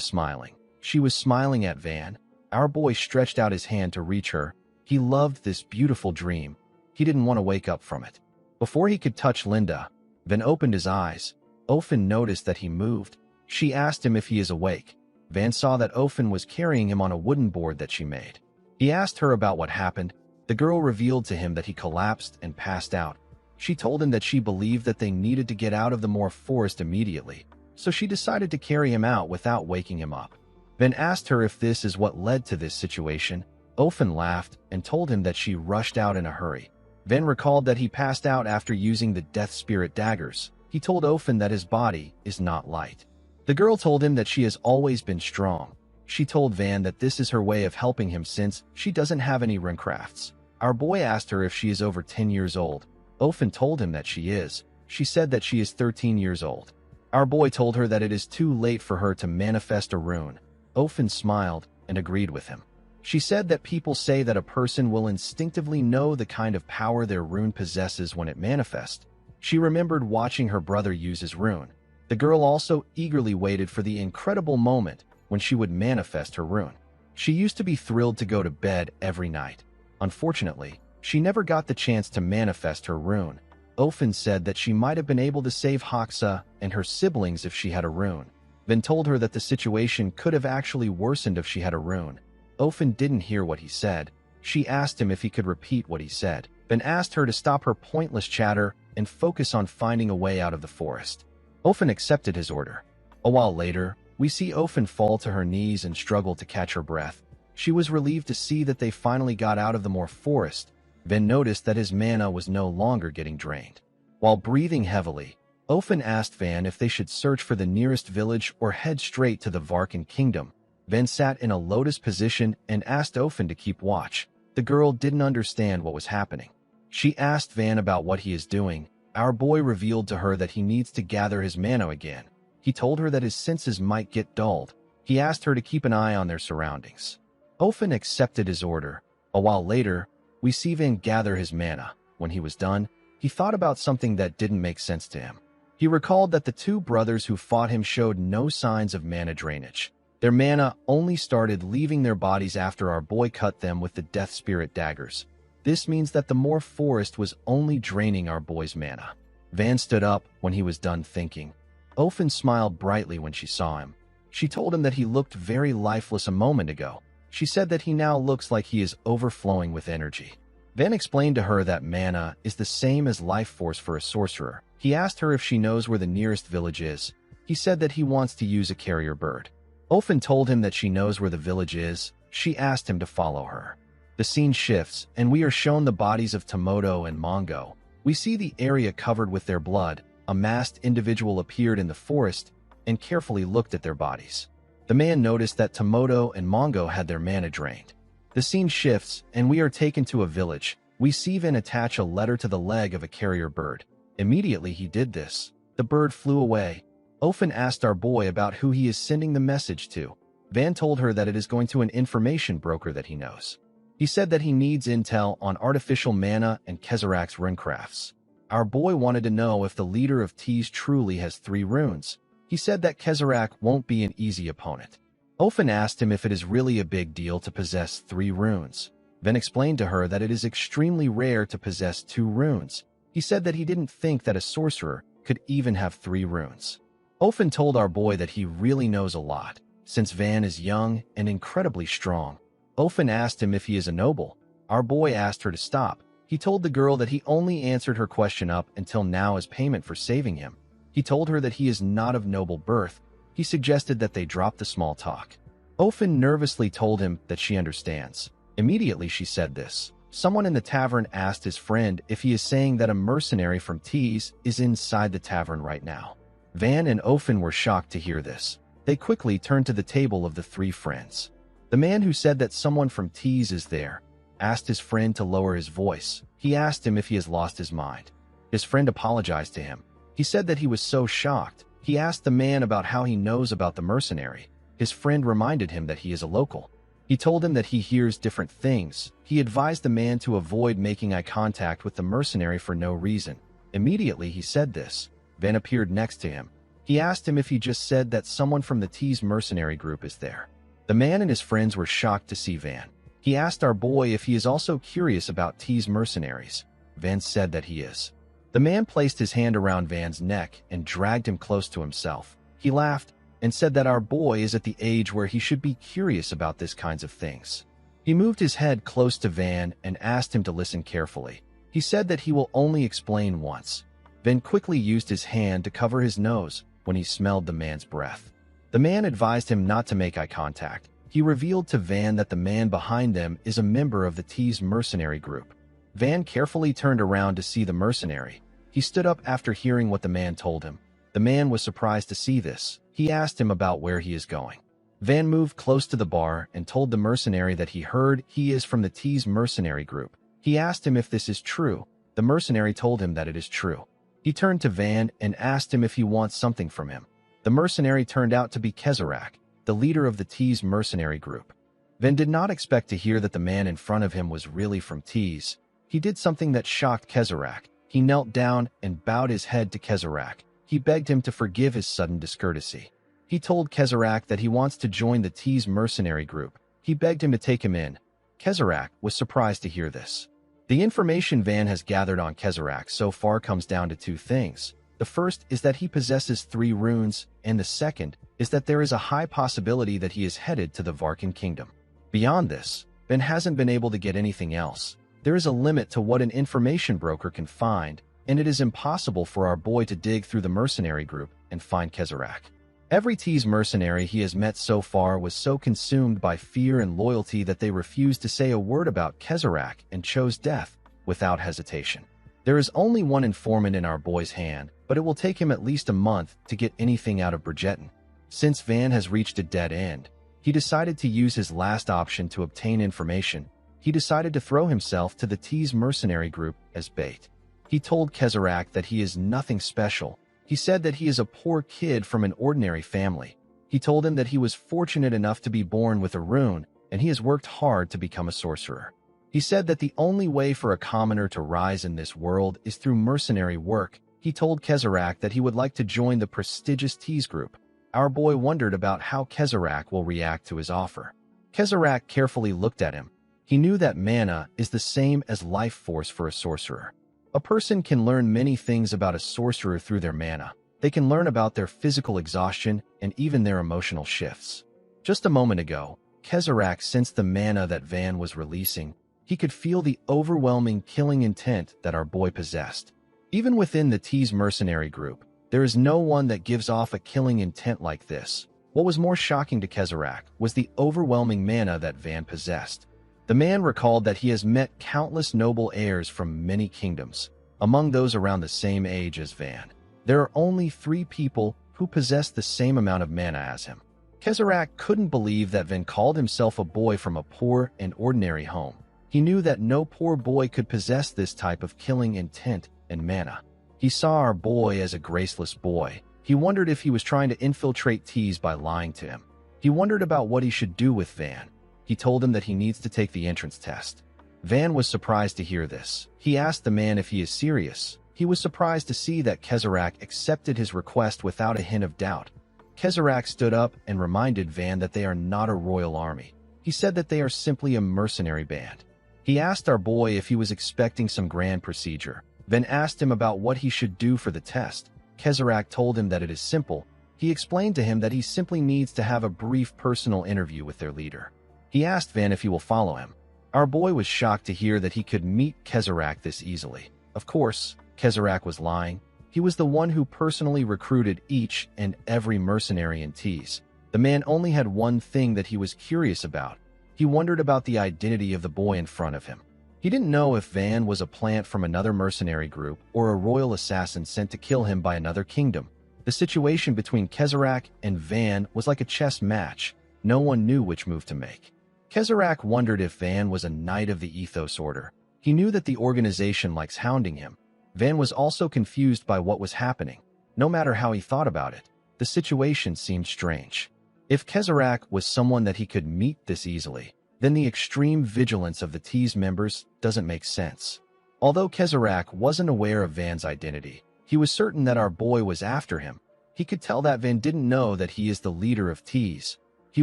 smiling. She was smiling at Van. Our boy stretched out his hand to reach her. He loved this beautiful dream. He didn't want to wake up from it. Before he could touch Linda, Van opened his eyes. Ofen noticed that he moved. She asked him if he is awake. Van saw that Ofen was carrying him on a wooden board that she made. He asked her about what happened. The girl revealed to him that he collapsed and passed out. She told him that she believed that they needed to get out of the Moor forest immediately, so she decided to carry him out without waking him up. Van asked her if this is what led to this situation. Ofen laughed and told him that she rushed out in a hurry. Van recalled that he passed out after using the Death Spirit daggers. He told Ofen that his body is not light. The girl told him that she has always been strong. She told Van that this is her way of helping him since she doesn't have any runecrafts. Our boy asked her if she is over 10 years old. Ofen told him that she is. She said that she is 13 years old. Our boy told her that it is too late for her to manifest a rune. Ofen smiled and agreed with him. She said that people say that a person will instinctively know the kind of power their rune possesses when it manifests. She remembered watching her brother use his rune. The girl also eagerly waited for the incredible moment when she would manifest her rune. She used to be thrilled to go to bed every night. Unfortunately, she never got the chance to manifest her rune. Ofen said that she might have been able to save Hoxa and her siblings if she had a rune. Van told her that the situation could have actually worsened if she had a rune. Ofen didn't hear what he said. She asked him if he could repeat what he said. Van asked her to stop her pointless chatter and focus on finding a way out of the forest. Ofen accepted his order. A while later, we see Ofen fall to her knees and struggle to catch her breath. She was relieved to see that they finally got out of the Moor forest. Van noticed that his mana was no longer getting drained. While breathing heavily, Ofen asked Van if they should search for the nearest village or head straight to the Varkan kingdom. Van sat in a lotus position and asked Ofen to keep watch. The girl didn't understand what was happening. She asked Van about what he is doing. Our boy revealed to her that he needs to gather his mana again. He told her that his senses might get dulled. He asked her to keep an eye on their surroundings. Ofen accepted his order. A while later, we see Van gather his mana. When he was done, he thought about something that didn't make sense to him. He recalled that the two brothers who fought him showed no signs of mana drainage. Their mana only started leaving their bodies after our boy cut them with the Death Spirit daggers. This means that the Moor forest was only draining our boy's mana. Van stood up when he was done thinking. Ofen smiled brightly when she saw him. She told him that he looked very lifeless a moment ago. She said that he now looks like he is overflowing with energy. Van explained to her that mana is the same as life force for a sorcerer. He asked her if she knows where the nearest village is. He said that he wants to use a carrier bird. Ofen told him that she knows where the village is. She asked him to follow her. The scene shifts, and we are shown the bodies of Tomoto and Mongo. We see the area covered with their blood. A masked individual appeared in the forest and carefully looked at their bodies. The man noticed that Tomoto and Mongo had their mana drained. The scene shifts, and we are taken to a village. We see Van attach a letter to the leg of a carrier bird. Immediately he did this. The bird flew away. Ofen asked our boy about who he is sending the message to. Van told her that it is going to an information broker that he knows. He said that he needs intel on artificial mana and Kezarak's runecrafts. Our boy wanted to know if the leader of T's truly has 3 runes. He said that Kezarak won't be an easy opponent. Ofen asked him if it is really a big deal to possess 3 runes. Van explained to her that it is extremely rare to possess 2 runes. He said that he didn't think that a sorcerer could even have 3 runes. Ofen told our boy that he really knows a lot. since Van is young and incredibly strong. Ofen asked him if he is a noble. Our boy asked her to stop. He told the girl that he only answered her question up until now as payment for saving him. He told her that he is not of noble birth. He suggested that they drop the small talk. Ofen nervously told him that she understands. Immediately she said this. Someone in the tavern asked his friend if he is saying that a mercenary from Tees is inside the tavern right now. Van and Ofen were shocked to hear this. They quickly turned to the table of the three friends. The man who said that someone from Tees is there asked his friend to lower his voice. He asked him if he has lost his mind. His friend apologized to him. He said that he was so shocked. He asked the man about how he knows about the mercenary. His friend reminded him that he is a local. He told him that he hears different things. He advised the man to avoid making eye contact with the mercenary for no reason. Immediately he said this. Van appeared next to him. He asked him if he just said that someone from the Tees mercenary group is there. The man and his friends were shocked to see Van. He asked our boy if he is also curious about Tees mercenaries. Van said that he is. The man placed his hand around Van's neck and dragged him close to himself. He laughed and said that our boy is at the age where he should be curious about this kinds of things. He moved his head close to Van and asked him to listen carefully. He said that he will only explain once. Van quickly used his hand to cover his nose when he smelled the man's breath. The man advised him not to make eye contact. He revealed to Van that the man behind them is a member of the Tees mercenary group. Van carefully turned around to see the mercenary. He stood up after hearing what the man told him. The man was surprised to see this. He asked him about where he is going. Van moved close to the bar and told the mercenary that he heard he is from the Tees mercenary group. He asked him if this is true. The mercenary told him that it is true. He turned to Van and asked him if he wants something from him. The mercenary turned out to be Kezarak, the leader of the Tees mercenary group. Van did not expect to hear that the man in front of him was really from Tees. He did something that shocked Kezarak. He knelt down and bowed his head to Kezarak. He begged him to forgive his sudden discourtesy. He told Kezarak that he wants to join the Tees mercenary group. He begged him to take him in. Kezarak was surprised to hear this. The information Van has gathered on Kezarak so far comes down to two things. The first is that he possesses 3 runes, and the second is that there is a high possibility that he is headed to the Varkan kingdom. Beyond this, Van hasn't been able to get anything else. There is a limit to what an information broker can find, and it is impossible for our boy to dig through the mercenary group and find Kezarak. Every Tees mercenary he has met so far was so consumed by fear and loyalty that they refused to say a word about Kezarak and chose death without hesitation. There is only one informant in our boy's hand, but it will take him at least a month to get anything out of Bridgeton. Since Van has reached a dead end, he decided to use his last option to obtain information. He decided to throw himself to the Tees mercenary group as bait. He told Kezarak that he is nothing special. He said that he is a poor kid from an ordinary family. He told him that he was fortunate enough to be born with a rune, and he has worked hard to become a sorcerer. He said that the only way for a commoner to rise in this world is through mercenary work. He told Kezarak that he would like to join the prestigious Tees group. Our boy wondered about how Kezarak will react to his offer. Kezarak carefully looked at him. He knew that mana is the same as life force for a sorcerer. A person can learn many things about a sorcerer through their mana. They can learn about their physical exhaustion and even their emotional shifts. Just a moment ago, Kezarak sensed the mana that Van was releasing. He could feel the overwhelming killing intent that our boy possessed. Even within the Tees mercenary group, there is no one that gives off a killing intent like this. What was more shocking to Kezarak was the overwhelming mana that Van possessed. The man recalled that he has met countless noble heirs from many kingdoms. Among those around the same age as Van, there are only 3 people who possess the same amount of mana as him. Kezarak couldn't believe that Van called himself a boy from a poor and ordinary home. He knew that no poor boy could possess this type of killing intent and mana. He saw our boy as a graceless boy. He wondered if he was trying to infiltrate Tees by lying to him. He wondered about what he should do with Van. He told him that he needs to take the entrance test. Van was surprised to hear this. He asked the man if he is serious. He was surprised to see that Kezarak accepted his request without a hint of doubt. Kezarak stood up and reminded Van that they are not a royal army. He said that they are simply a mercenary band. He asked our boy if he was expecting some grand procedure. Van asked him about what he should do for the test. Kezarak told him that it is simple. He explained to him that he simply needs to have a brief personal interview with their leader. He asked Van if he will follow him. Our boy was shocked to hear that he could meet Kezarek this easily. Of course, Kezarek was lying. He was the one who personally recruited each and every mercenary in Tees. The man only had one thing that he was curious about. He wondered about the identity of the boy in front of him. He didn't know if Van was a plant from another mercenary group or a royal assassin sent to kill him by another kingdom. The situation between Kezarek and Van was like a chess match. No one knew which move to make. Kezarek wondered if Van was a knight of the Ethos Order. He knew that the organization likes hounding him. Van was also confused by what was happening. No matter how he thought about it, the situation seemed strange. If Kezarek was someone that he could meet this easily, then the extreme vigilance of the Tees members doesn't make sense. Although Kezarek wasn't aware of Van's identity, he was certain that our boy was after him. He could tell that Van didn't know that he is the leader of Tees. He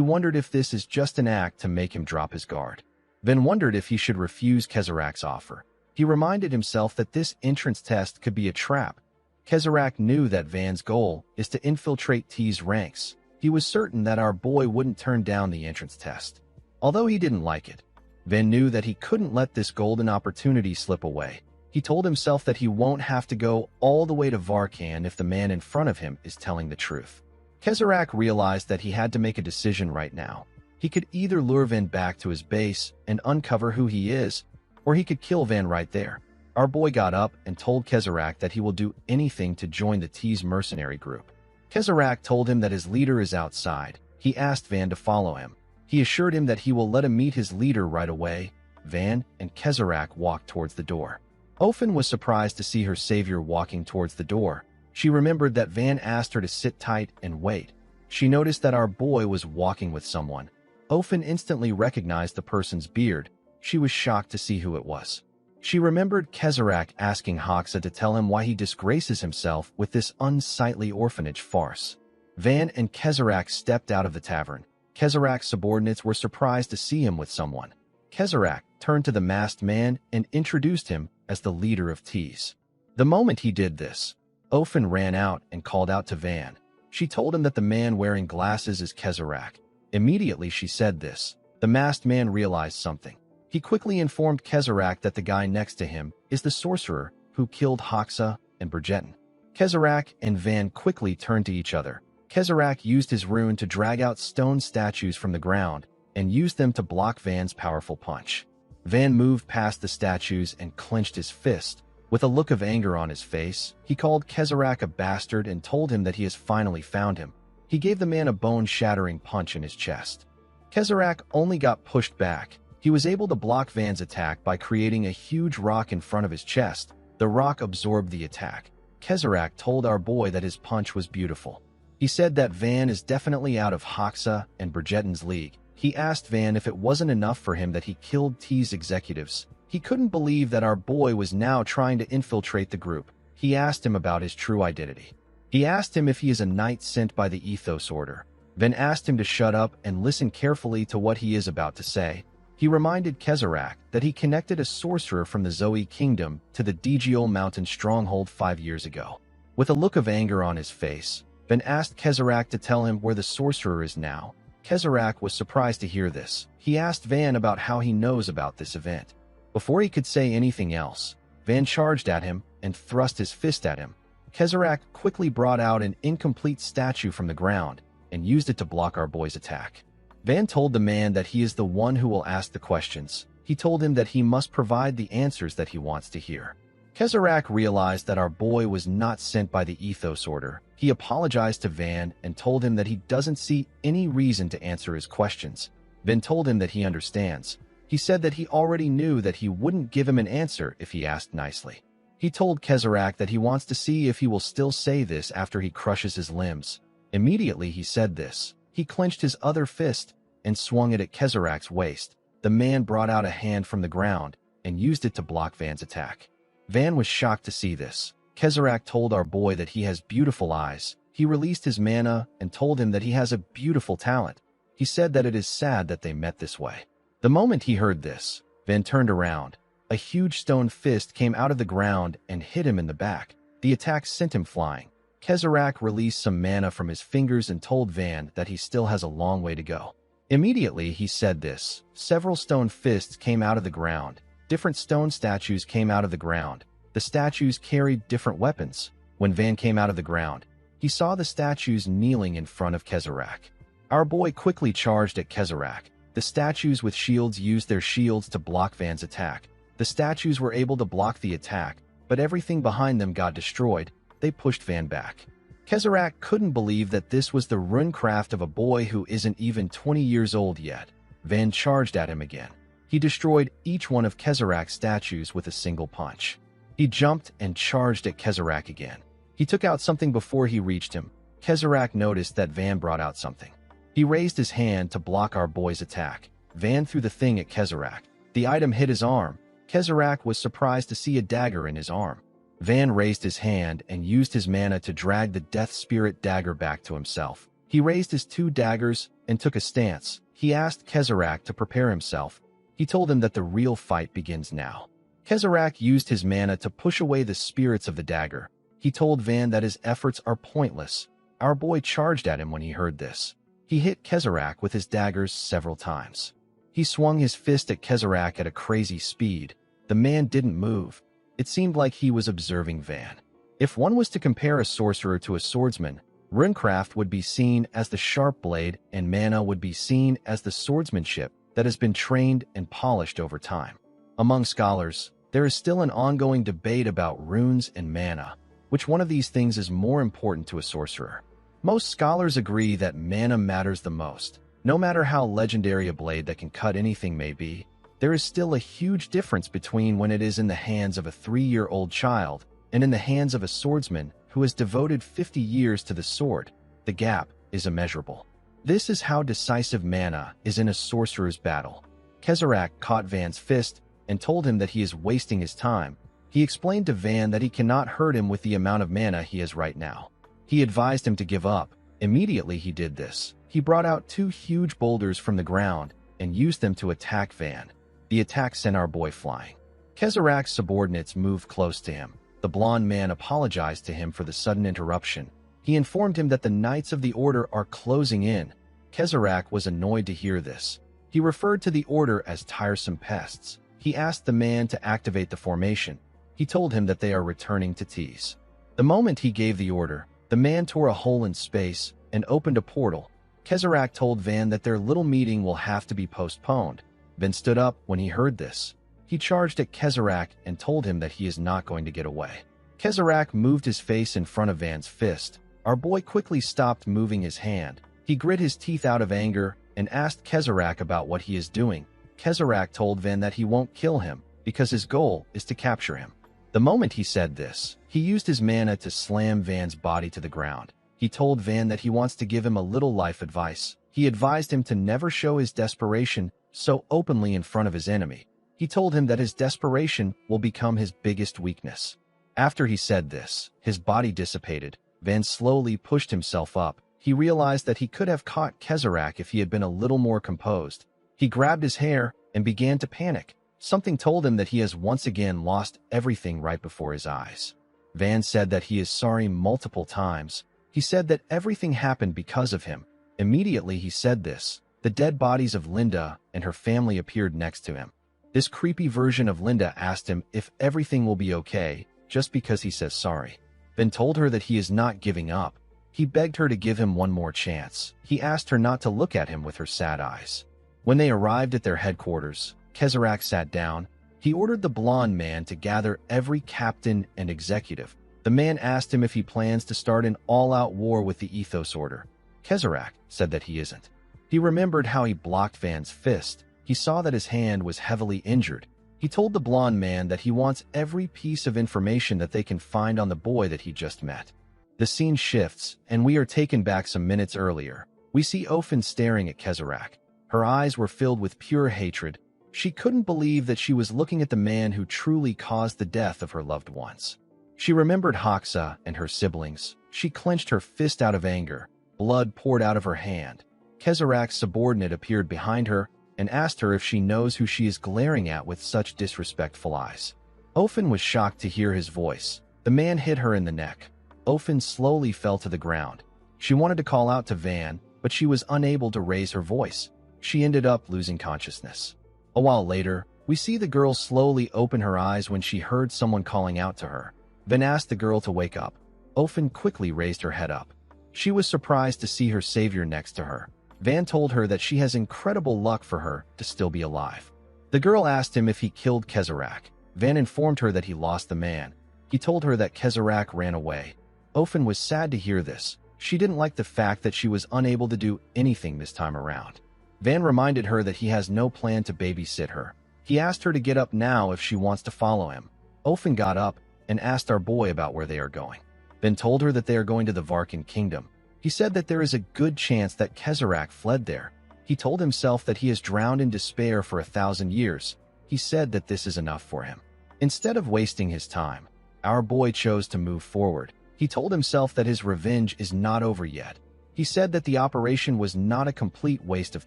wondered if this is just an act to make him drop his guard. Van wondered if he should refuse Kezarek's offer. He reminded himself that this entrance test could be a trap. Kezarek knew that Van's goal is to infiltrate Tees' ranks. He was certain that our boy wouldn't turn down the entrance test. Although he didn't like it, Van knew that he couldn't let this golden opportunity slip away. He told himself that he won't have to go all the way to Varkan if the man in front of him is telling the truth. Kezarek realized that he had to make a decision right now. He could either lure Van back to his base and uncover who he is, or he could kill Van right there. Our boy got up and told Kezarek that he will do anything to join the Tees mercenary group. Kezarek told him that his leader is outside. He asked Van to follow him. He assured him that he will let him meet his leader right away. Van and Kezarek walked towards the door. Ofen was surprised to see her savior walking towards the door. She remembered that Van asked her to sit tight and wait. She noticed that our boy was walking with someone. Ofen instantly recognized the person's beard. She was shocked to see who it was. She remembered Kezarek asking Hoxa to tell him why he disgraces himself with this unsightly orphanage farce. Van and Kezarek stepped out of the tavern. Kezarek's subordinates were surprised to see him with someone. Kezarek turned to the masked man and introduced him as the leader of Tees. The moment he did this, Ofen ran out and called out to Van. She told him that the man wearing glasses is Kezarek. Immediately she said this, the masked man realized something. He quickly informed Kezarek that the guy next to him is the sorcerer who killed Hoxa and Bridgeton. Kezarek and Van quickly turned to each other. Kezarek used his rune to drag out stone statues from the ground and used them to block Van's powerful punch. Van moved past the statues and clenched his fist. With a look of anger on his face, he called Kezarek a bastard and told him that he has finally found him. He gave the man a bone-shattering punch in his chest. Kezarek only got pushed back. He was able to block Van's attack by creating a huge rock in front of his chest. The rock absorbed the attack. Kezarek told our boy that his punch was beautiful. He said that Van is definitely out of Hoxa and Bridgeton's league. He asked Van if it wasn't enough for him that he killed Tees executives. He couldn't believe that our boy was now trying to infiltrate the group. He asked him about his true identity. He asked him if he is a knight sent by the Ethos Order. Van asked him to shut up and listen carefully to what he is about to say. He reminded Kezarek that he connected a sorcerer from the Zoe Kingdom to the Djiol Mountain stronghold 5 years ago. With a look of anger on his face, Van asked Kezarek to tell him where the sorcerer is now. Kezarek was surprised to hear this. He asked Van about how he knows about this event. Before he could say anything else, Van charged at him and thrust his fist at him. Kezarek quickly brought out an incomplete statue from the ground and used it to block our boy's attack. Van told the man that he is the one who will ask the questions. He told him that he must provide the answers that he wants to hear. Kezarek realized that our boy was not sent by the Ethos Order. He apologized to Van and told him that he doesn't see any reason to answer his questions. Van told him that he understands. He said that he already knew that he wouldn't give him an answer if he asked nicely. He told Kezarek that he wants to see if he will still say this after he crushes his limbs. Immediately he said this. He clenched his other fist and swung it at Kezarek's waist. The man brought out a hand from the ground and used it to block Van's attack. Van was shocked to see this. Kezarek told our boy that he has beautiful eyes. He released his mana and told him that he has a beautiful talent. He said that it is sad that they met this way. The moment he heard this, Van turned around. A huge stone fist came out of the ground and hit him in the back. The attack sent him flying. Kezrak released some mana from his fingers and told Van that he still has a long way to go. Immediately he said this, several stone fists came out of the ground. Different stone statues came out of the ground. The statues carried different weapons. When Van came out of the ground, he saw the statues kneeling in front of Kezrak. Our boy quickly charged at Kezrak. The statues with shields used their shields to block Van's attack. The statues were able to block the attack, but everything behind them got destroyed. They pushed Van back. Kezrak couldn't believe that this was the runecraft of a boy who isn't even 20 years old yet. Van charged at him again. He destroyed each one of Kezrak's statues with a single punch. He jumped and charged at Kezrak again. He took out something before he reached him. Kezrak noticed that Van brought out something. He raised his hand to block our boy's attack. Van threw the thing at Kezrak. The item hit his arm. Kezrak was surprised to see a dagger in his arm. Van raised his hand and used his mana to drag the Death Spirit dagger back to himself. He raised his two daggers and took a stance. He asked Kezrak to prepare himself. He told him that the real fight begins now. Kezrak used his mana to push away the spirits of the dagger. He told Van that his efforts are pointless. Our boy charged at him when he heard this. He hit Kezrak with his daggers several times. He swung his fist at Kezrak at a crazy speed. The man didn't move. It seemed like he was observing Van. If one was to compare a sorcerer to a swordsman, runecraft would be seen as the sharp blade and mana would be seen as the swordsmanship that has been trained and polished over time. Among scholars, there is still an ongoing debate about runes and mana. Which one of these things is more important to a sorcerer? Most scholars agree that mana matters the most. No matter how legendary a blade that can cut anything may be, there is still a huge difference between when it is in the hands of a 3-year-old child and in the hands of a swordsman who has devoted 50 years to the sword. The gap is immeasurable. This is how decisive mana is in a sorcerer's battle. Kezrak caught Van's fist and told him that he is wasting his time. He explained to Van that he cannot hurt him with the amount of mana he has right now. He advised him to give up. Immediately he did this. He brought out 2 huge boulders from the ground and used them to attack Van. The attack sent our boy flying. Kezrak's subordinates moved close to him. The blond man apologized to him for the sudden interruption. He informed him that the Knights of the Order are closing in. Kezrak was annoyed to hear this. He referred to the Order as tiresome pests. He asked the man to activate the formation. He told him that they are returning to tease. The moment he gave the order, the man tore a hole in space and opened a portal. Kezrak told Van that their little meeting will have to be postponed. Van stood up when he heard this. He charged at Kezrak and told him that he is not going to get away. Kezrak moved his face in front of Van's fist. Our boy quickly stopped moving his hand. He grit his teeth out of anger and asked Kezrak about what he is doing. Kezrak told Van that he won't kill him because his goal is to capture him. The moment he said this, he used his mana to slam Van's body to the ground. He told Van that he wants to give him a little life advice. He advised him to never show his desperation so openly in front of his enemy. He told him that his desperation will become his biggest weakness. After he said this, his body dissipated. Van slowly pushed himself up. He realized that he could have caught Kezrak if he had been a little more composed. He grabbed his hair and began to panic. Something told him that he has once again lost everything right before his eyes. Van said that he is sorry multiple times. He said that everything happened because of him. Immediately he said this. The dead bodies of Linda and her family appeared next to him. This creepy version of Linda asked him if everything will be okay just because he says sorry. Van told her that he is not giving up. He begged her to give him one more chance. He asked her not to look at him with her sad eyes. When they arrived at their headquarters, Kezrak sat down. He ordered the blond man to gather every captain and executive. The man asked him if he plans to start an all-out war with the Ethos Order. Kezrak said that he isn't. He remembered how he blocked Van's fist. He saw that his hand was heavily injured. He told the blond man that he wants every piece of information that they can find on the boy that he just met. The scene shifts, and we are taken back some minutes earlier. We see Ofen staring at Kezrak. Her eyes were filled with pure hatred. She couldn't believe that she was looking at the man who truly caused the death of her loved ones. She remembered Hoxa and her siblings. She clenched her fist out of anger. Blood poured out of her hand. Kezrak's subordinate appeared behind her and asked her if she knows who she is glaring at with such disrespectful eyes. Ofen was shocked to hear his voice. The man hit her in the neck. Ofen slowly fell to the ground. She wanted to call out to Van, but she was unable to raise her voice. She ended up losing consciousness. A while later, we see the girl slowly open her eyes when she heard someone calling out to her. Van asked the girl to wake up. Ofen quickly raised her head up. She was surprised to see her savior next to her. Van told her that she has incredible luck for her to still be alive. The girl asked him if he killed Kezarak. Van informed her that he lost the man. He told her that Kezarak ran away. Ofen was sad to hear this. She didn't like the fact that she was unable to do anything this time around. Van reminded her that he has no plan to babysit her. He asked her to get up now if she wants to follow him. Ofen got up and asked our boy about where they are going. Van told her that they are going to the Varkan kingdom. He said that there is a good chance that Kezarak fled there. He told himself that he has drowned in despair for 1,000 years. He said that this is enough for him. Instead of wasting his time, our boy chose to move forward. He told himself that his revenge is not over yet. He said that the operation was not a complete waste of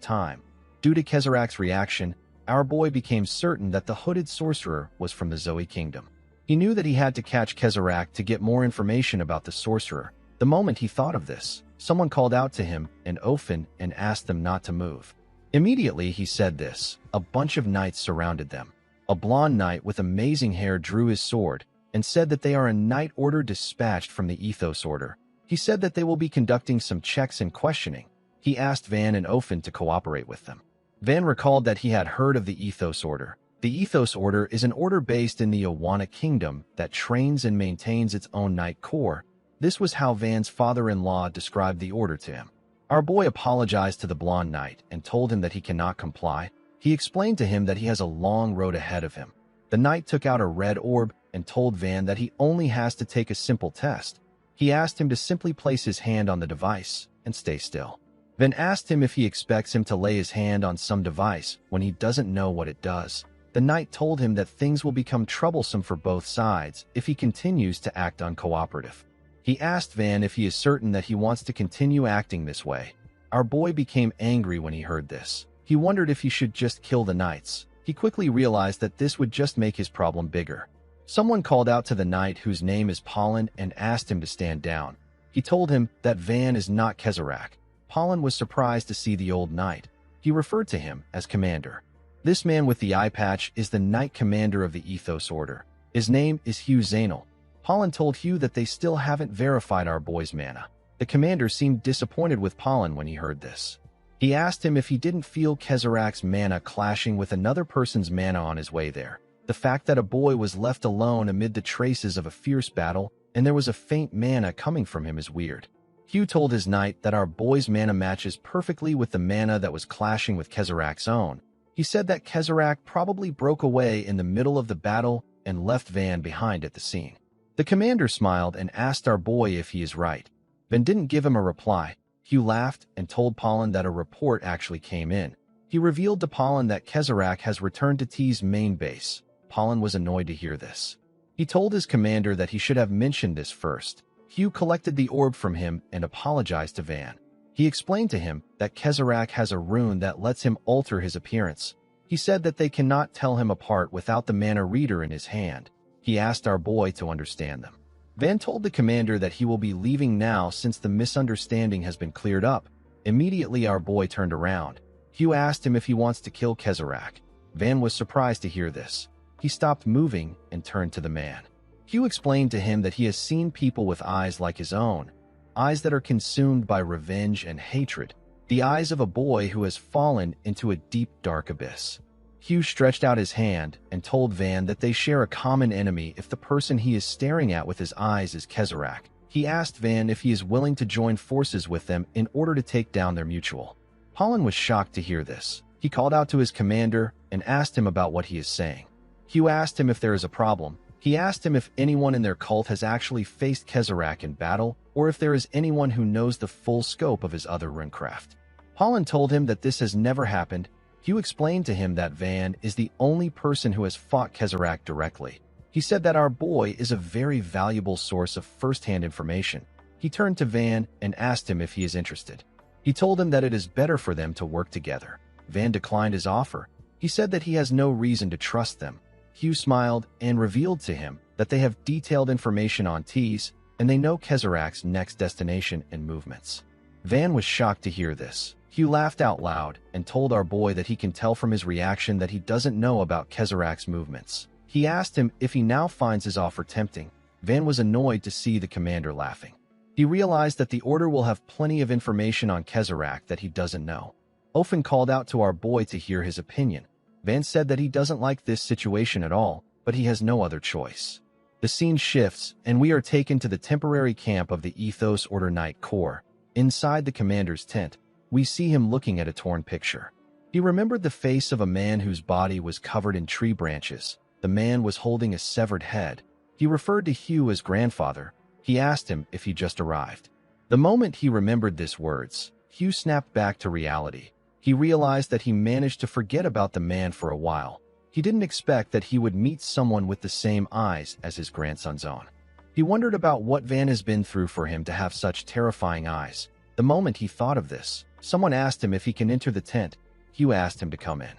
time. Due to Kezarak's reaction, our boy became certain that the hooded sorcerer was from the Zoe kingdom. He knew that he had to catch Kezarak to get more information about the sorcerer. The moment he thought of this, someone called out to him and Ofen and asked them not to move. Immediately he said this. A bunch of knights surrounded them. A blonde knight with amazing hair drew his sword and said that they are a knight order dispatched from the Ethos Order. He said that they will be conducting some checks and questioning. He asked Van and Ofen to cooperate with them. Van recalled that he had heard of the Ethos Order. The Ethos Order is an order based in the Awana Kingdom that trains and maintains its own Knight Corps. This was how Van's father-in-law described the order to him. Our boy apologized to the blonde knight and told him that he cannot comply. He explained to him that he has a long road ahead of him. The knight took out a red orb and told Van that he only has to take a simple test. He asked him to simply place his hand on the device and stay still. Van asked him if he expects him to lay his hand on some device when he doesn't know what it does. The knight told him that things will become troublesome for both sides if he continues to act uncooperative. He asked Van if he is certain that he wants to continue acting this way. Our boy became angry when he heard this. He wondered if he should just kill the knights. He quickly realized that this would just make his problem bigger. Someone called out to the knight whose name is Pollen and asked him to stand down. He told him that Van is not Kezarak. Pollen was surprised to see the old knight. He referred to him as Commander. This man with the eye patch is the Knight Commander of the Ethos Order. His name is Hugh Zainal. Pollen told Hugh that they still haven't verified our boy's mana. The commander seemed disappointed with Pollen when he heard this. He asked him if he didn't feel Kezarak's mana clashing with another person's mana on his way there. The fact that a boy was left alone amid the traces of a fierce battle and there was a faint mana coming from him is weird. Hugh told his knight that our boy's mana matches perfectly with the mana that was clashing with Kezarak's own. He said that Kezarak probably broke away in the middle of the battle and left Van behind at the scene. The commander smiled and asked our boy if he is right. Van didn't give him a reply. Hugh laughed and told Pollen that a report actually came in. He revealed to Pollen that Kezarak has returned to T's main base. Pollen was annoyed to hear this. He told his commander that he should have mentioned this first. Hugh collected the orb from him and apologized to Van. He explained to him that Kezarak has a rune that lets him alter his appearance. He said that they cannot tell him apart without the mana reader in his hand. He asked our boy to understand them. Van told the commander that he will be leaving now since the misunderstanding has been cleared up. Immediately our boy turned around. Hugh asked him if he wants to kill Kezarak. Van was surprised to hear this. He stopped moving and turned to the man. Hugh explained to him that he has seen people with eyes like his own, eyes that are consumed by revenge and hatred, the eyes of a boy who has fallen into a deep, dark abyss. Hugh stretched out his hand and told Van that they share a common enemy if the person he is staring at with his eyes is Kezarak. He asked Van if he is willing to join forces with them in order to take down their mutual. Pollen was shocked to hear this. He called out to his commander and asked him about what he is saying. Hugh asked him if there is a problem. He asked him if anyone in their cult has actually faced Kezarak in battle, or if there is anyone who knows the full scope of his other runecraft. Pollen told him that this has never happened. Hugh explained to him that Van is the only person who has fought Kezarak directly. He said that our boy is a very valuable source of first-hand information. He turned to Van and asked him if he is interested. He told him that it is better for them to work together. Van declined his offer. He said that he has no reason to trust them. Hugh smiled and revealed to him that they have detailed information on T's and they know Kezarak's next destination and movements. Van was shocked to hear this. Hugh laughed out loud and told our boy that he can tell from his reaction that he doesn't know about Kezarak's movements. He asked him if he now finds his offer tempting. Van was annoyed to see the commander laughing. He realized that the order will have plenty of information on Kezarak that he doesn't know. Ofen called out to our boy to hear his opinion. Van said that he doesn't like this situation at all, but he has no other choice. The scene shifts, and we are taken to the temporary camp of the Ethos Order Knight Corps. Inside the commander's tent, we see him looking at a torn picture. He remembered the face of a man whose body was covered in tree branches. The man was holding a severed head. He referred to Hugh as grandfather. He asked him if he just arrived. The moment he remembered these words, Hugh snapped back to reality. He realized that he managed to forget about the man for a while. He didn't expect that he would meet someone with the same eyes as his grandson's own. He wondered about what Van has been through for him to have such terrifying eyes. The moment he thought of this, someone asked him if he can enter the tent. Hugh asked him to come in.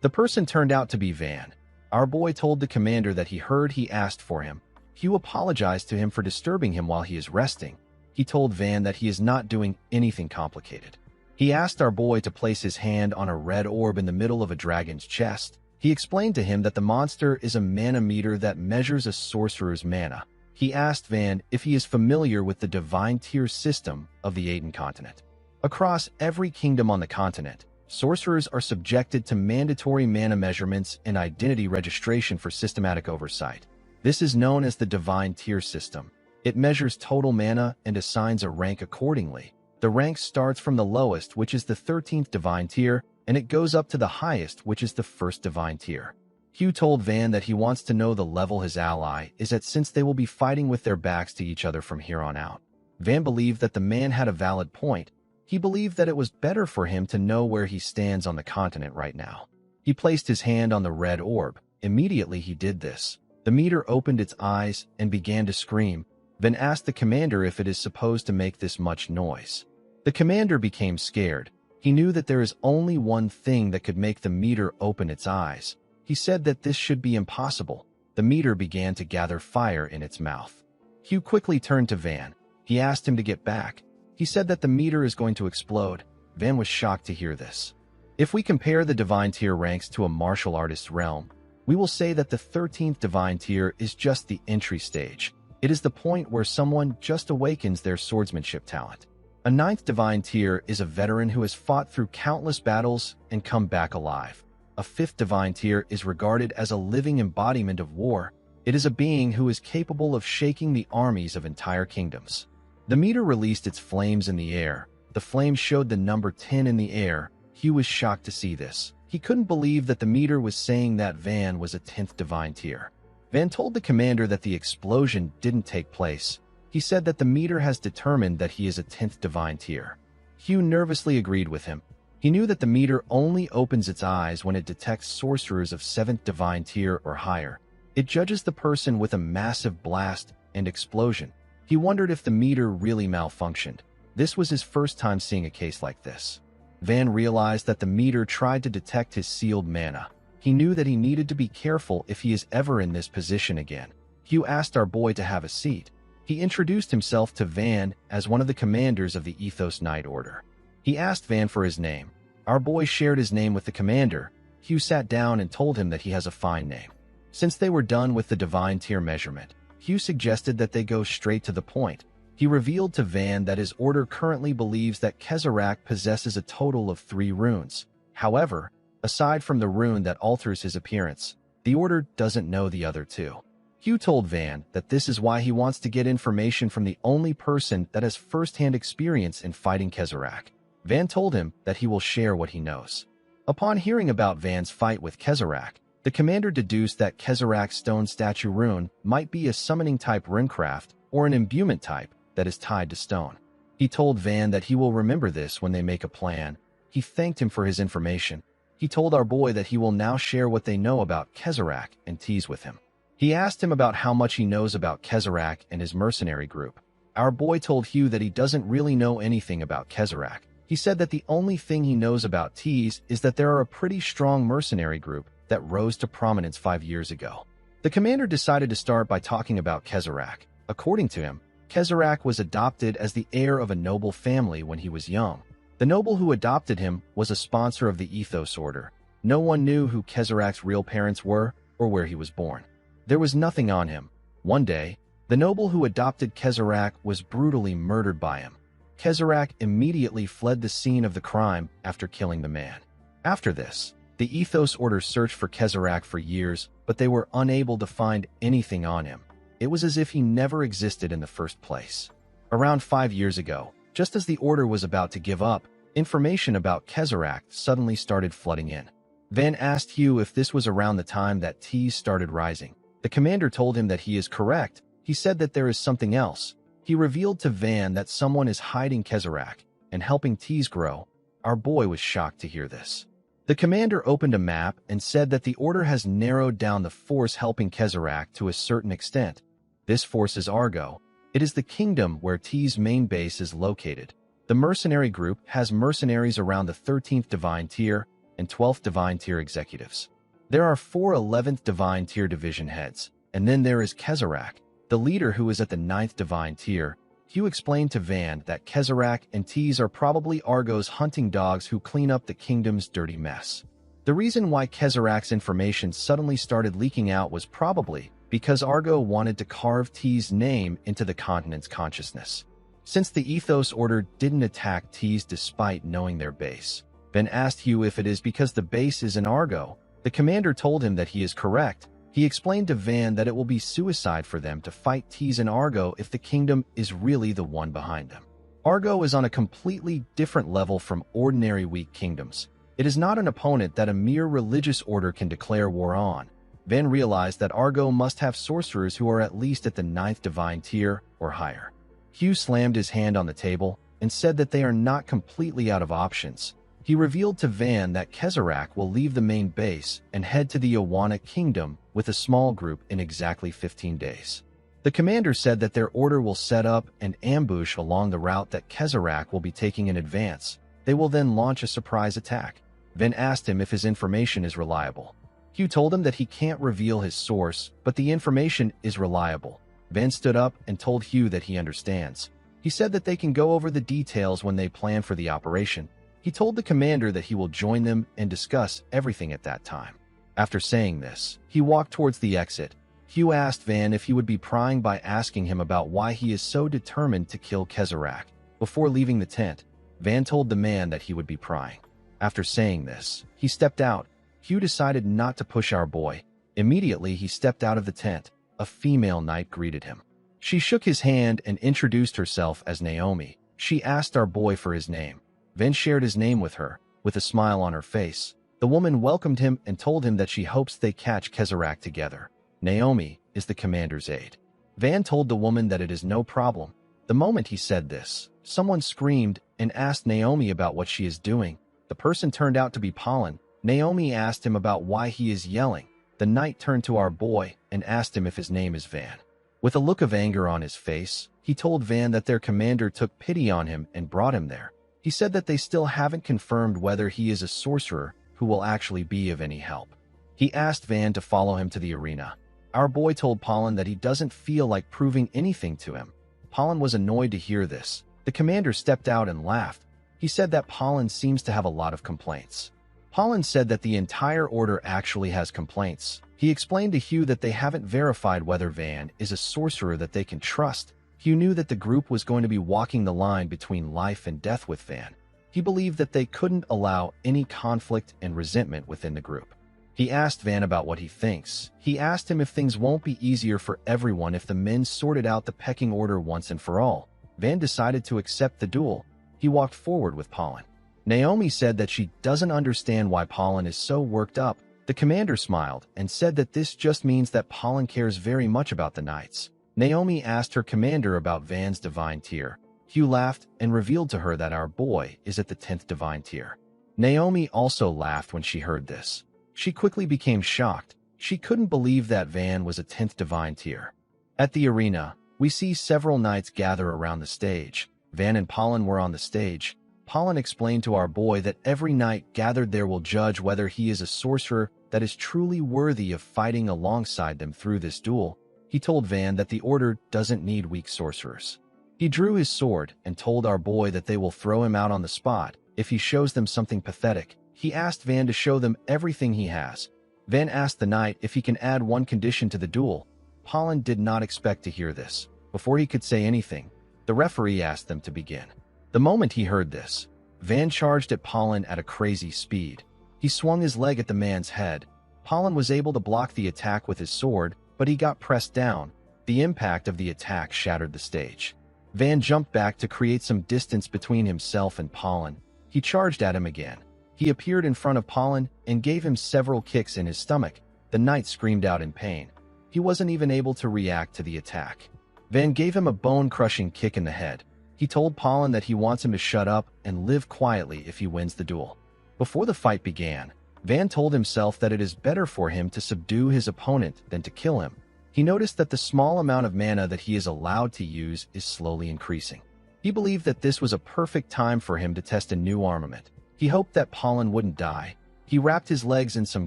The person turned out to be Van. Our boy told the commander that he heard he asked for him. Hugh apologized to him for disturbing him while he is resting. He told Van that he is not doing anything complicated. He asked our boy to place his hand on a red orb in the middle of a dragon's chest. He explained to him that the monster is a mana meter that measures a sorcerer's mana. He asked Van if he is familiar with the divine tier system of the Aiden continent. Across every kingdom on the continent, sorcerers are subjected to mandatory mana measurements and identity registration for systematic oversight. This is known as the divine tier system. It measures total mana and assigns a rank accordingly. The rank starts from the lowest, which is the 13th divine tier, and it goes up to the highest, which is the 1st divine tier. Hugh told Van that he wants to know the level his ally is at since they will be fighting with their backs to each other from here on out. Van believed that the man had a valid point. He believed that it was better for him to know where he stands on the continent right now. He placed his hand on the red orb. Immediately he did this. The meter opened its eyes and began to scream. Van asked the commander if it is supposed to make this much noise. The commander became scared. He knew that there is only one thing that could make the meter open its eyes. He said that this should be impossible. The meter began to gather fire in its mouth. Hugh quickly turned to Van. He asked him to get back. He said that the meter is going to explode. Van was shocked to hear this. If we compare the divine tier ranks to a martial artist's realm, we will say that the 13th divine tier is just the entry stage. It is the point where someone just awakens their swordsmanship talent. A 9th divine tier is a veteran who has fought through countless battles and come back alive. A 5th divine tier is regarded as a living embodiment of war. It is a being who is capable of shaking the armies of entire kingdoms. The meter released its flames in the air. The flames showed the number 10 in the air. Hugh was shocked to see this. He couldn't believe that the meter was saying that Van was a 10th divine tier. Van told the commander that the explosion didn't take place. He said that the meter has determined that he is a 10th divine tier. Hugh nervously agreed with him. He knew that the meter only opens its eyes when it detects sorcerers of 7th divine tier or higher. It judges the person with a massive blast and explosion. He wondered if the meter really malfunctioned. This was his first time seeing a case like this. Van realized that the meter tried to detect his sealed mana. He knew that he needed to be careful if he is ever in this position again. Hugh asked our boy to have a seat. He introduced himself to Van as one of the commanders of the Ethos Knight Order. He asked Van for his name. Our boy shared his name with the commander. Hugh sat down and told him that he has a fine name. Since they were done with the divine tier measurement, Hugh suggested that they go straight to the point. He revealed to Van that his order currently believes that Kezarak possesses a total of 3 runes. However, aside from the rune that alters his appearance, the order doesn't know the other 2. Hugh told Van that this is why he wants to get information from the only person that has first-hand experience in fighting Kezarak. Van told him that he will share what he knows. Upon hearing about Van's fight with Kezarak, the commander deduced that Kezarak's stone statue rune might be a summoning-type runecraft or an imbuement type that is tied to stone. He told Van that he will remember this when they make a plan. He thanked him for his information. He told our boy that he will now share what they know about Kezarak and tease with him. He asked him about how much he knows about Kezarak and his mercenary group. Our boy told Hugh that he doesn't really know anything about Kezarak. He said that the only thing he knows about Tease is that there are a pretty strong mercenary group that rose to prominence 5 years ago. The commander decided to start by talking about Kezarak. According to him, Kezrak was adopted as the heir of a noble family when he was young. The noble who adopted him was a sponsor of the Ethos Order. No one knew who Kezrak's real parents were or where he was born. There was nothing on him. One day, the noble who adopted Kezrak was brutally murdered by him. Kezrak immediately fled the scene of the crime after killing the man. After this, the Ethos Order searched for Kezrak for years, but they were unable to find anything on him. It was as if he never existed in the first place. Around 5 years ago, just as the Order was about to give up, information about Kezrak suddenly started flooding in. Van asked Hugh if this was around the time that teas started rising. The commander told him that he is correct. He said that there is something else. He revealed to Van that someone is hiding Kezrak and helping teas grow. Our boy was shocked to hear this. The commander opened a map and said that the Order has narrowed down the force helping Kezrak to a certain extent. This force is Argo. It is the kingdom where T's main base is located. The mercenary group has mercenaries around the 13th Divine Tier and 12th Divine Tier executives. There are 4 11th Divine Tier division heads, and then there is Kezrak, the leader who is at the 9th Divine Tier. Hugh explained to Van that Kezrak and T's are probably Argo's hunting dogs who clean up the kingdom's dirty mess. The reason why Kezrak's information suddenly started leaking out was probably because Argo wanted to carve T's name into the continent's consciousness. Since the Ethos Order didn't attack T's despite knowing their base, Ben asked Hugh if it is because the base is in Argo. The commander told him that he is correct. He explained to Van that it will be suicide for them to fight T's in Argo if the kingdom is really the one behind them. Argo is on a completely different level from ordinary weak kingdoms. It is not an opponent that a mere religious order can declare war on. Van realized that Argo must have sorcerers who are at least at the 9th Divine Tier or higher. Hugh slammed his hand on the table and said that they are not completely out of options. He revealed to Van that Kezrak will leave the main base and head to the Awana Kingdom with a small group in exactly 15 days. The commander said that their order will set up an ambush along the route that Kezrak will be taking in advance. They will then launch a surprise attack. Van asked him if his information is reliable. Hugh told him that he can't reveal his source, but the information is reliable. Van stood up and told Hugh that he understands. He said that they can go over the details when they plan for the operation. He told the commander that he will join them and discuss everything at that time. After saying this, he walked towards the exit. Hugh asked Van if he would be prying by asking him about why he is so determined to kill Kezrak. Before leaving the tent, Van told the man that he would be prying. After saying this, he stepped out. Hugh decided not to push our boy. Immediately, he stepped out of the tent. A female knight greeted him. She shook his hand and introduced herself as Naomi. She asked our boy for his name. Van shared his name with her, with a smile on her face. The woman welcomed him and told him that she hopes they catch Kezrak together. Naomi is the commander's aide. Van told the woman that it is no problem. The moment he said this, someone screamed and asked Naomi about what she is doing. The person turned out to be Pollen. Naomi asked him about why he is yelling. The knight turned to our boy and asked him if his name is Van. With a look of anger on his face, he told Van that their commander took pity on him and brought him there. He said that they still haven't confirmed whether he is a sorcerer who will actually be of any help. He asked Van to follow him to the arena. Our boy told Pollen that he doesn't feel like proving anything to him. Pollen was annoyed to hear this. The commander stepped out and laughed. He said that Pollen seems to have a lot of complaints. Pollen said that the entire order actually has complaints. He explained to Hugh that they haven't verified whether Van is a sorcerer that they can trust. Hugh knew that the group was going to be walking the line between life and death with Van. He believed that they couldn't allow any conflict and resentment within the group. He asked Van about what he thinks. He asked him if things won't be easier for everyone if the men sorted out the pecking order once and for all. Van decided to accept the duel. He walked forward with Pollen. Naomi said that she doesn't understand why Pollen is so worked up. The commander smiled and said that this just means that Pollen cares very much about the knights. Naomi asked her commander about Van's divine tier. Hugh laughed and revealed to her that our boy is at the 10th divine tier. Naomi also laughed when she heard this. She quickly became shocked. She couldn't believe that Van was a 10th divine tier. At the arena, we see several knights gather around the stage. Van and Pollen were on the stage. Pollen explained to our boy that every knight gathered there will judge whether he is a sorcerer that is truly worthy of fighting alongside them through this duel. He told Van that the order doesn't need weak sorcerers. He drew his sword and told our boy that they will throw him out on the spot if he shows them something pathetic. He asked Van to show them everything he has. Van asked the knight if he can add one condition to the duel. Pollen did not expect to hear this. Before he could say anything, the referee asked them to begin. The moment he heard this, Van charged at Pollen at a crazy speed. He swung his leg at the man's head. Pollen was able to block the attack with his sword, but he got pressed down. The impact of the attack shattered the stage. Van jumped back to create some distance between himself and Pollen. He charged at him again. He appeared in front of Pollen and gave him several kicks in his stomach. The knight screamed out in pain. He wasn't even able to react to the attack. Van gave him a bone-crushing kick in the head. He told Pollen that he wants him to shut up and live quietly if he wins the duel. Before the fight began, Van told himself that it is better for him to subdue his opponent than to kill him. He noticed that the small amount of mana that he is allowed to use is slowly increasing. He believed that this was a perfect time for him to test a new armament. He hoped that Pollen wouldn't die. He wrapped his legs in some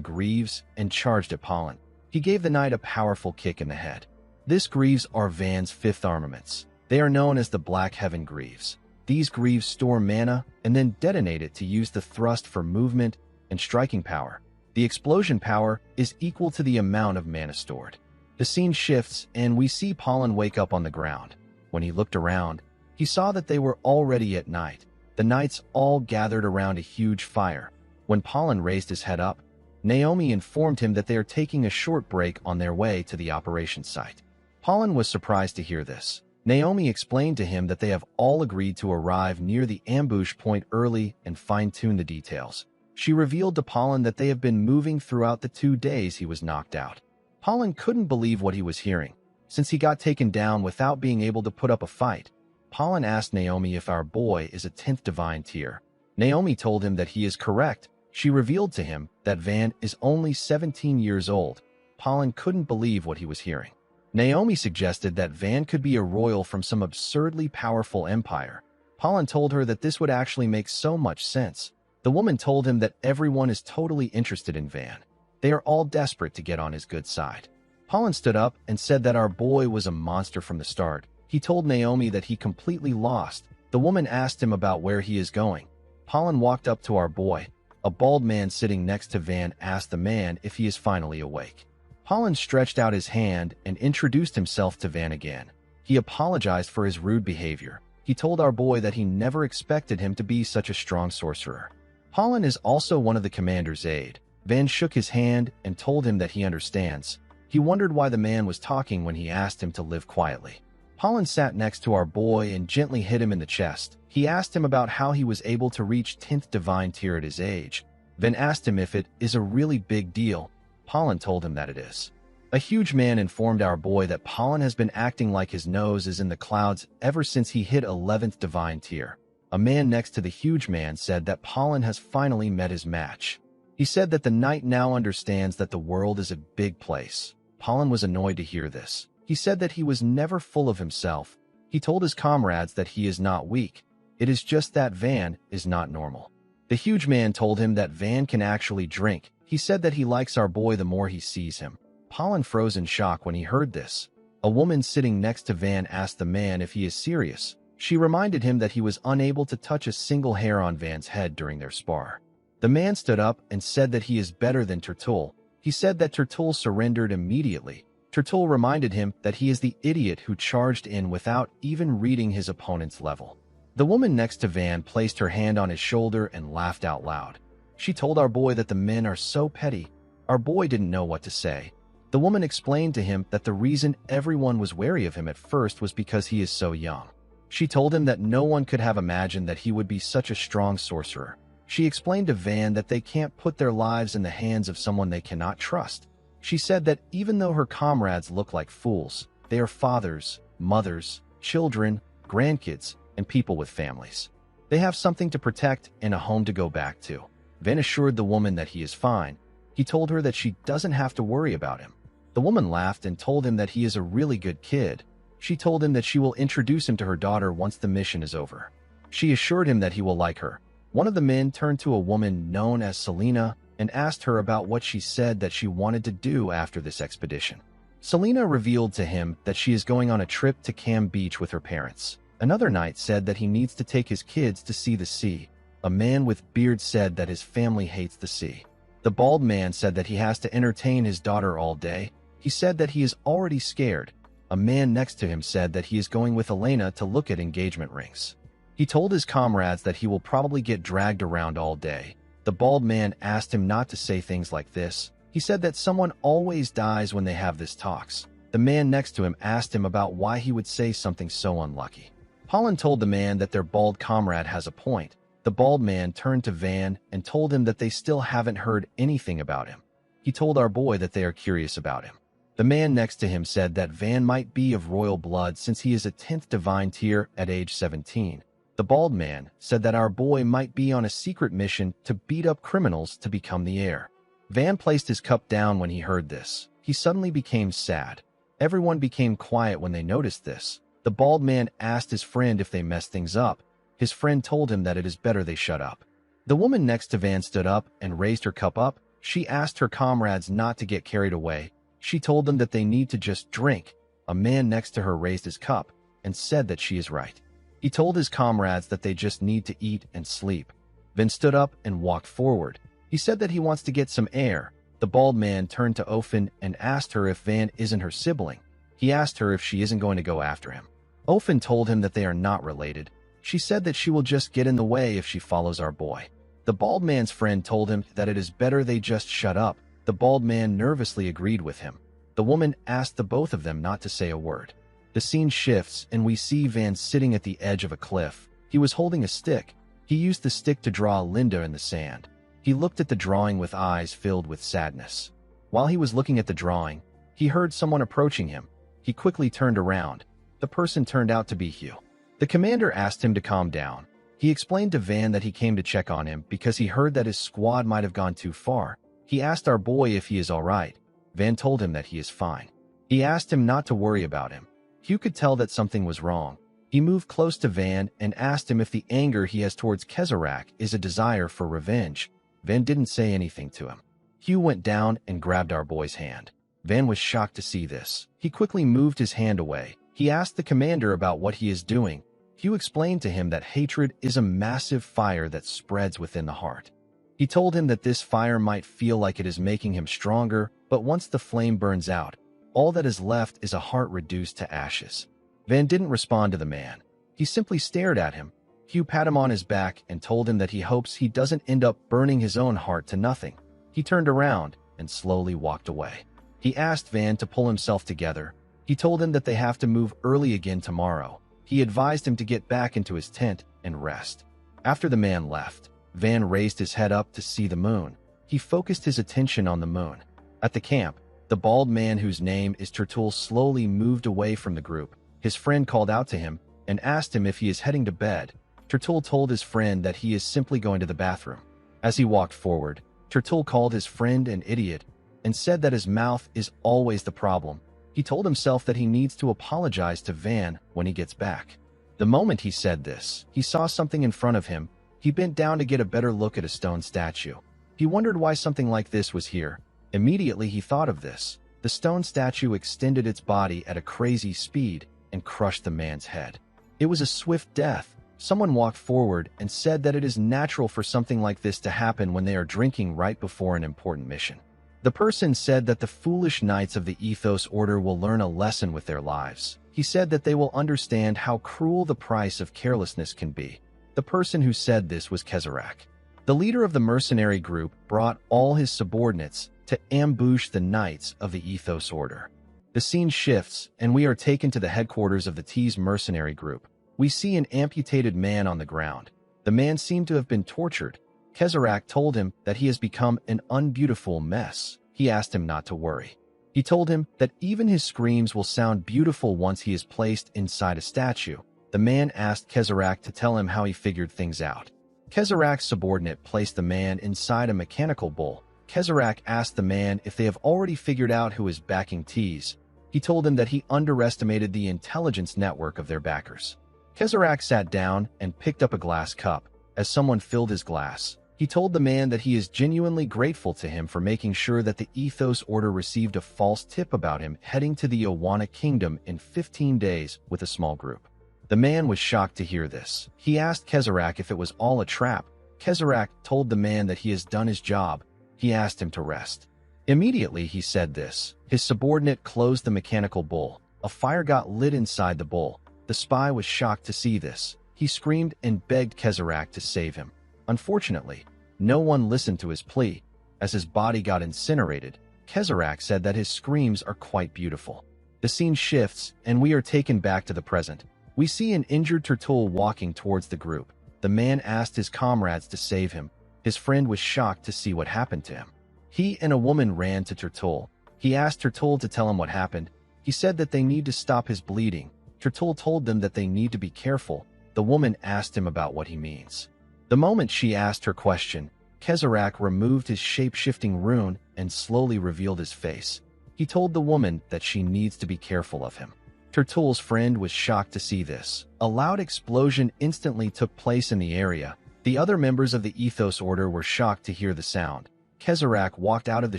greaves and charged at Pollen. He gave the knight a powerful kick in the head. These greaves are Van's fifth armaments. They are known as the Black Heaven Greaves. These greaves store mana and then detonate it to use the thrust for movement and striking power. The explosion power is equal to the amount of mana stored. The scene shifts and we see Pollen wake up on the ground. When he looked around, he saw that they were already at night. The knights all gathered around a huge fire. When Pollen raised his head up, Naomi informed him that they are taking a short break on their way to the operation site. Pollen was surprised to hear this. Naomi explained to him that they have all agreed to arrive near the ambush point early and fine-tune the details. She revealed to Pollen that they have been moving throughout the 2 days he was knocked out. Pollen couldn't believe what he was hearing. Since he got taken down without being able to put up a fight, Pollen asked Naomi if our boy is a 10th divine tier. Naomi told him that he is correct. She revealed to him that Van is only 17 years old. Pollen couldn't believe what he was hearing. Naomi suggested that Van could be a royal from some absurdly powerful empire. Pollen told her that this would actually make so much sense. The woman told him that everyone is totally interested in Van. They are all desperate to get on his good side. Pollen stood up and said that our boy was a monster from the start. He told Naomi that he completely lost. The woman asked him about where he is going. Pollen walked up to our boy. A bald man sitting next to Van asked the man if he is finally awake. Pollen stretched out his hand and introduced himself to Van again. He apologized for his rude behavior. He told our boy that he never expected him to be such a strong sorcerer. Pollen is also one of the commander's aide. Van shook his hand and told him that he understands. He wondered why the man was talking when he asked him to live quietly. Pollen sat next to our boy and gently hit him in the chest. He asked him about how he was able to reach 10th divine tier at his age. Van asked him if it is a really big deal. Pollen told him that it is. A huge man informed our boy that Pollen has been acting like his nose is in the clouds ever since he hit 11th divine tier. A man next to the huge man said that Pollen has finally met his match. He said that the knight now understands that the world is a big place. Pollen was annoyed to hear this. He said that he was never full of himself. He told his comrades that he is not weak. It is just that Van is not normal. The huge man told him that Van can actually drink. He said that he likes our boy the more he sees him. Pollen froze in shock when he heard this. A woman sitting next to Van asked the man if he is serious. She reminded him that he was unable to touch a single hair on Van's head during their spar. The man stood up and said that he is better than Turtul. He said that Turtul surrendered immediately. Turtul reminded him that he is the idiot who charged in without even reading his opponent's level. The woman next to Van placed her hand on his shoulder and laughed out loud. She told our boy that the men are so petty. Our boy didn't know what to say. The woman explained to him that the reason everyone was wary of him at first was because he is so young. She told him that no one could have imagined that he would be such a strong sorcerer. She explained to Van that they can't put their lives in the hands of someone they cannot trust. She said that even though her comrades look like fools, they are fathers, mothers, children, grandkids, and people with families. They have something to protect and a home to go back to. Van assured the woman that he is fine. He told her that she doesn't have to worry about him. The woman laughed and told him that he is a really good kid. She told him that she will introduce him to her daughter once the mission is over. She assured him that he will like her. One of the men turned to a woman known as Selena and asked her about what she said that she wanted to do after this expedition. Selena revealed to him that she is going on a trip to Cam Beach with her parents. Another knight said that he needs to take his kids to see the sea. A man with beard said that his family hates the sea. The bald man said that he has to entertain his daughter all day. He said that he is already scared. A man next to him said that he is going with Elena to look at engagement rings. He told his comrades that he will probably get dragged around all day. The bald man asked him not to say things like this. He said that someone always dies when they have this talks. The man next to him asked him about why he would say something so unlucky. Holland told the man that their bald comrade has a point. The bald man turned to Van and told him that they still haven't heard anything about him. He told our boy that they are curious about him. The man next to him said that Van might be of royal blood since he is a 10th divine tier at age 17. The bald man said that our boy might be on a secret mission to beat up criminals to become the heir. Van placed his cup down when he heard this. He suddenly became sad. Everyone became quiet when they noticed this. The bald man asked his friend if they messed things up. His friend told him that it is better they shut up. The woman next to Van stood up and raised her cup up. She asked her comrades not to get carried away. She told them that they need to just drink. A man next to her raised his cup and said that she is right. He told his comrades that they just need to eat and sleep. Van stood up and walked forward. He said that he wants to get some air. The bald man turned to Ofen and asked her if Van isn't her sibling. He asked her if she isn't going to go after him. Ofen told him that they are not related. She said that she will just get in the way if she follows our boy. The bald man's friend told him that it is better they just shut up. The bald man nervously agreed with him. The woman asked the both of them not to say a word. The scene shifts and we see Van sitting at the edge of a cliff. He was holding a stick. He used the stick to draw Linda in the sand. He looked at the drawing with eyes filled with sadness. While he was looking at the drawing, he heard someone approaching him. He quickly turned around. The person turned out to be Hugh. The commander asked him to calm down. He explained to Van that he came to check on him because he heard that his squad might have gone too far. He asked our boy if he is all right. Van told him that he is fine. He asked him not to worry about him. Hugh could tell that something was wrong. He moved close to Van and asked him if the anger he has towards Kezarak is a desire for revenge. Van didn't say anything to him. Hugh went down and grabbed our boy's hand. Van was shocked to see this. He quickly moved his hand away. He asked the commander about what he is doing. Hugh explained to him that hatred is a massive fire that spreads within the heart. He told him that this fire might feel like it is making him stronger, but once the flame burns out, all that is left is a heart reduced to ashes. Van didn't respond to the man. He simply stared at him. Hugh pat him on his back and told him that he hopes he doesn't end up burning his own heart to nothing. He turned around and slowly walked away. He asked Van to pull himself together. He told him that they have to move early again tomorrow. He advised him to get back into his tent and rest. After the man left, Van raised his head up to see the moon. He focused his attention on the moon. At the camp, the bald man whose name is Turtul slowly moved away from the group. His friend called out to him and asked him if he is heading to bed. Turtul told his friend that he is simply going to the bathroom. As he walked forward, Turtul called his friend an idiot and said that his mouth is always the problem. He told himself that he needs to apologize to Van when he gets back. The moment he said this, he saw something in front of him. He bent down to get a better look at a stone statue. He wondered why something like this was here. Immediately he thought of this. The stone statue extended its body at a crazy speed and crushed the man's head. It was a swift death. Someone walked forward and said that it is natural for something like this to happen when they are drinking right before an important mission. The person said that the foolish knights of the Ethos Order will learn a lesson with their lives. He said that they will understand how cruel the price of carelessness can be. The person who said this was Kezarak. The leader of the mercenary group brought all his subordinates to ambush the knights of the Ethos Order. The scene shifts, and we are taken to the headquarters of the T's mercenary group. We see an amputated man on the ground. The man seemed to have been tortured. Kezarak told him that he has become an unbeautiful mess. He asked him not to worry. He told him that even his screams will sound beautiful once he is placed inside a statue. The man asked Kezarak to tell him how he figured things out. Kezarak's subordinate placed the man inside a mechanical bull. Kezarak asked the man if they have already figured out who is backing T's. He told him that he underestimated the intelligence network of their backers. Kezarak sat down and picked up a glass cup. As someone filled his glass, he told the man that he is genuinely grateful to him for making sure that the Ethos Order received a false tip about him heading to the Owana Kingdom in 15 days with a small group. The man was shocked to hear this. He asked Kezarek if it was all a trap. Kezarek told the man that he has done his job. He asked him to rest. Immediately he said this. His subordinate closed the mechanical bowl. A fire got lit inside the bowl. The spy was shocked to see this. He screamed and begged Kezarek to save him. Unfortunately, no one listened to his plea. As his body got incinerated, Kezarek said that his screams are quite beautiful. The scene shifts, and we are taken back to the present. We see an injured Turtul walking towards the group. The man asked his comrades to save him. His friend was shocked to see what happened to him. He and a woman ran to Turtul. He asked Turtul to tell him what happened. He said that they need to stop his bleeding. Turtul told them that they need to be careful. The woman asked him about what he means. The moment she asked her question, Kezarek removed his shape-shifting rune and slowly revealed his face. He told the woman that she needs to be careful of him. Turtul's friend was shocked to see this. A loud explosion instantly took place in the area. The other members of the Ethos Order were shocked to hear the sound. Kezarek walked out of the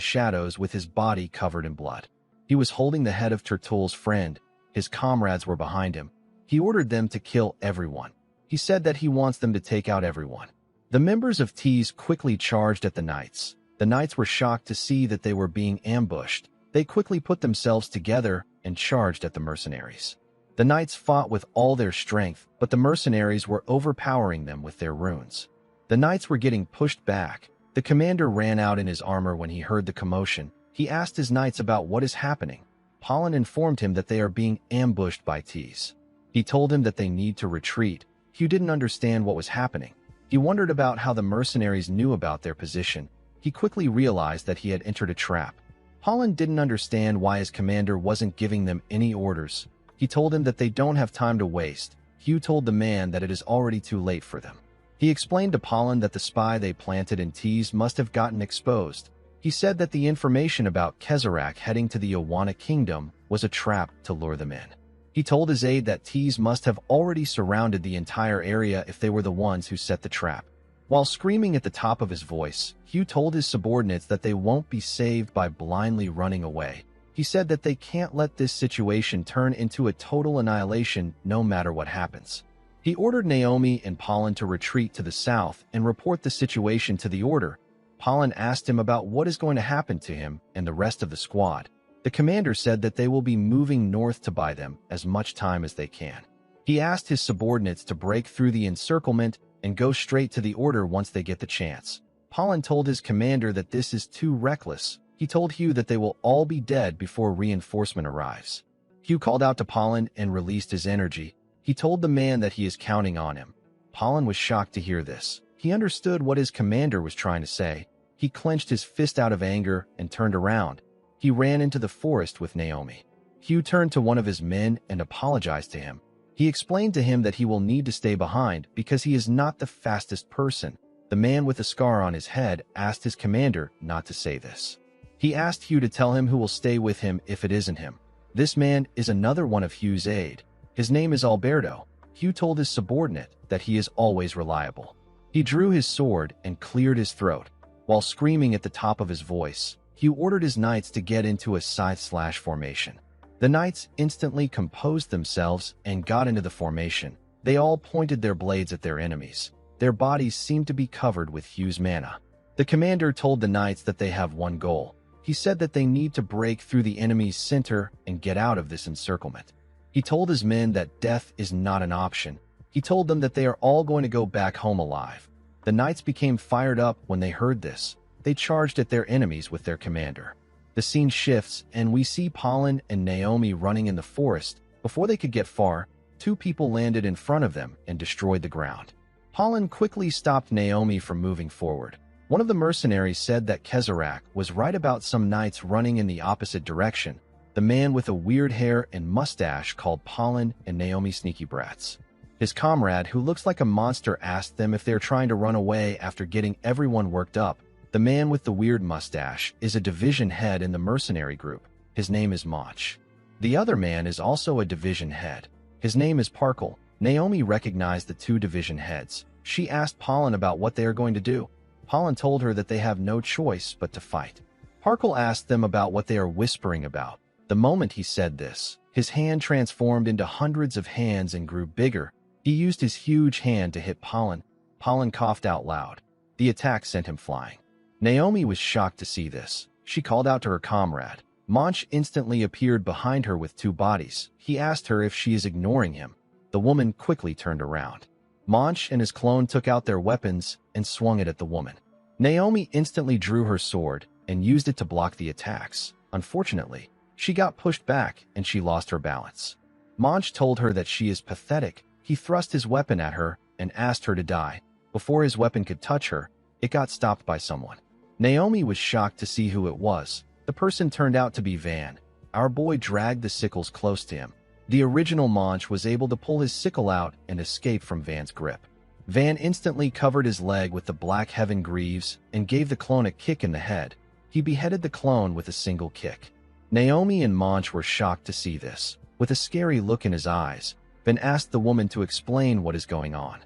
shadows with his body covered in blood. He was holding the head of Turtul's friend. His comrades were behind him. He ordered them to kill everyone. He said that he wants them to take out everyone. The members of Tees quickly charged at the knights. The knights were shocked to see that they were being ambushed. They quickly put themselves together and charged at the mercenaries. The knights fought with all their strength, but the mercenaries were overpowering them with their runes. The knights were getting pushed back. The commander ran out in his armor when he heard the commotion. He asked his knights about what is happening. Pollen informed him that they are being ambushed by Tees. He told him that they need to retreat. Hugh didn't understand what was happening. He wondered about how the mercenaries knew about their position. He quickly realized that he had entered a trap. Pollen didn't understand why his commander wasn't giving them any orders. He told him that they don't have time to waste. Hugh told the man that it is already too late for them. He explained to Pollen that the spy they planted in Tees must have gotten exposed. He said that the information about Kezarek heading to the Owana Kingdom was a trap to lure them in. He told his aide that Tees must have already surrounded the entire area if they were the ones who set the trap. While screaming at the top of his voice, Hugh told his subordinates that they won't be saved by blindly running away. He said that they can't let this situation turn into a total annihilation no matter what happens. He ordered Naomi and Pollen to retreat to the south and report the situation to the Order. Pollen asked him about what is going to happen to him and the rest of the squad. The commander said that they will be moving north to buy them as much time as they can. He asked his subordinates to break through the encirclement and go straight to the Order once they get the chance. Pollen told his commander that this is too reckless. He told Hugh that they will all be dead before reinforcement arrives. Hugh called out to Pollen and released his energy. He told the man that he is counting on him. Pollen was shocked to hear this. He understood what his commander was trying to say. He clenched his fist out of anger and turned around. He ran into the forest with Naomi. Hugh turned to one of his men and apologized to him. He explained to him that he will need to stay behind because he is not the fastest person. The man with the scar on his head asked his commander not to say this. He asked Hugh to tell him who will stay with him if it isn't him. This man is another one of Hugh's aide. His name is Alberto. Hugh told his subordinate that he is always reliable. He drew his sword and cleared his throat. While screaming at the top of his voice, Hugh ordered his knights to get into a scythe-slash formation. The knights instantly composed themselves and got into the formation. They all pointed their blades at their enemies. Their bodies seemed to be covered with Hugh's mana. The commander told the knights that they have one goal. He said that they need to break through the enemy's center and get out of this encirclement. He told his men that death is not an option. He told them that they are all going to go back home alive. The knights became fired up when they heard this. They charged at their enemies with their commander. The scene shifts, and we see Pollen and Naomi running in the forest. Before they could get far, two people landed in front of them and destroyed the ground. Pollen quickly stopped Naomi from moving forward. One of the mercenaries said that Kezarek was right about some knights running in the opposite direction. The man with a weird hair and mustache called Pollen and Naomi sneaky brats. His comrade, who looks like a monster, asked them if they're trying to run away after getting everyone worked up. The man with the weird mustache is a division head in the mercenary group. His name is Mach. The other man is also a division head. His name is Parkle. Naomi recognized the two division heads. She asked Pollen about what they are going to do. Pollen told her that they have no choice but to fight. Parkle asked them about what they are whispering about. The moment he said this, his hand transformed into hundreds of hands and grew bigger. He used his huge hand to hit Pollen. Pollen coughed out loud. The attack sent him flying. Naomi was shocked to see this. She called out to her comrade. Manch instantly appeared behind her with two bodies. He asked her if she is ignoring him. The woman quickly turned around. Manch and his clone took out their weapons and swung it at the woman. Naomi instantly drew her sword and used it to block the attacks. Unfortunately, she got pushed back and she lost her balance. Manch told her that she is pathetic. He thrust his weapon at her and asked her to die. Before his weapon could touch her, it got stopped by someone. Naomi was shocked to see who it was. The person turned out to be Van. Our boy dragged the sickles close to him. The original Manch was able to pull his sickle out and escape from Van's grip. Van instantly covered his leg with the Black Heaven Greaves and gave the clone a kick in the head. He beheaded the clone with a single kick. Naomi and Manch were shocked to see this. With a scary look in his eyes, Van asked the woman to explain what is going on.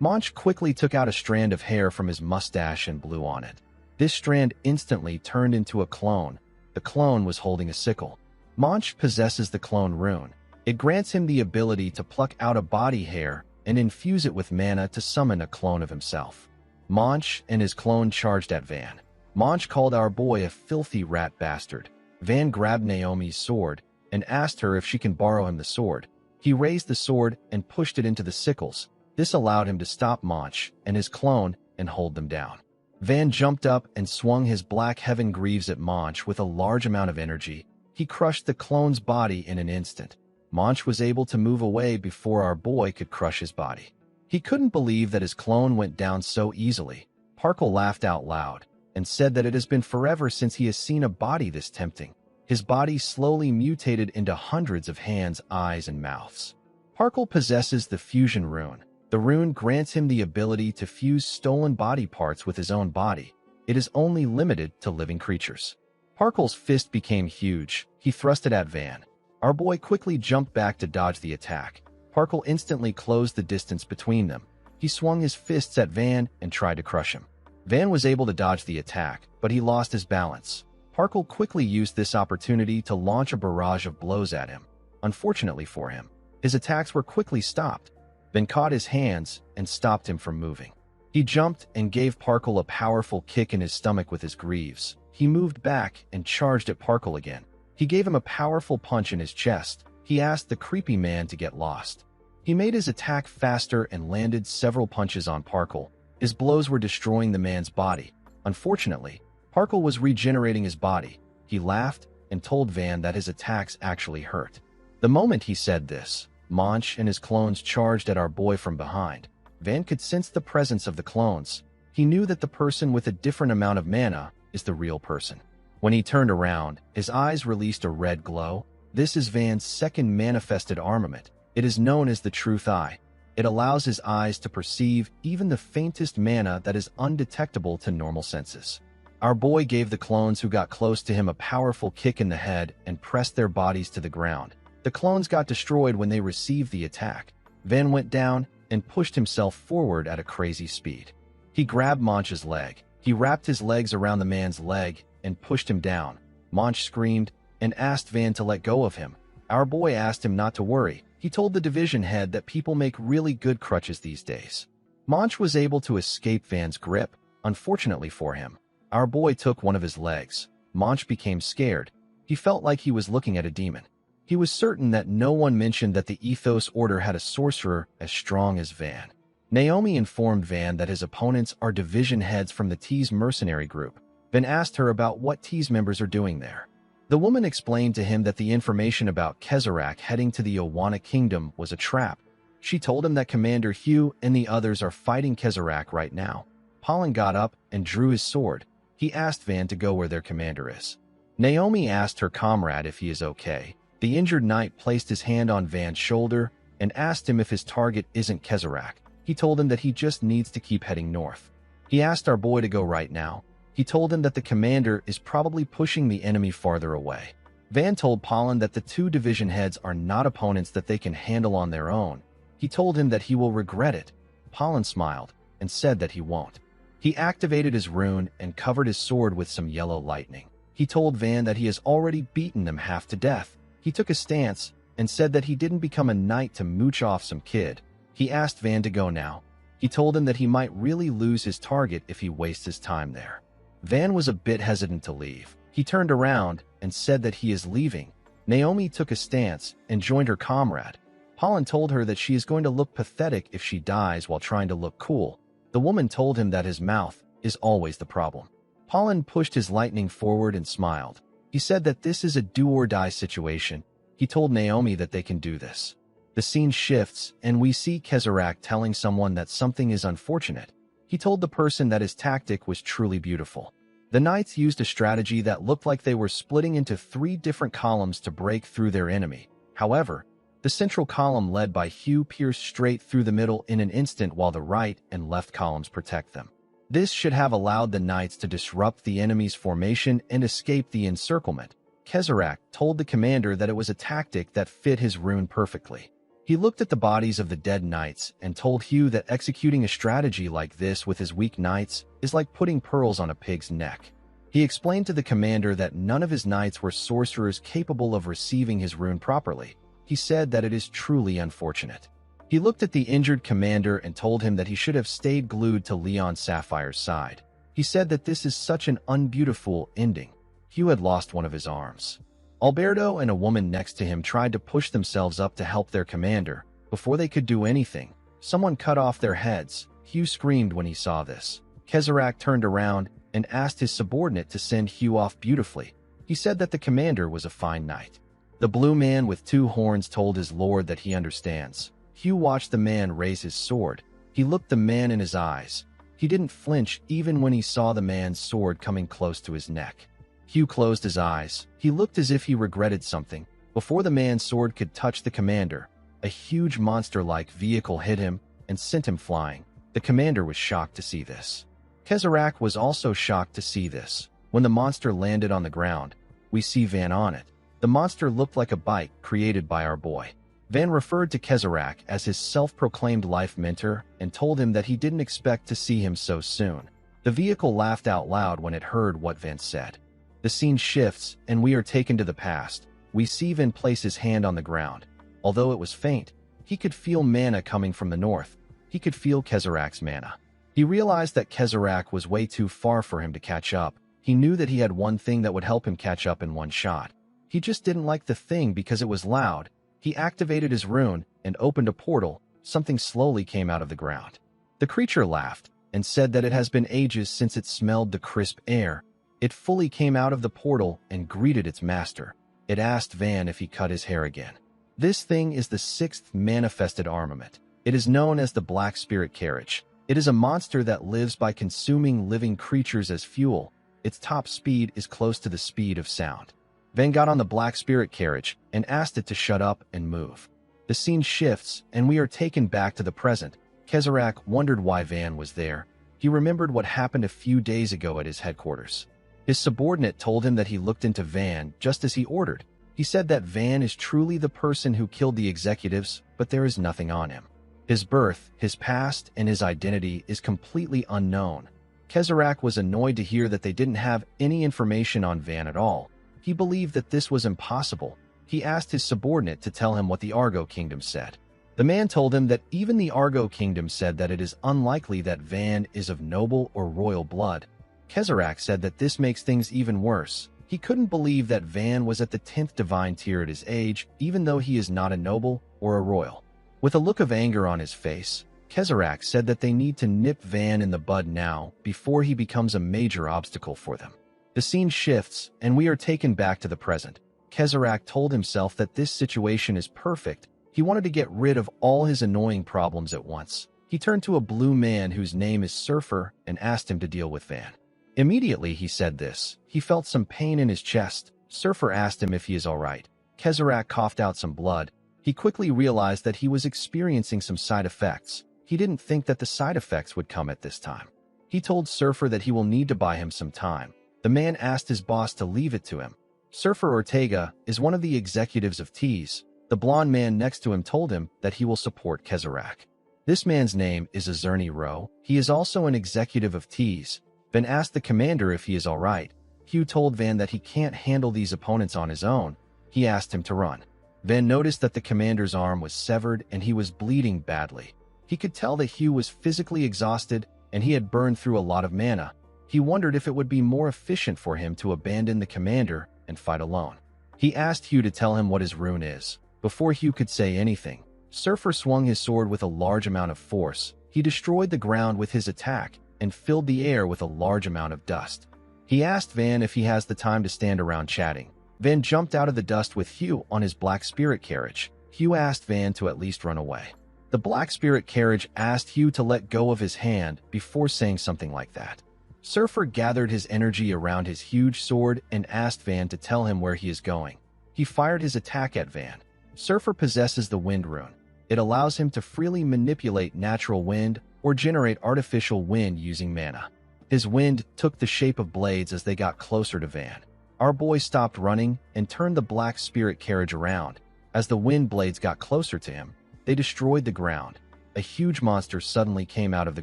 Manch quickly took out a strand of hair from his mustache and blew on it. This strand instantly turned into a clone. The clone was holding a sickle. Manch possesses the clone rune. It grants him the ability to pluck out a body hair and infuse it with mana to summon a clone of himself. Manch and his clone charged at Van. Manch called our boy a filthy rat bastard. Van grabbed Naomi's sword and asked her if she can borrow him the sword. He raised the sword and pushed it into the sickles. This allowed him to stop Manch and his clone and hold them down. Van jumped up and swung his Black Heaven Greaves at Manch with a large amount of energy. He crushed the clone's body in an instant. Manch was able to move away before our boy could crush his body. He couldn't believe that his clone went down so easily. Parkle laughed out loud and said that it has been forever since he has seen a body this tempting. His body slowly mutated into hundreds of hands, eyes, and mouths. Parkle possesses the fusion rune. The rune grants him the ability to fuse stolen body parts with his own body. It is only limited to living creatures. Parkle's fist became huge. He thrust it at Van. Our boy quickly jumped back to dodge the attack. Parkle instantly closed the distance between them. He swung his fists at Van and tried to crush him. Van was able to dodge the attack, but he lost his balance. Parkle quickly used this opportunity to launch a barrage of blows at him. Unfortunately for him, his attacks were quickly stopped. Van caught his hands and stopped him from moving. He jumped and gave Parkle a powerful kick in his stomach with his greaves. He moved back and charged at Parkle again. He gave him a powerful punch in his chest. He asked the creepy man to get lost. He made his attack faster and landed several punches on Parkle. His blows were destroying the man's body. Unfortunately, Parkle was regenerating his body. He laughed and told Van that his attacks actually hurt. The moment he said this, Manch and his clones charged at our boy from behind. Van could sense the presence of the clones. He knew that the person with a different amount of mana is the real person. When he turned around, his eyes released a red glow. This is Van's second manifested armament. It is known as the Truth Eye. It allows his eyes to perceive even the faintest mana that is undetectable to normal senses. Our boy gave the clones who got close to him a powerful kick in the head and pressed their bodies to the ground. The clones got destroyed when they received the attack. Van went down and pushed himself forward at a crazy speed. He grabbed Manch's leg. He wrapped his legs around the man's leg and pushed him down. Manch screamed and asked Van to let go of him. Our boy asked him not to worry. He told the division head that people make really good crutches these days. Manch was able to escape Van's grip. Unfortunately for him, our boy took one of his legs. Manch became scared. He felt like he was looking at a demon. He was certain that no one mentioned that the Ethos Order had a sorcerer as strong as Van. Naomi informed Van that his opponents are division heads from the T's mercenary group. Van asked her about what T's members are doing there. The woman explained to him that the information about Kezarak heading to the Owana Kingdom was a trap. She told him that Commander Hugh and the others are fighting Kezarak right now. Pollen got up and drew his sword. He asked Van to go where their commander is. Naomi asked her comrade if he is okay. The injured knight placed his hand on Van's shoulder and asked him if his target isn't Kezarak. He told him that he just needs to keep heading north. He asked our boy to go right now. He told him that the commander is probably pushing the enemy farther away. Van told Pollen that the two division heads are not opponents that they can handle on their own. He told him that he will regret it. Pollen smiled and said that he won't. He activated his rune and covered his sword with some yellow lightning. He told Van that he has already beaten them half to death. He took a stance and said that he didn't become a knight to mooch off some kid. He asked Van to go now. He told him that he might really lose his target if he wastes his time there. Van was a bit hesitant to leave. He turned around and said that he is leaving. Naomi took a stance and joined her comrade. Pollen told her that she is going to look pathetic if she dies while trying to look cool. The woman told him that his mouth is always the problem. Pollen pushed his lightning forward and smiled. He said that this is a do-or-die situation. He told Naomi that they can do this. The scene shifts, and we see Kezarak telling someone that something is unfortunate. He told the person that his tactic was truly beautiful. The knights used a strategy that looked like they were splitting into 3 different columns to break through their enemy. However, the central column led by Hugh pierced straight through the middle in an instant while the right and left columns protect them. This should have allowed the knights to disrupt the enemy's formation and escape the encirclement. Kezarak told the commander that it was a tactic that fit his rune perfectly. He looked at the bodies of the dead knights and told Hugh that executing a strategy like this with his weak knights is like putting pearls on a pig's neck. He explained to the commander that none of his knights were sorcerers capable of receiving his rune properly. He said that it is truly unfortunate. He looked at the injured commander and told him that he should have stayed glued to Leon Sapphire's side. He said that this is such an unbeautiful ending. Hugh had lost one of his arms. Alberto and a woman next to him tried to push themselves up to help their commander. Before they could do anything, someone cut off their heads. Hugh screamed when he saw this. Kezarak turned around and asked his subordinate to send Hugh off beautifully. He said that the commander was a fine knight. The blue man with 2 horns told his lord that he understands. Hugh watched the man raise his sword. He looked the man in his eyes. He didn't flinch even when he saw the man's sword coming close to his neck. Hugh closed his eyes. He looked as if he regretted something. Before the man's sword could touch the commander, a huge monster-like vehicle hit him and sent him flying. The commander was shocked to see this. Kezarak was also shocked to see this. When the monster landed on the ground, we see Van on it. The monster looked like a bike created by our boy. Van referred to Kezarak as his self-proclaimed life mentor and told him that he didn't expect to see him so soon. The vehicle laughed out loud when it heard what Van said. The scene shifts, and we are taken to the past. We see Van place his hand on the ground. Although it was faint, he could feel mana coming from the north. He could feel Kezarak's mana. He realized that Kezarak was way too far for him to catch up. He knew that he had one thing that would help him catch up in one shot. He just didn't like the thing because it was loud. He activated his rune and opened a portal. Something slowly came out of the ground. The creature laughed and said that it has been ages since it smelled the crisp air. It fully came out of the portal and greeted its master. It asked Van if he cut his hair again. This thing is the 6th manifested armament. It is known as the Black Spirit Carriage. It is a monster that lives by consuming living creatures as fuel. Its top speed is close to the speed of sound. Van got on the Black Spirit Carriage and asked it to shut up and move. The scene shifts, and we are taken back to the present. Kezarak wondered why Van was there. He remembered what happened a few days ago at his headquarters. His subordinate told him that he looked into Van just as he ordered. He said that Van is truly the person who killed the executives, but there is nothing on him. His birth, his past, and his identity is completely unknown. Kezarak was annoyed to hear that they didn't have any information on Van at all. He believed that this was impossible. He asked his subordinate to tell him what the Argo Kingdom said. The man told him that even the Argo Kingdom said that it is unlikely that Van is of noble or royal blood. Kezarak said that this makes things even worse. He couldn't believe that Van was at the 10th divine tier at his age, even though he is not a noble or a royal. With a look of anger on his face, Kezarak said that they need to nip Van in the bud now before he becomes a major obstacle for them. The scene shifts, and we are taken back to the present. Kezarak told himself that this situation is perfect. He wanted to get rid of all his annoying problems at once. He turned to a blue man whose name is Surfer and asked him to deal with Van. Immediately he said this. He felt some pain in his chest. Surfer asked him if he is all right. Kezarak coughed out some blood. He quickly realized that he was experiencing some side effects. He didn't think that the side effects would come at this time. He told Surfer that he will need to buy him some time. The man asked his boss to leave it to him. Surfer Ortega is one of the executives of Tease. The blonde man next to him told him that he will support Kezarak. This man's name is Azerny Rowe. He is also an executive of Tease. Ben asked the commander if he is all right. Hugh told Van that he can't handle these opponents on his own. He asked him to run. Van noticed that the commander's arm was severed and he was bleeding badly. He could tell that Hugh was physically exhausted and he had burned through a lot of mana. He wondered if it would be more efficient for him to abandon the commander and fight alone. He asked Hugh to tell him what his rune is. Before Hugh could say anything, Surfer swung his sword with a large amount of force. He destroyed the ground with his attack and filled the air with a large amount of dust. He asked Van if he has the time to stand around chatting. Van jumped out of the dust with Hugh on his black spirit carriage. Hugh asked Van to at least run away. The black spirit carriage asked Hugh to let go of his hand before saying something like that. Surfer gathered his energy around his huge sword and asked Van to tell him where he is going. He fired his attack at Van. Surfer possesses the wind rune. It allows him to freely manipulate natural wind or generate artificial wind using mana. His wind took the shape of blades as they got closer to Van. Our boy stopped running and turned the black spirit carriage around. As the wind blades got closer to him, they destroyed the ground. A huge monster suddenly came out of the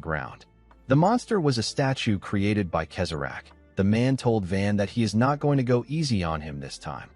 ground. The monster was a statue created by Kezarak. The man told Van that he is not going to go easy on him this time.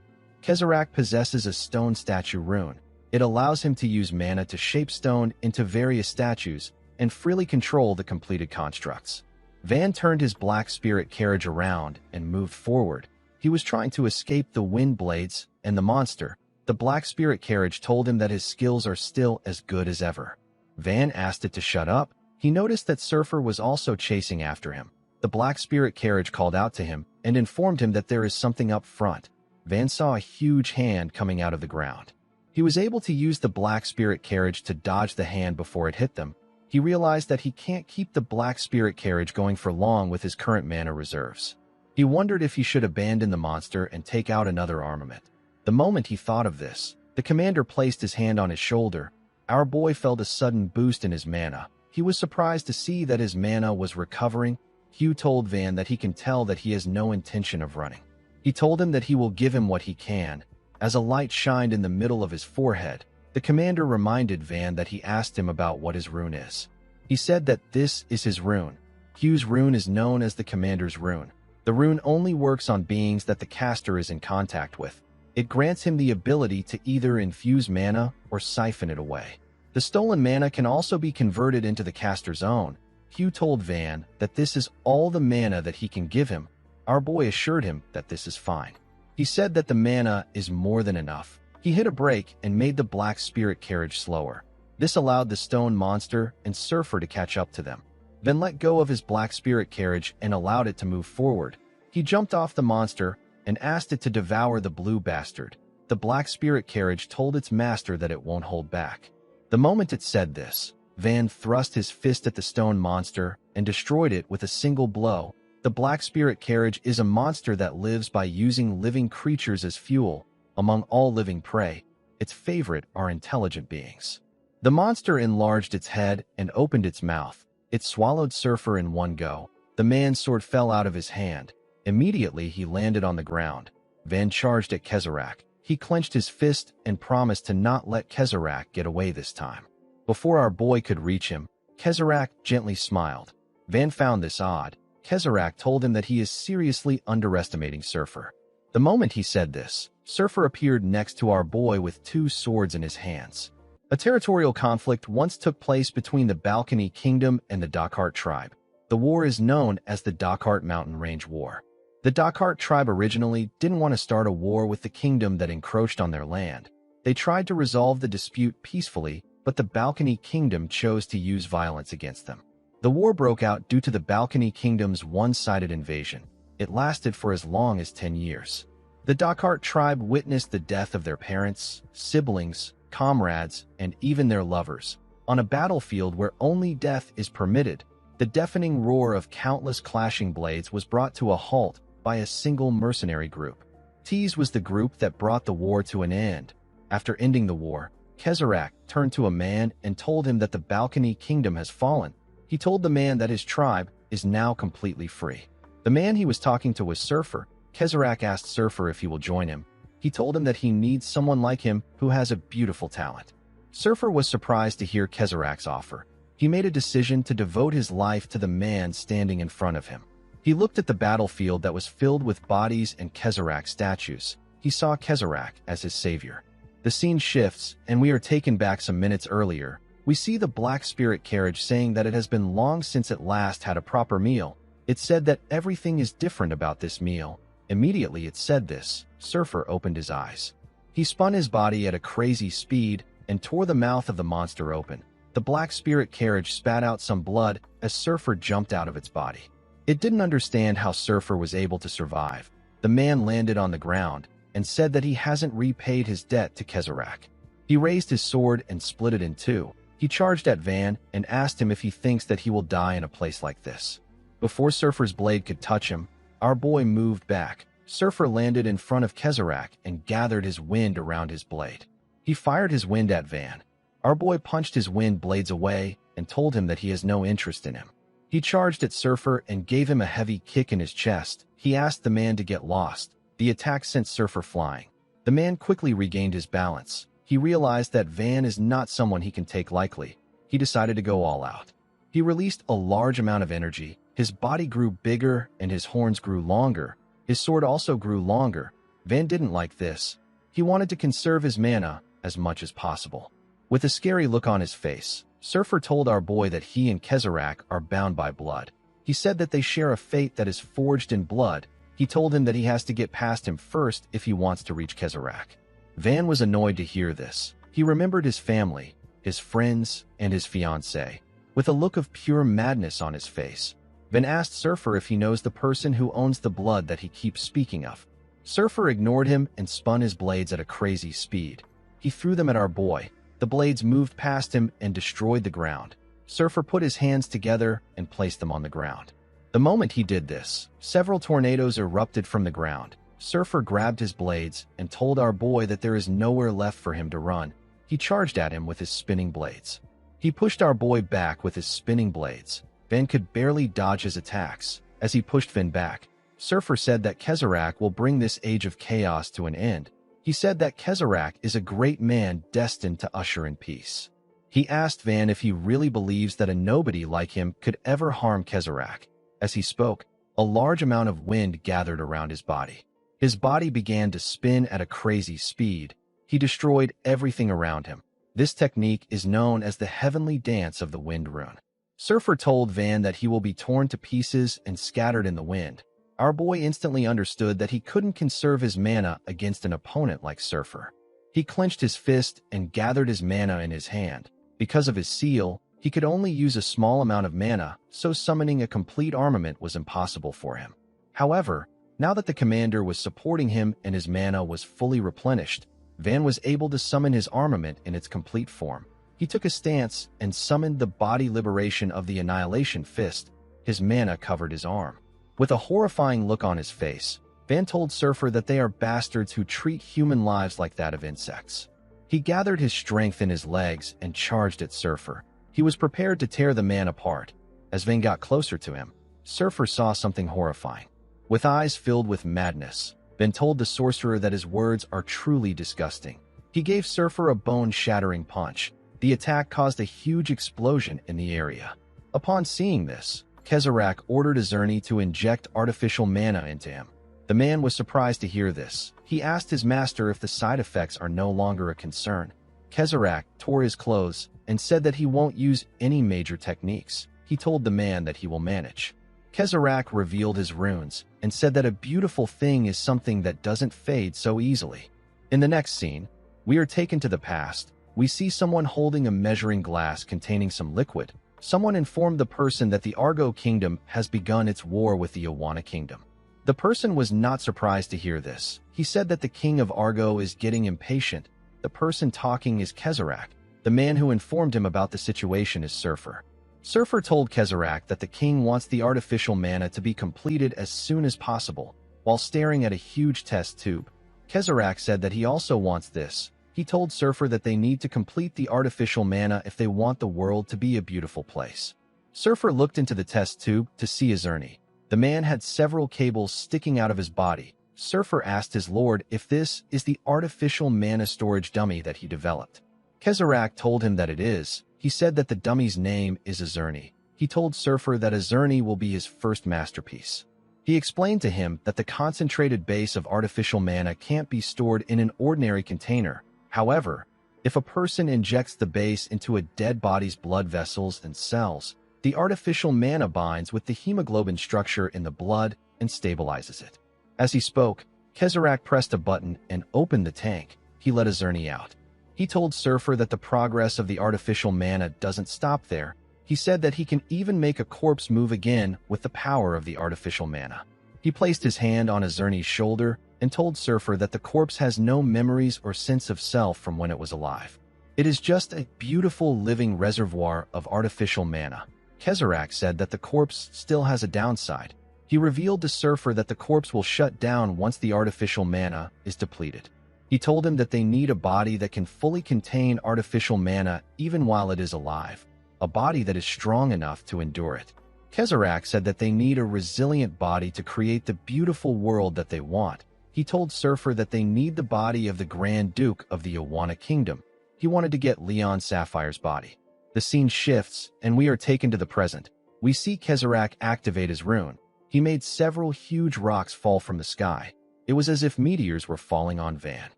Kezarak possesses a stone statue rune. It allows him to use mana to shape stone into various statues and freely control the completed constructs. Van turned his black spirit carriage around and moved forward. He was trying to escape the wind blades and the monster. The black spirit carriage told him that his skills are still as good as ever. Van asked it to shut up. He noticed that Surfer was also chasing after him. The black spirit carriage called out to him and informed him that there is something up front. Van saw a huge hand coming out of the ground. He was able to use the black spirit carriage to dodge the hand before it hit them. He realized that he can't keep the black spirit carriage going for long with his current mana reserves. He wondered if he should abandon the monster and take out another armament. The moment he thought of this, the commander placed his hand on his shoulder. Our boy felt a sudden boost in his mana. He was surprised to see that his mana was recovering. Hugh told Van that he can tell that he has no intention of running. He told him that he will give him what he can. As a light shined in the middle of his forehead, the commander reminded Van that he asked him about what his rune is. He said that this is his rune. Hugh's rune is known as the commander's rune. The rune only works on beings that the caster is in contact with. It grants him the ability to either infuse mana or siphon it away. The stolen mana can also be converted into the caster's own. Hugh told Van that this is all the mana that he can give him. Our boy assured him that this is fine. He said that the mana is more than enough. He hit a brake and made the black spirit carriage slower. This allowed the stone monster and Surfer to catch up to them. Van let go of his black spirit carriage and allowed it to move forward. He jumped off the monster and asked it to devour the blue bastard. The black spirit carriage told its master that it won't hold back. The moment it said this, Van thrust his fist at the stone monster and destroyed it with a single blow. The black spirit carriage is a monster that lives by using living creatures as fuel. Among all living prey, its favorite are intelligent beings. The monster enlarged its head and opened its mouth. It swallowed Surfer in one go. The man's sword fell out of his hand. Immediately, he landed on the ground. Van charged at Kezarak. He clenched his fist and promised to not let Kezarak get away this time. Before our boy could reach him, Kezarak gently smiled. Van found this odd. Kezarak told him that he is seriously underestimating Surfer. The moment he said this, Surfer appeared next to our boy with two swords in his hands. A territorial conflict once took place between the Balcony Kingdom and the Dakhart tribe. The war is known as the Dakhart Mountain Range War. The Dakhart tribe originally didn't want to start a war with the kingdom that encroached on their land. They tried to resolve the dispute peacefully, but the Balcony Kingdom chose to use violence against them. The war broke out due to the Balcony Kingdom's one-sided invasion. It lasted for as long as 10 years. The Dakhart tribe witnessed the death of their parents, siblings, comrades, and even their lovers. On a battlefield where only death is permitted, the deafening roar of countless clashing blades was brought to a halt by a single mercenary group. Tease was the group that brought the war to an end. After ending the war, Kezarak turned to a man and told him that the Balcony Kingdom has fallen. He told the man that his tribe is now completely free. The man he was talking to was Surfer. Kezarak asked Surfer if he will join him. He told him that he needs someone like him who has a beautiful talent. Surfer was surprised to hear Kezarak's offer. He made a decision to devote his life to the man standing in front of him. He looked at the battlefield that was filled with bodies and Kezarek statues. He saw Kezarek as his savior. The scene shifts, and we are taken back some minutes earlier. We see the Black Spirit carriage saying that it has been long since it last had a proper meal. It said that everything is different about this meal. Immediately it said this, Surfer opened his eyes. He spun his body at a crazy speed and tore the mouth of the monster open. The Black Spirit carriage spat out some blood as Surfer jumped out of its body. It didn't understand how Surfer was able to survive. The man landed on the ground and said that he hasn't repaid his debt to Kezarek. He raised his sword and split it in two. He charged at Van and asked him if he thinks that he will die in a place like this. Before Surfer's blade could touch him, our boy moved back. Surfer landed in front of Kezarek and gathered his wind around his blade. He fired his wind at Van. Our boy punched his wind blades away and told him that he has no interest in him. He charged at Surfer and gave him a heavy kick in his chest. He asked the man to get lost. The attack sent Surfer flying. The man quickly regained his balance. He realized that Van is not someone he can take lightly. He decided to go all out. He released a large amount of energy. His body grew bigger and his horns grew longer. His sword also grew longer. Van didn't like this. He wanted to conserve his mana as much as possible. With a scary look on his face, Surfer told our boy that he and Kezarek are bound by blood. He said that they share a fate that is forged in blood. He told him that he has to get past him first if he wants to reach Kezarek. Van was annoyed to hear this. He remembered his family, his friends, and his fiancée. With a look of pure madness on his face, Van asked Surfer if he knows the person who owns the blood that he keeps speaking of. Surfer ignored him and spun his blades at a crazy speed. He threw them at our boy. The blades moved past him and destroyed the ground. Surfer put his hands together and placed them on the ground. The moment he did this, several tornadoes erupted from the ground. Surfer grabbed his blades and told our boy that there is nowhere left for him to run. He charged at him with his spinning blades. He pushed our boy back with his spinning blades. Van could barely dodge his attacks. As he pushed Van back, Surfer said that Kezarek will bring this age of chaos to an end. He said that Kezarek is a great man destined to usher in peace. He asked Van if he really believes that a nobody like him could ever harm Kezarek. As he spoke, a large amount of wind gathered around his body. His body began to spin at a crazy speed. He destroyed everything around him. This technique is known as the heavenly dance of the wind rune. Surfer told Van that he will be torn to pieces and scattered in the wind. Our boy instantly understood that he couldn't conserve his mana against an opponent like Surfer. He clenched his fist and gathered his mana in his hand. Because of his seal, he could only use a small amount of mana, so summoning a complete armament was impossible for him. However, now that the commander was supporting him and his mana was fully replenished, Van was able to summon his armament in its complete form. He took a stance and summoned the body liberation of the Annihilation Fist. His mana covered his arm. With a horrifying look on his face, Van told Surfer that they are bastards who treat human lives like that of insects. He gathered his strength in his legs and charged at Surfer. He was prepared to tear the man apart. As Van got closer to him, Surfer saw something horrifying. With eyes filled with madness, Van told the sorcerer that his words are truly disgusting. He gave Surfer a bone-shattering punch. The attack caused a huge explosion in the area. Upon seeing this, Kezarek ordered Azerni to inject artificial mana into him. The man was surprised to hear this. He asked his master if the side effects are no longer a concern. Kezarek tore his clothes and said that he won't use any major techniques. He told the man that he will manage. Kezarek revealed his runes and said that a beautiful thing is something that doesn't fade so easily. In the next scene, we are taken to the past. We see someone holding a measuring glass containing some liquid. Someone informed the person that the Argo Kingdom has begun its war with the Awana Kingdom. The person was not surprised to hear this. He said that the king of Argo is getting impatient. The person talking is Kezarek. The man who informed him about the situation is Surfer. Surfer told Kezarek that the king wants the artificial mana to be completed as soon as possible. While staring at a huge test tube, Kezarek said that he also wants this. He told Surfer that they need to complete the artificial mana if they want the world to be a beautiful place. Surfer looked into the test tube to see Azerni. The man had several cables sticking out of his body. Surfer asked his lord if this is the artificial mana storage dummy that he developed. Kezarek told him that it is. He said that the dummy's name is Azerni. He told Surfer that Azerni will be his first masterpiece. He explained to him that the concentrated base of artificial mana can't be stored in an ordinary container. However, if a person injects the base into a dead body's blood vessels and cells, the artificial mana binds with the hemoglobin structure in the blood and stabilizes it. As he spoke, Kezarek pressed a button and opened the tank. He let Azerny out. He told Surfer that the progress of the artificial mana doesn't stop there. He said that he can even make a corpse move again with the power of the artificial mana. He placed his hand on Azerny's shoulder and told Surfer that the corpse has no memories or sense of self from when it was alive. It is just a beautiful living reservoir of artificial mana. Kezarek said that the corpse still has a downside. He revealed to Surfer that the corpse will shut down once the artificial mana is depleted. He told him that they need a body that can fully contain artificial mana even while it is alive, a body that is strong enough to endure it. Kezarek said that they need a resilient body to create the beautiful world that they want. He told Surfer that they need the body of the Grand Duke of the Awana Kingdom. He wanted to get Leon Sapphire's body. The scene shifts, and we are taken to the present. We see Kezarek activate his rune. He made several huge rocks fall from the sky. It was as if meteors were falling on Van.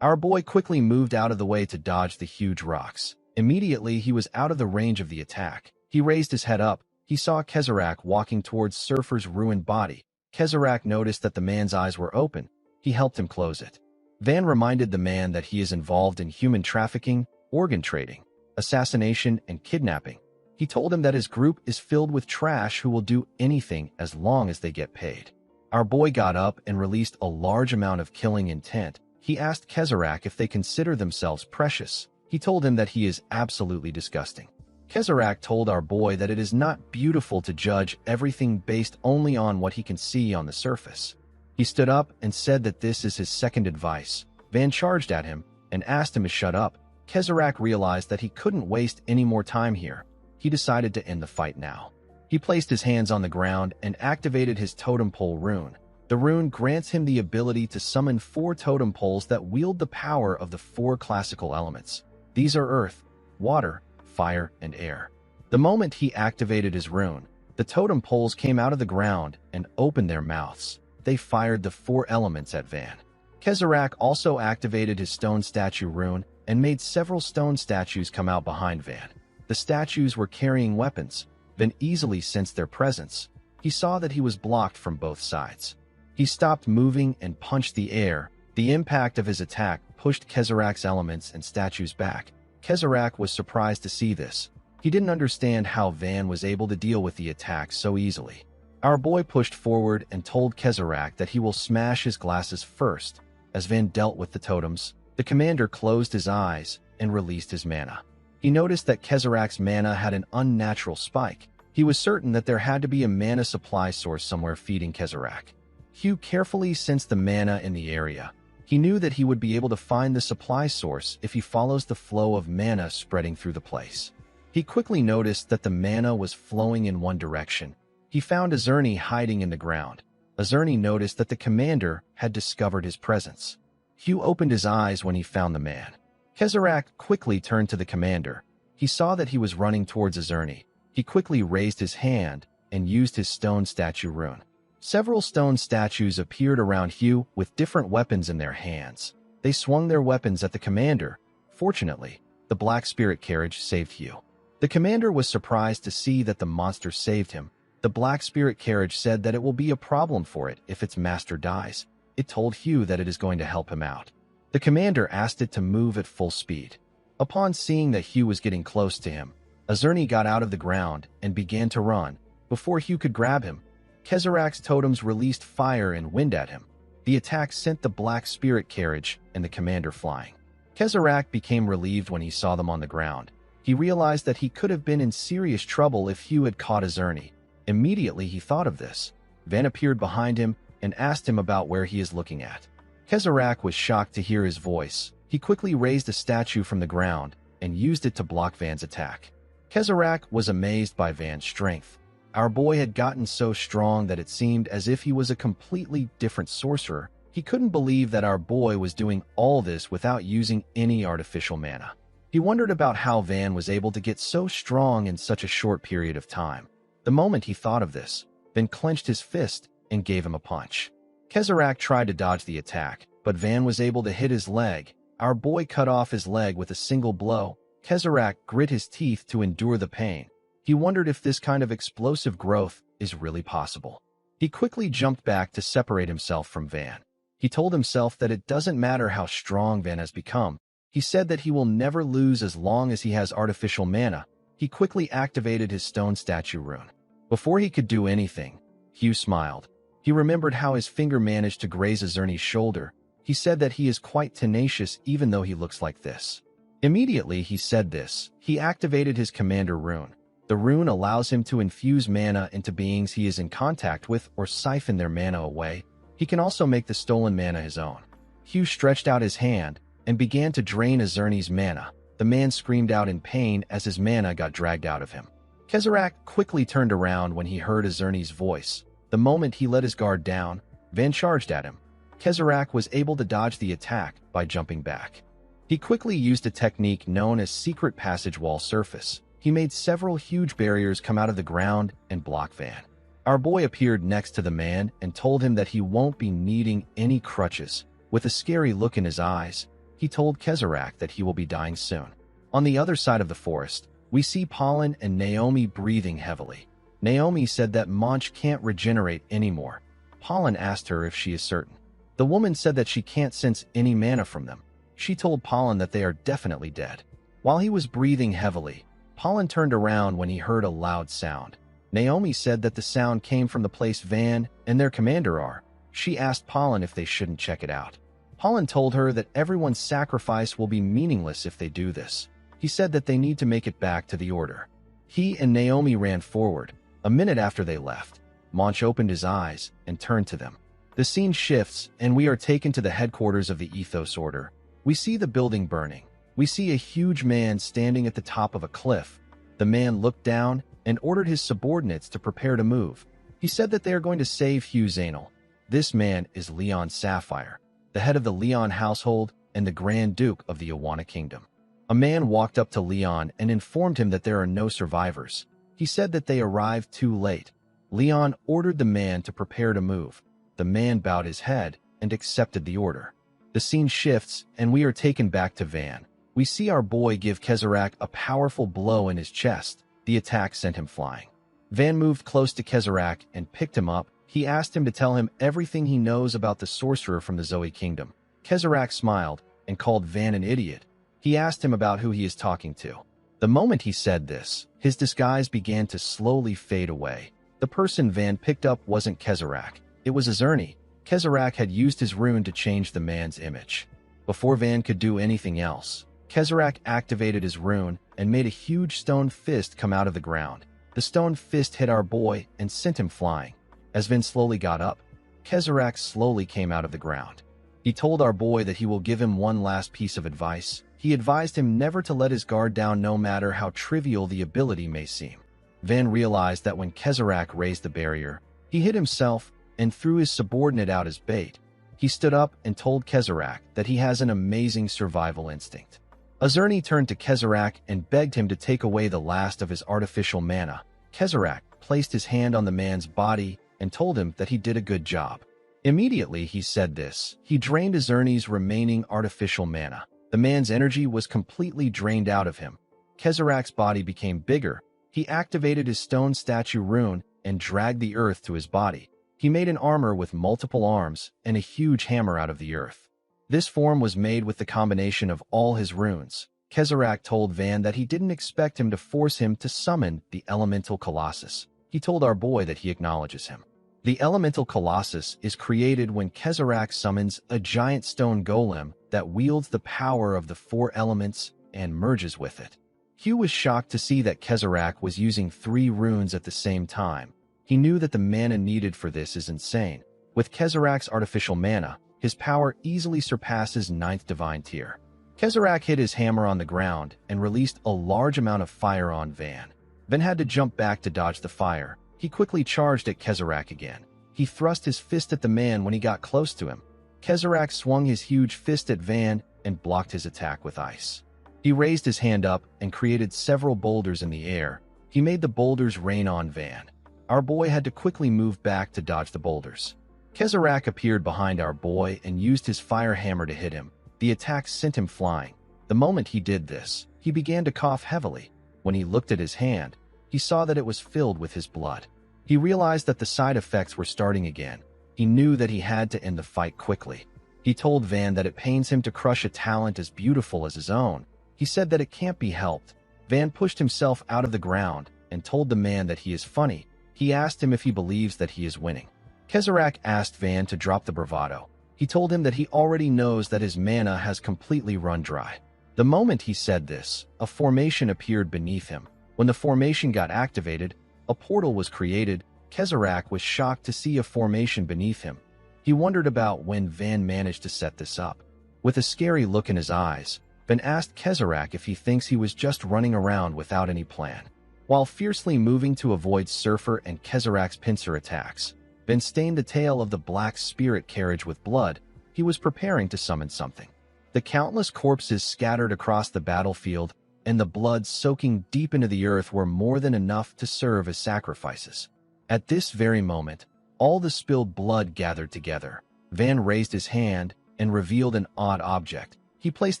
Our boy quickly moved out of the way to dodge the huge rocks. Immediately, he was out of the range of the attack. He raised his head up. He saw Kezarek walking towards Surfer's ruined body. Kezarek noticed that the man's eyes were open. He helped him close it. Van reminded the man that he is involved in human trafficking, organ trading, assassination, and kidnapping. He told him that his group is filled with trash who will do anything as long as they get paid. Our boy got up and released a large amount of killing intent. He asked Kezarek if they consider themselves precious. He told him that he is absolutely disgusting. Kezarek told our boy that it is not beautiful to judge everything based only on what he can see on the surface. He stood up and said that this is his second advice. Van charged at him and asked him to shut up. Kezarek realized that he couldn't waste any more time here. He decided to end the fight now. He placed his hands on the ground and activated his totem pole rune. The rune grants him the ability to summon 4 totem poles that wield the power of the 4 classical elements. These are earth, water, fire, and air. The moment he activated his rune, the totem poles came out of the ground and opened their mouths. They fired the 4 elements at Van. Kezarek also activated his stone statue rune and made several stone statues come out behind Van. The statues were carrying weapons. Van easily sensed their presence. He saw that he was blocked from both sides. He stopped moving and punched the air. The impact of his attack pushed Kezarek's elements and statues back. Kezarek was surprised to see this. He didn't understand how Van was able to deal with the attack so easily. Our boy pushed forward and told Kezarek that he will smash his glasses first. As Van dealt with the totems, the commander closed his eyes and released his mana. He noticed that Kezarek's mana had an unnatural spike. He was certain that there had to be a mana supply source somewhere feeding Kezarek. Hugh carefully sensed the mana in the area. He knew that he would be able to find the supply source if he follows the flow of mana spreading through the place. He quickly noticed that the mana was flowing in one direction. He found Azerny hiding in the ground. Azerny noticed that the commander had discovered his presence. Hugh opened his eyes when he found the man. Kezarek quickly turned to the commander. He saw that he was running towards Azerny. He quickly raised his hand and used his stone statue rune. Several stone statues appeared around Hugh with different weapons in their hands. They swung their weapons at the commander. Fortunately, the black spirit carriage saved Hugh. The commander was surprised to see that the monster saved him. The black spirit carriage said that it will be a problem for it if its master dies. It told Hugh that it is going to help him out. The commander asked it to move at full speed. Upon seeing that Hugh was getting close to him, Azerny got out of the ground and began to run. Before Hugh could grab him, Kezarek's totems released fire and wind at him. The attack sent the black spirit carriage and the commander flying. Kezarek became relieved when he saw them on the ground. He realized that he could have been in serious trouble if Hugh had caught Azerny. Immediately he thought of this. Van appeared behind him and asked him about where he is looking at. Kezarek was shocked to hear his voice. He quickly raised a statue from the ground and used it to block Van's attack. Kezarek was amazed by Van's strength. Our boy had gotten so strong that it seemed as if he was a completely different sorcerer. He couldn't believe that our boy was doing all this without using any artificial mana. He wondered about how Van was able to get so strong in such a short period of time. The moment he thought of this, Van clenched his fist and gave him a punch. Kezarak tried to dodge the attack, but Van was able to hit his leg. Our boy cut off his leg with a single blow. Kezarak grit his teeth to endure the pain. He wondered if this kind of explosive growth is really possible. He quickly jumped back to separate himself from Van. He told himself that it doesn't matter how strong Van has become. He said that he will never lose as long as he has artificial mana. He quickly activated his stone statue rune. Before he could do anything, Hugh smiled. He remembered how his finger managed to graze Azerni's shoulder. He said that he is quite tenacious even though he looks like this. Immediately he said this, he activated his commander rune. The rune allows him to infuse mana into beings he is in contact with or siphon their mana away. He can also make the stolen mana his own. Hugh stretched out his hand and began to drain Azerni's mana. The man screamed out in pain as his mana got dragged out of him. Kezarak quickly turned around when he heard Azerni's voice. The moment he let his guard down, Van charged at him. Kezarak was able to dodge the attack by jumping back. He quickly used a technique known as secret passage wall surface. He made several huge barriers come out of the ground and block Van. Our boy appeared next to the man and told him that he won't be needing any crutches. With a scary look in his eyes, he told Kezarak that he will be dying soon. On the other side of the forest, we see Pollen and Naomi breathing heavily. Naomi said that Monch can't regenerate anymore. Pollen asked her if she is certain. The woman said that she can't sense any mana from them. She told Pollen that they are definitely dead. While he was breathing heavily, Pollen turned around when he heard a loud sound. Naomi said that the sound came from the place Van and their commander are. She asked Pollen if they shouldn't check it out. Pollen told her that everyone's sacrifice will be meaningless if they do this. He said that they need to make it back to the order. He and Naomi ran forward. A minute after they left, Monch opened his eyes and turned to them. The scene shifts, and we are taken to the headquarters of the Ethos Order. We see the building burning. We see a huge man standing at the top of a cliff. The man looked down and ordered his subordinates to prepare to move. He said that they are going to save Hugh Zainal. This man is Leon Sapphire, the head of the Leon household and the Grand Duke of the Awana Kingdom. A man walked up to Leon and informed him that there are no survivors. He said that they arrived too late. Leon ordered the man to prepare to move. The man bowed his head and accepted the order. The scene shifts, and we are taken back to Van. We see our boy give Kezarak a powerful blow in his chest. The attack sent him flying. Van moved close to Kezarak and picked him up. He asked him to tell him everything he knows about the sorcerer from the Zoe Kingdom. Kezarak smiled and called Van an idiot. He asked him about who he is talking to. The moment he said this, his disguise began to slowly fade away. The person Van picked up wasn't Kezarak. It was Azerni. Kezarak had used his rune to change the man's image. Before Van could do anything else, Kezarak activated his rune and made a huge stone fist come out of the ground. The stone fist hit our boy and sent him flying. As Van slowly got up, Kezarak slowly came out of the ground. He told our boy that he will give him one last piece of advice. He advised him never to let his guard down no matter how trivial the ability may seem. Van realized that when Kezarak raised the barrier, he hit himself and threw his subordinate out as bait. He stood up and told Kezarak that he has an amazing survival instinct. Azerni turned to Kezarak and begged him to take away the last of his artificial mana. Kezarak placed his hand on the man's body and told him that he did a good job. Immediately he said this, he drained Azerni's remaining artificial mana. The man's energy was completely drained out of him. Kezarak's body became bigger. He activated his stone statue rune and dragged the earth to his body. He made an armor with multiple arms and a huge hammer out of the earth. This form was made with the combination of all his runes. Kezarak told Van that he didn't expect him to force him to summon the Elemental Colossus. He told our boy that he acknowledges him. The Elemental Colossus is created when Kezarak summons a giant stone golem that wields the power of the four elements and merges with it. Hugh was shocked to see that Kezarak was using 3 runes at the same time. He knew that the mana needed for this is insane. With Kezarak's artificial mana, his power easily surpasses 9th divine tier. Kezarak hit his hammer on the ground and released a large amount of fire on Van. Van had to jump back to dodge the fire. He quickly charged at Kezarak again. He thrust his fist at the man when he got close to him. Kezarak swung his huge fist at Van and blocked his attack with ice. He raised his hand up and created several boulders in the air. He made the boulders rain on Van. Our boy had to quickly move back to dodge the boulders. Kezrak appeared behind our boy and used his fire hammer to hit him. The attack sent him flying. The moment he did this, he began to cough heavily. When he looked at his hand, he saw that it was filled with his blood. He realized that the side effects were starting again. He knew that he had to end the fight quickly. He told Van that it pains him to crush a talent as beautiful as his own. He said that it can't be helped. Van pushed himself out of the ground and told the man that he is funny. He asked him if he believes that he is winning. Kezrak asked Van to drop the bravado. He told him that he already knows that his mana has completely run dry. The moment he said this, a formation appeared beneath him. When the formation got activated, a portal was created. Kezrak was shocked to see a formation beneath him. He wondered about when Van managed to set this up. With a scary look in his eyes, Van asked Kezrak if he thinks he was just running around without any plan. While fiercely moving to avoid Surfer and Kezrak's pincer attacks, Van stained the tail of the black spirit carriage with blood. He was preparing to summon something. The countless corpses scattered across the battlefield and the blood soaking deep into the earth were more than enough to serve as sacrifices. At this very moment, all the spilled blood gathered together. Van raised his hand and revealed an odd object. He placed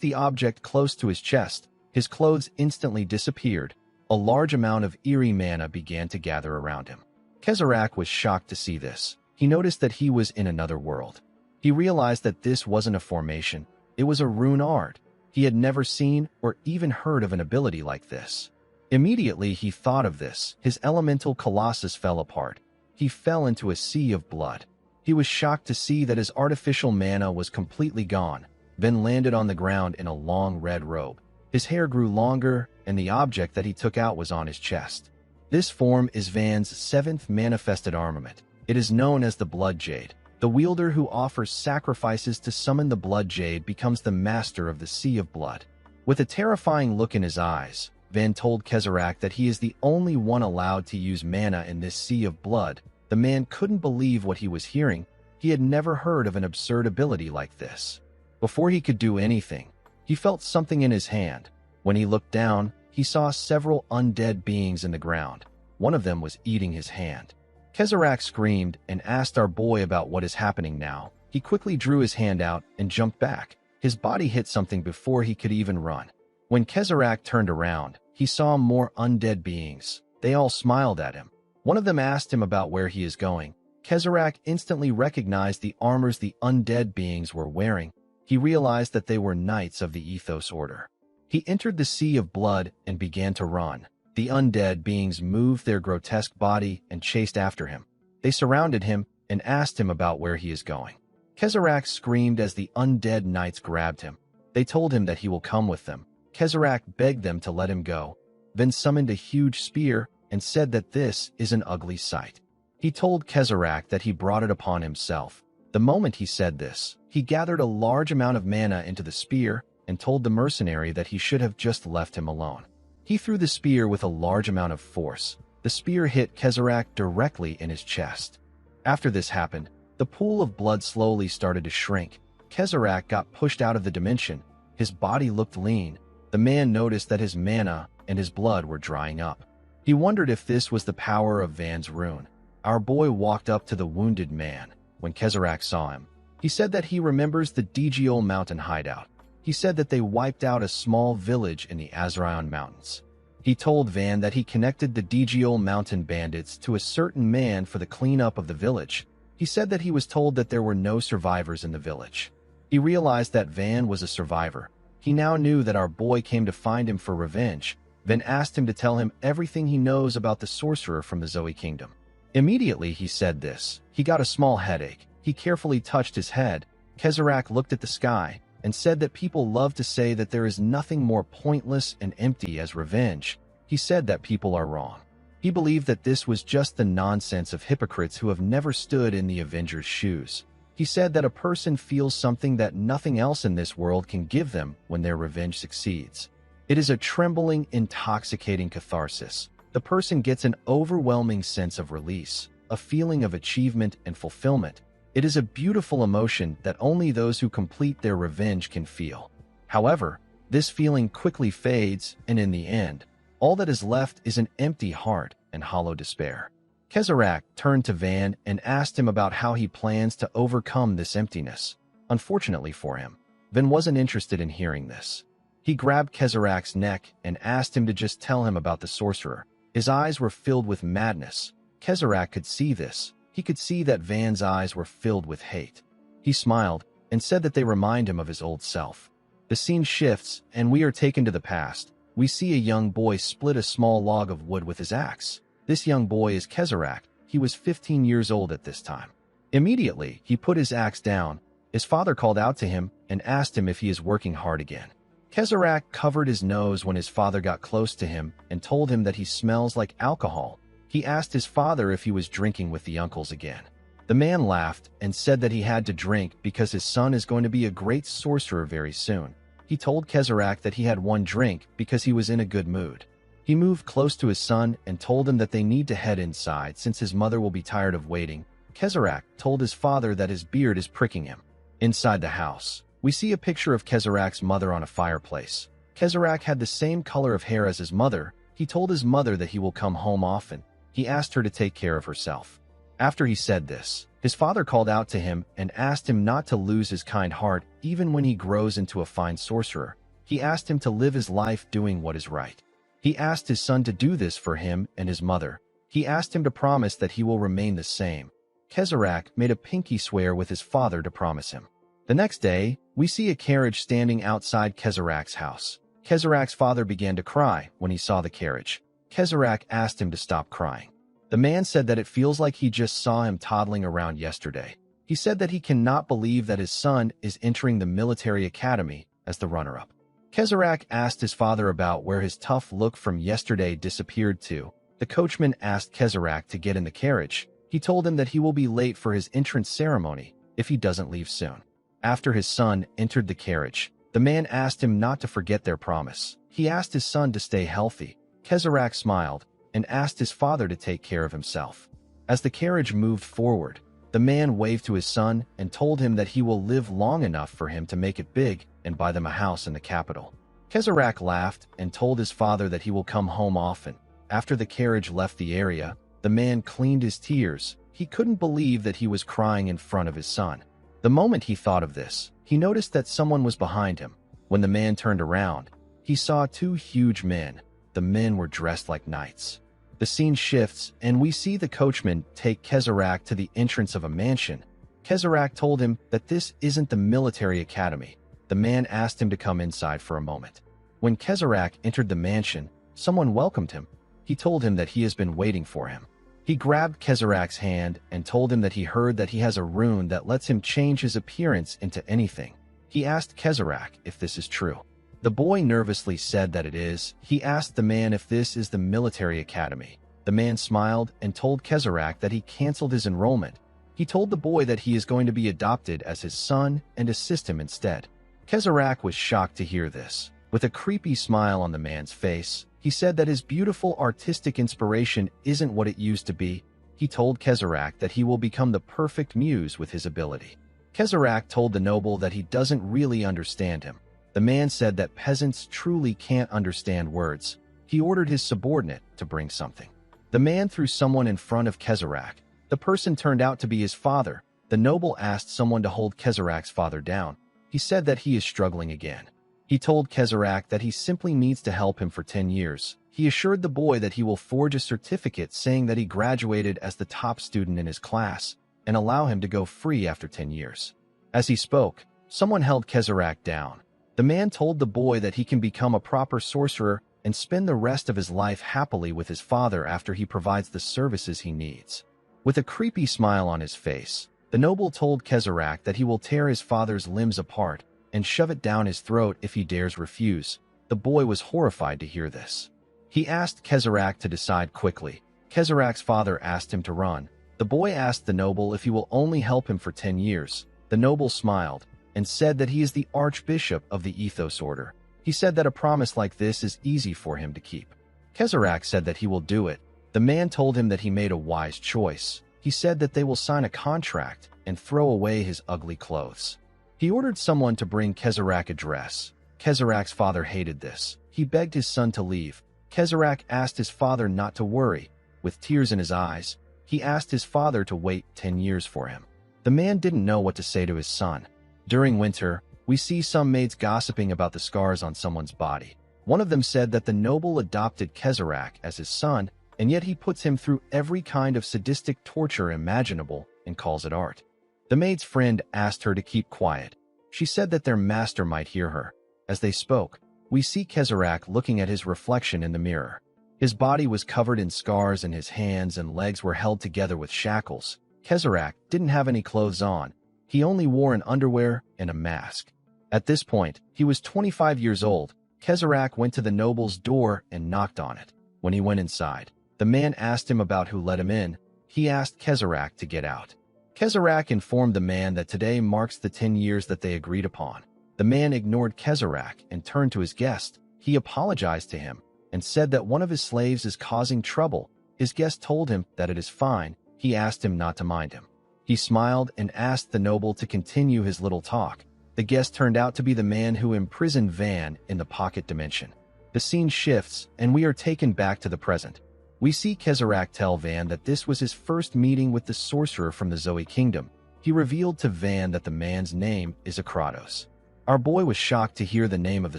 the object close to his chest. His clothes instantly disappeared. A large amount of eerie mana began to gather around him. Kezrak was shocked to see this. He noticed that he was in another world. He realized that this wasn't a formation. It was a rune art. He had never seen or even heard of an ability like this. Immediately he thought of this. His elemental colossus fell apart. He fell into a sea of blood. He was shocked to see that his artificial mana was completely gone, then landed on the ground in a long red robe. His hair grew longer, and the object that he took out was on his chest. This form is Van's seventh manifested armament. It is known as the Blood Jade. The wielder who offers sacrifices to summon the Blood Jade becomes the master of the Sea of Blood. With a terrifying look in his eyes, Van told Kezrak that he is the only one allowed to use mana in this sea of blood. The man couldn't believe what he was hearing. He had never heard of an absurd ability like this. Before he could do anything, he felt something in his hand. When he looked down, he saw several undead beings in the ground. One of them was eating his hand. Kezrak screamed and asked our boy about what is happening now. He quickly drew his hand out and jumped back. His body hit something before he could even run. When Kezrak turned around, he saw more undead beings. They all smiled at him. One of them asked him about where he is going. Kezrak instantly recognized the armors the undead beings were wearing. He realized that they were knights of the Ethos Order. He entered the sea of blood and began to run. The undead beings moved their grotesque body and chased after him. They surrounded him and asked him about where he is going. Kezrak screamed as the undead knights grabbed him. They told him that he will come with them. Kezrak begged them to let him go, then summoned a huge spear and said that this is an ugly sight. He told Kezrak that he brought it upon himself. The moment he said this, he gathered a large amount of mana into the spear and told the mercenary that he should have just left him alone. He threw the spear with a large amount of force. The spear hit Kezrak directly in his chest. After this happened, the pool of blood slowly started to shrink. Kezrak got pushed out of the dimension. His body looked lean. The man noticed that his mana and his blood were drying up. He wondered if this was the power of Van's rune. Our boy walked up to the wounded man. When Kezrak saw him, he said that he remembers the Djiol mountain hideout. He said that they wiped out a small village in the Azraon Mountains. He told Van that he connected the Djiol mountain bandits to a certain man for the cleanup of the village. He said that he was told that there were no survivors in the village. He realized that Van was a survivor. He now knew that our boy came to find him for revenge. Van asked him to tell him everything he knows about the sorcerer from the Zoe Kingdom. Immediately he said this. He got a small headache. He carefully touched his head. Kezrak looked at the sky and said that people love to say that there is nothing more pointless and empty as revenge. He said that people are wrong. He believed that this was just the nonsense of hypocrites who have never stood in the Avengers' shoes. He said that a person feels something that nothing else in this world can give them when their revenge succeeds. It is a trembling, intoxicating catharsis. The person gets an overwhelming sense of release, a feeling of achievement and fulfillment. It is a beautiful emotion that only those who complete their revenge can feel. However, this feeling quickly fades, and in the end, all that is left is an empty heart and hollow despair. Kezarak turned to Van and asked him about how he plans to overcome this emptiness. Unfortunately for him, Van wasn't interested in hearing this. He grabbed Kezarak's neck and asked him to just tell him about the sorcerer. His eyes were filled with madness. Kezarak could see this. He could see that Van's eyes were filled with hate. He smiled and said that they remind him of his old self. The scene shifts, and we are taken to the past. We see a young boy split a small log of wood with his axe. This young boy is Kezarak. He was 15 years old at this time. Immediately, he put his axe down. His father called out to him and asked him if he is working hard again. Kezarak covered his nose when his father got close to him and told him that he smells like alcohol. He asked his father if he was drinking with the uncles again. The man laughed and said that he had to drink because his son is going to be a great sorcerer very soon. He told Kezarak that he had one drink because he was in a good mood. He moved close to his son and told him that they need to head inside since his mother will be tired of waiting. Kezarak told his father that his beard is pricking him. Inside the house, we see a picture of Kezarak's mother on a fireplace. Kezarak had the same color of hair as his mother. He told his mother that he will come home often. He asked her to take care of herself. After he said this, his father called out to him and asked him not to lose his kind heart even when he grows into a fine sorcerer. He asked him to live his life doing what is right. He asked his son to do this for him and his mother. He asked him to promise that he will remain the same. Kezarak made a pinky swear with his father to promise him. The next day, we see a carriage standing outside Kezarak's house. Kezarak's father began to cry when he saw the carriage. Kezarak asked him to stop crying. The man said that it feels like he just saw him toddling around yesterday. He said that he cannot believe that his son is entering the military academy as the runner-up. Kezarak asked his father about where his tough look from yesterday disappeared to. The coachman asked Kezarak to get in the carriage. He told him that he will be late for his entrance ceremony if he doesn't leave soon. After his son entered the carriage, the man asked him not to forget their promise. He asked his son to stay healthy. Kezarak smiled and asked his father to take care of himself. As the carriage moved forward, the man waved to his son and told him that he will live long enough for him to make it big and buy them a house in the capital. Kezarak laughed and told his father that he will come home often. After the carriage left the area, the man cleaned his tears. He couldn't believe that he was crying in front of his son. The moment he thought of this, he noticed that someone was behind him. When the man turned around, he saw two huge men. The men were dressed like knights. The scene shifts, and we see the coachman take Kezarak to the entrance of a mansion. Kezarak told him that this isn't the military academy. The man asked him to come inside for a moment. When Kezarak entered the mansion, someone welcomed him. He told him that he has been waiting for him. He grabbed Kezarak's hand and told him that he heard that he has a rune that lets him change his appearance into anything. He asked Kezarak if this is true. The boy nervously said that it is. He asked the man if this is the military academy. The man smiled and told Kezarak that he canceled his enrollment. He told the boy that he is going to be adopted as his son and assist him instead. Kezarak was shocked to hear this. With a creepy smile on the man's face, he said that his beautiful artistic inspiration isn't what it used to be. He told Kezarak that he will become the perfect muse with his ability. Kezarak told the noble that he doesn't really understand him. The man said that peasants truly can't understand words. He ordered his subordinate to bring something. The man threw someone in front of Kezarak. The person turned out to be his father. The noble asked someone to hold Kezarak's father down. He said that he is struggling again. He told Kezarak that he simply needs to help him for 10 years. He assured the boy that he will forge a certificate saying that he graduated as the top student in his class and allow him to go free after 10 years. As he spoke, someone held Kezarak down. The man told the boy that he can become a proper sorcerer and spend the rest of his life happily with his father after he provides the services he needs. With a creepy smile on his face, the noble told Kezarak that he will tear his father's limbs apart and shove it down his throat if he dares refuse. The boy was horrified to hear this. He asked Kezarak to decide quickly. Kezarak's father asked him to run. The boy asked the noble if he will only help him for 10 years. The noble smiled and said that he is the archbishop of the Ethos Order. He said that a promise like this is easy for him to keep. Kezarak said that he will do it. The man told him that he made a wise choice. He said that they will sign a contract and throw away his ugly clothes. He ordered someone to bring Kezarak a dress. Kezarak's father hated this. He begged his son to leave. Kezarak asked his father not to worry. With tears in his eyes, He asked his father to wait 10 years for him. The man didn't know what to say to his son. During winter, we see some maids gossiping about the scars on someone's body. One of them said that the noble adopted Kezrak as his son, and yet he puts him through every kind of sadistic torture imaginable and calls it art. The maid's friend asked her to keep quiet. She said that their master might hear her. As they spoke, we see Kezrak looking at his reflection in the mirror. His body was covered in scars and his hands and legs were held together with shackles. Kezrak didn't have any clothes on. He only wore an underwear and a mask. At this point, he was 25 years old. Kezrak went to the noble's door and knocked on it. When he went inside, the man asked him about who let him in. He asked Kezrak to get out. Kezrak informed the man that today marks the 10 years that they agreed upon. The man ignored Kezrak and turned to his guest. He apologized to him and said that one of his slaves is causing trouble. His guest told him that it is fine. He asked him not to mind him. He smiled and asked the noble to continue his little talk. The guest turned out to be the man who imprisoned Van in the pocket dimension. The scene shifts, and we are taken back to the present. We see Kezrak tell Van that this was his first meeting with the sorcerer from the Zoe Kingdom. He revealed to Van that the man's name is Akratos. Our boy was shocked to hear the name of the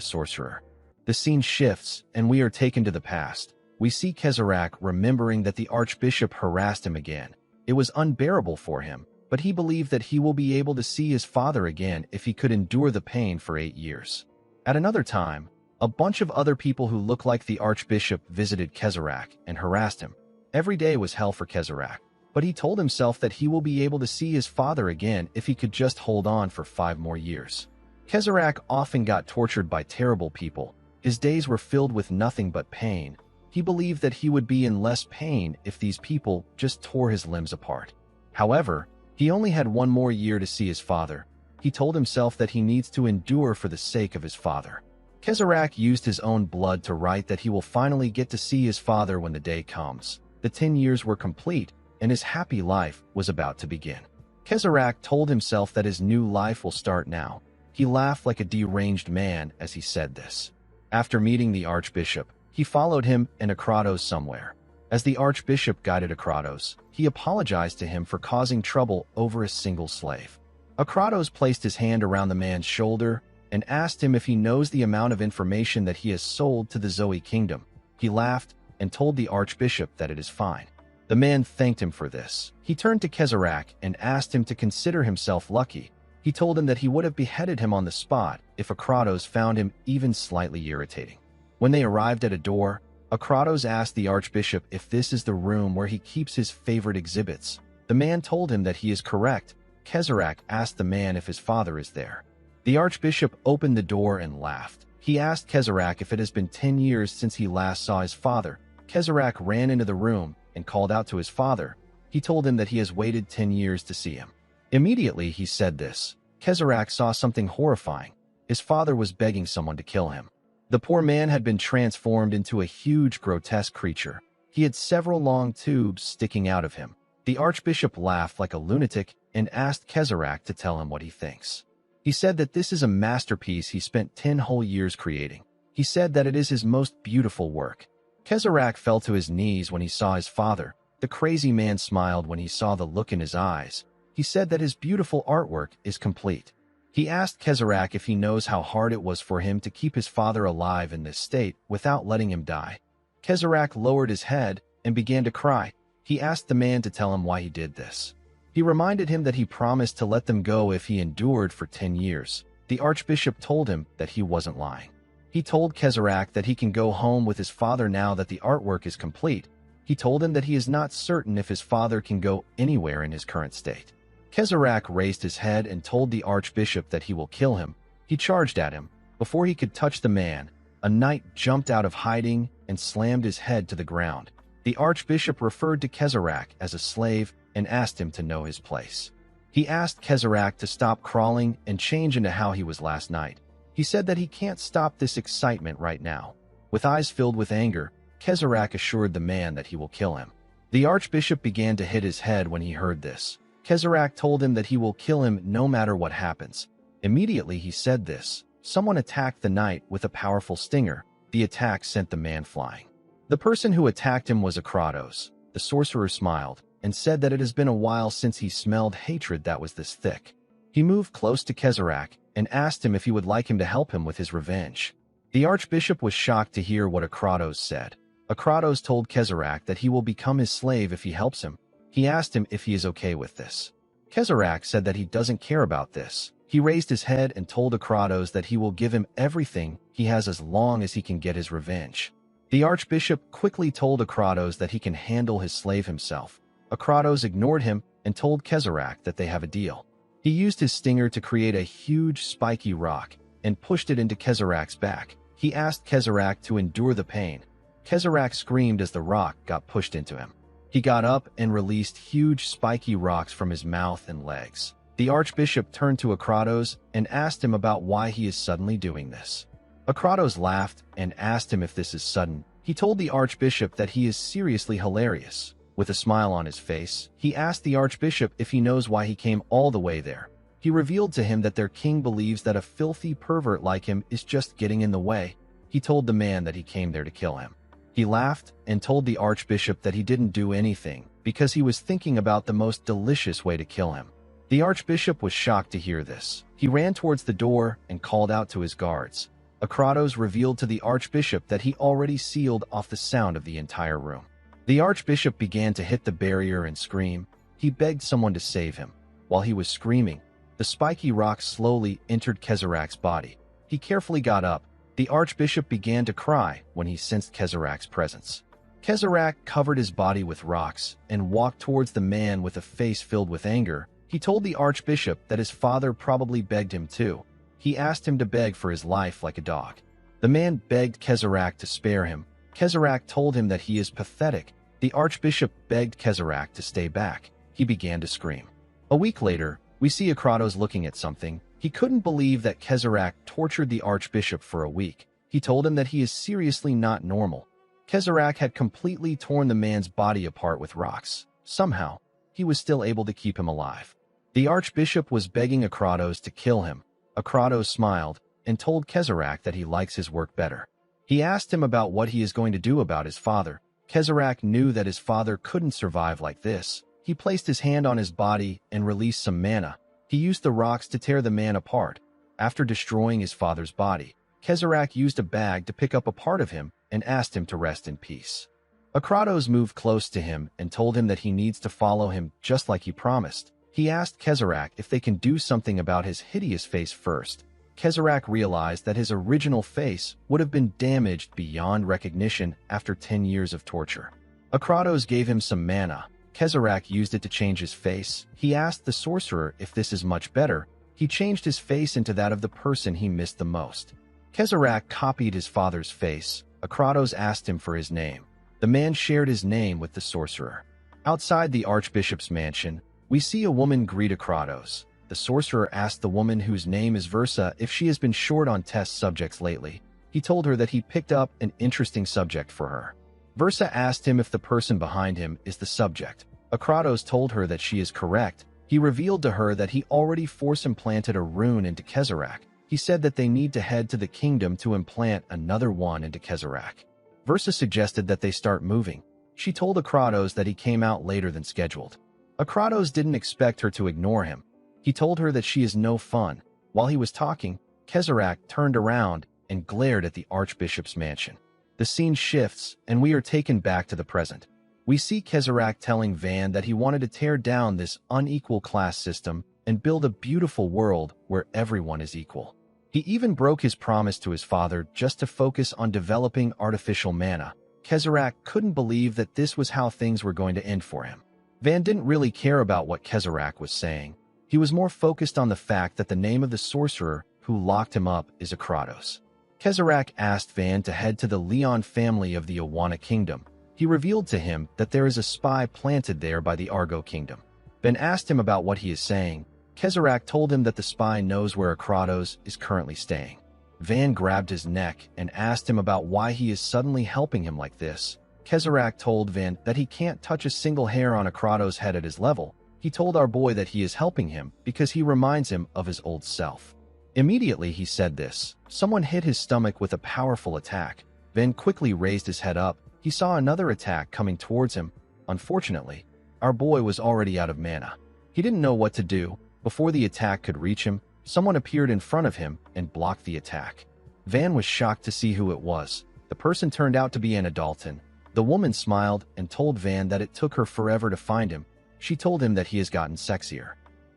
sorcerer. The scene shifts, and we are taken to the past. We see Kezrak remembering that the archbishop harassed him again. It was unbearable for him, but he believed that he will be able to see his father again if he could endure the pain for 8 years. At another time, a bunch of other people who look like the archbishop visited Kezrak and harassed him. Every day was hell for Kezrak, but he told himself that he will be able to see his father again if he could just hold on for 5 more years. Kezrak often got tortured by terrible people. His days were filled with nothing but pain. He believed that he would be in less pain if these people just tore his limbs apart. However, he only had 1 more year to see his father. He told himself that he needs to endure for the sake of his father. Kezrak used his own blood to write that he will finally get to see his father when the day comes. The 10 years were complete, and his happy life was about to begin. Kezrak told himself that his new life will start now. He laughed like a deranged man as he said this. After meeting the archbishop, he followed him and Akratos somewhere. As the archbishop guided Akratos, he apologized to him for causing trouble over a single slave. Akratos placed his hand around the man's shoulder and asked him if he knows the amount of information that he has sold to the Zoe Kingdom. He laughed and told the archbishop that it is fine. The man thanked him for this. He turned to Kezrak and asked him to consider himself lucky. He told him that he would have beheaded him on the spot if Akratos found him even slightly irritating. When they arrived at a door, Akratos asked the archbishop if this is the room where he keeps his favorite exhibits. The man told him that he is correct. Kezrak asked the man if his father is there. The archbishop opened the door and laughed. He asked Kezrak if it has been 10 years since he last saw his father. Kezrak ran into the room and called out to his father. He told him that he has waited 10 years to see him. Immediately he said this. Kezrak saw something horrifying. His father was begging someone to kill him. The poor man had been transformed into a huge, grotesque creature. He had several long tubes sticking out of him. The archbishop laughed like a lunatic and asked Kezrak to tell him what he thinks. He said that this is a masterpiece he spent 10 whole years creating. He said that it is his most beautiful work. Kezrak fell to his knees when he saw his father. The crazy man smiled when he saw the look in his eyes. He said that his beautiful artwork is complete. He asked Kezrak if he knows how hard it was for him to keep his father alive in this state without letting him die. Kezrak lowered his head and began to cry. He asked the man to tell him why he did this. He reminded him that he promised to let them go if he endured for 10 years. The archbishop told him that he wasn't lying. He told Kezrak that he can go home with his father now that the artwork is complete. He told him that he is not certain if his father can go anywhere in his current state. Kezrak raised his head and told the archbishop that he will kill him. He charged at him. Before he could touch the man, a knight jumped out of hiding and slammed his head to the ground. The archbishop referred to Kezrak as a slave and asked him to know his place. He asked Kezrak to stop crawling and change into how he was last night. He said that he can't stop this excitement right now. With eyes filled with anger, Kezrak assured the man that he will kill him. The archbishop began to hit his head when he heard this. Kezrak told him that he will kill him no matter what happens. Immediately he said this. Someone attacked the knight with a powerful stinger. The attack sent the man flying. The person who attacked him was Akratos. The sorcerer smiled. and said that it has been a while since he smelled hatred that was this thick. He moved close to Kezarach and asked him if he would like him to help him with his revenge. The archbishop was shocked to hear what Akratos said. Akratos told Kezarach that he will become his slave if he helps him. He asked him if he is okay with this. Kezarach said that he doesn't care about this. He raised his head and told Akratos that he will give him everything he has as long as he can get his revenge. The archbishop quickly told Akratos that he can handle his slave himself. Akratos ignored him and told Kezarach that they have a deal. He used his stinger to create a huge spiky rock and pushed it into Kezarach's back. He asked Kezarach to endure the pain. Kezarach screamed as the rock got pushed into him. He got up and released huge spiky rocks from his mouth and legs. The archbishop turned to Akratos and asked him about why he is suddenly doing this. Akratos laughed and asked him if this is sudden. He told the archbishop that he is seriously hilarious. With a smile on his face, he asked the archbishop if he knows why he came all the way there. He revealed to him that their king believes that a filthy pervert like him is just getting in the way. He told the man that he came there to kill him. He laughed and told the archbishop that he didn't do anything because he was thinking about the most delicious way to kill him. The archbishop was shocked to hear this. He ran towards the door and called out to his guards. Akratos revealed to the archbishop that he already sealed off the sound of the entire room. The archbishop began to hit the barrier and scream. He begged someone to save him. While he was screaming, the spiky rock slowly entered Kezarach's body. He carefully got up. The archbishop began to cry when he sensed Kezarach's presence. Kezarach covered his body with rocks and walked towards the man with a face filled with anger. He told the archbishop that his father probably begged him too. He asked him to beg for his life like a dog. The man begged Kezarach to spare him. Kezarach told him that he is pathetic. The archbishop begged Kezarach to stay back. He began to scream. A week later, we see Akratos looking at something. He couldn't believe that Kezarach tortured the archbishop for a week. He told him that he is seriously not normal. Kezarach had completely torn the man's body apart with rocks. Somehow, he was still able to keep him alive. The archbishop was begging Akratos to kill him. Akratos smiled and told Kezarach that he likes his work better. He asked him about what he is going to do about his father. Kezarach knew that his father couldn't survive like this. He placed his hand on his body and released some mana. He used the rocks to tear the man apart. After destroying his father's body, Kezarach used a bag to pick up a part of him and asked him to rest in peace. Akratos moved close to him and told him that he needs to follow him just like he promised. He asked Kezarach if they can do something about his hideous face first. Kezarach realized that his original face would have been damaged beyond recognition after 10 years of torture. Akratos gave him some mana. Kezarach used it to change his face. He asked the sorcerer if this is much better. He changed his face into that of the person he missed the most. Kezarach copied his father's face. Akratos asked him for his name. The man shared his name with the sorcerer. Outside the archbishop's mansion, we see a woman greet Akratos. The sorcerer asked the woman whose name is Versa if she has been short on test subjects lately. He told her that he picked up an interesting subject for her. Versa asked him if the person behind him is the subject. Akratos told her that she is correct. He revealed to her that he already force-implanted a rune into Kezarach. He said that they need to head to the kingdom to implant another one into Kezarach. Versa suggested that they start moving. She told Akratos that he came out later than scheduled. Akratos didn't expect her to ignore him. He told her that she is no fun. While he was talking, Kezarach turned around and glared at the archbishop's mansion. The scene shifts, and we are taken back to the present. We see Kezarach telling Van that he wanted to tear down this unequal class system and build a beautiful world where everyone is equal. He even broke his promise to his father just to focus on developing artificial mana. Kezarach couldn't believe that this was how things were going to end for him. Van didn't really care about what Kezarach was saying. He was more focused on the fact that the name of the sorcerer who locked him up is Akratos. Kezarach asked Van to head to the Leon family of the Awana kingdom. He revealed to him that there is a spy planted there by the Argo kingdom. Van asked him about what he is saying. Kezarach told him that the spy knows where Akratos is currently staying. Van grabbed his neck and asked him about why he is suddenly helping him like this. Kezarach told Van that he can't touch a single hair on Akratos' head at his level. He told our boy that he is helping him because he reminds him of his old self. Immediately he said this, someone hit his stomach with a powerful attack. Van quickly raised his head up. He saw another attack coming towards him. Unfortunately, our boy was already out of mana. He didn't know what to do. Before the attack could reach him, someone appeared in front of him and blocked the attack. Van was shocked to see who it was. The person turned out to be Anna Dalton. The woman smiled and told Van that it took her forever to find him. She told him that he has gotten sexier.